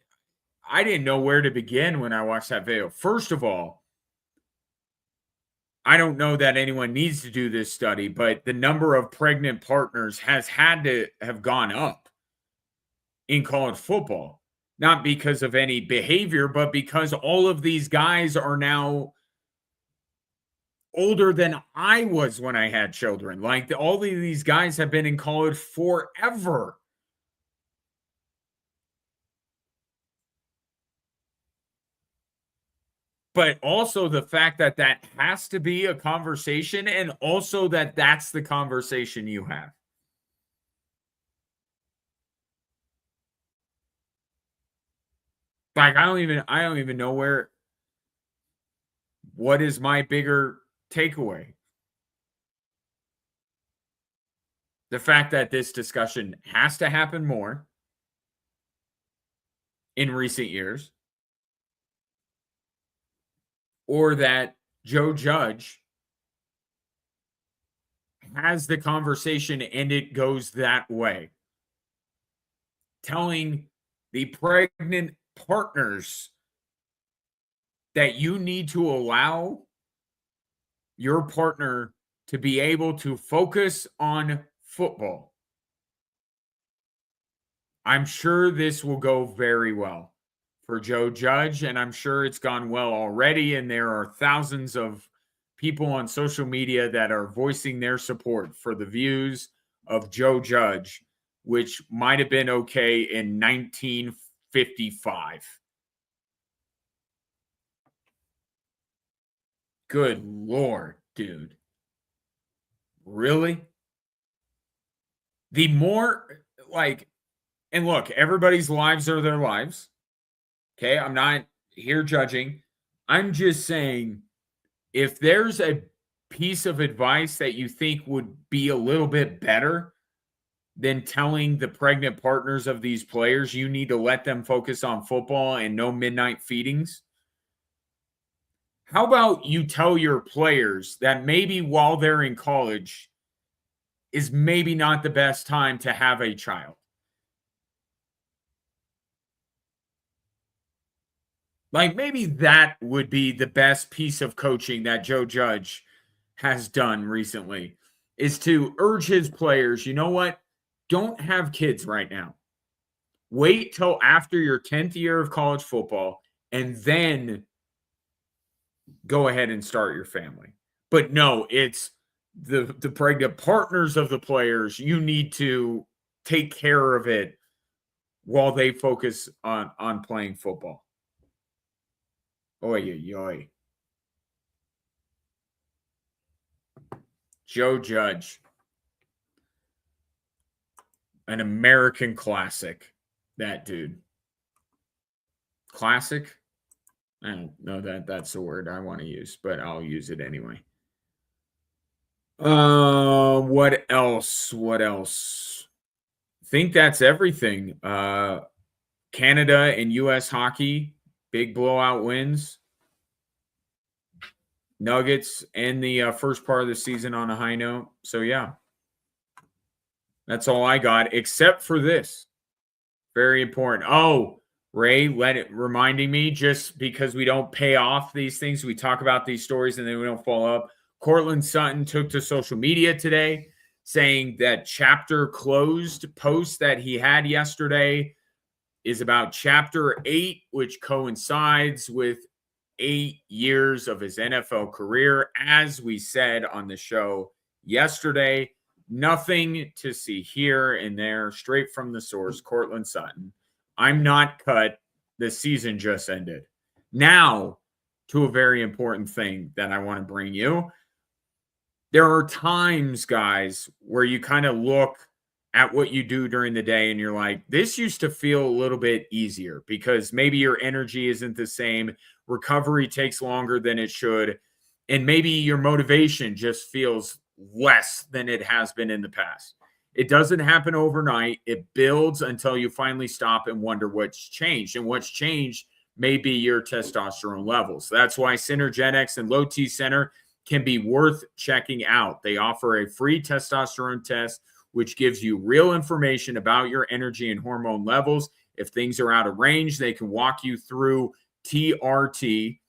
I didn't know where to begin when I watched that video. First of all, I don't know that anyone needs to do this study, but the number of pregnant partners has had to have gone up in college football. Not because of any behavior, but because all of these guys are now older than I was when I had children. Like all of these guys have been in college forever. But also the fact that that has to be a conversation and also that that's the conversation you have. Like I don't even know what is my bigger takeaway. The fact that this discussion has to happen more in recent years, or that Joe Judge has the conversation and it goes that way, telling the pregnant partners that you need to allow your partner to be able to focus on football. I'm sure this will go very well for Joe Judge, and I'm sure it's gone well already. And there are thousands of people on social media that are voicing their support for the views of Joe Judge, which might have been okay in 1955. Good Lord, dude. Really? The more like, and look, everybody's lives are their lives. Okay. I'm not here judging. I'm just saying if there's a piece of advice that you think would be a little bit better than telling the pregnant partners of these players you need to let them focus on football and no midnight feedings, how about you tell your players that maybe while they're in college is maybe not the best time to have a child? Like maybe that would be the best piece of coaching that Joe Judge has done recently is to urge his players, you know what? Don't have kids right now. Wait till after your 10th year of college football and then go ahead and start your family. But no, it's the pregnant partners of the players. You need to take care of it while they focus on playing football. Oy, oy, oy. Joe Judge, an American classic. That dude. Classic? I don't know that's the word I want to use, but I'll use it anyway. What else? What else? I think that's everything. Canada and US hockey, big blowout wins. Nuggets end the first part of the season on a high note. So yeah. That's all I got, except for this. Very important. Oh, Ray, reminding me, just because we don't pay off these things, we talk about these stories and then we don't follow up. Cortland Sutton took to social media today saying that chapter closed post that he had yesterday is about chapter 8, which coincides with 8 years of his NFL career. As we said on the show yesterday, nothing to see here and there, straight from the source, Cortland Sutton. I'm not cut. The season just ended. Now, to a very important thing that I want to bring you. There are times, guys, where you kind of look at what you do during the day and you're like, this used to feel a little bit easier because maybe your energy isn't the same. Recovery takes longer than it should. And maybe your motivation just feels less than it has been in the past. It doesn't happen overnight. It builds until you finally stop and wonder what's changed. And what's changed may be your testosterone levels. That's why Synergetics and Low T Center can be worth checking out. They offer a free testosterone test, which gives you real information about your energy and hormone levels. If things are out of range, they can walk you through TRT.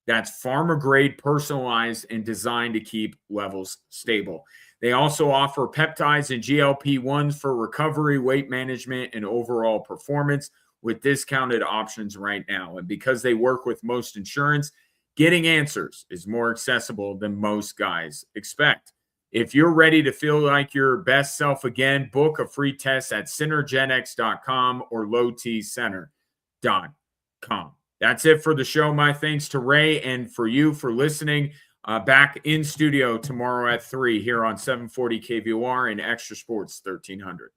That's pharma grade, personalized, and designed to keep levels stable. They also offer peptides and GLP-1s for recovery, weight management, and overall performance with discounted options right now. And because they work with most insurance, getting answers is more accessible than most guys expect. If you're ready to feel like your best self again, book a free test at synergetics.com or lowtcenter.com. That's it for the show. My thanks to Ray and for you for listening. Back in studio tomorrow at 3 here on 740 KVOR and Extra Sports 1300.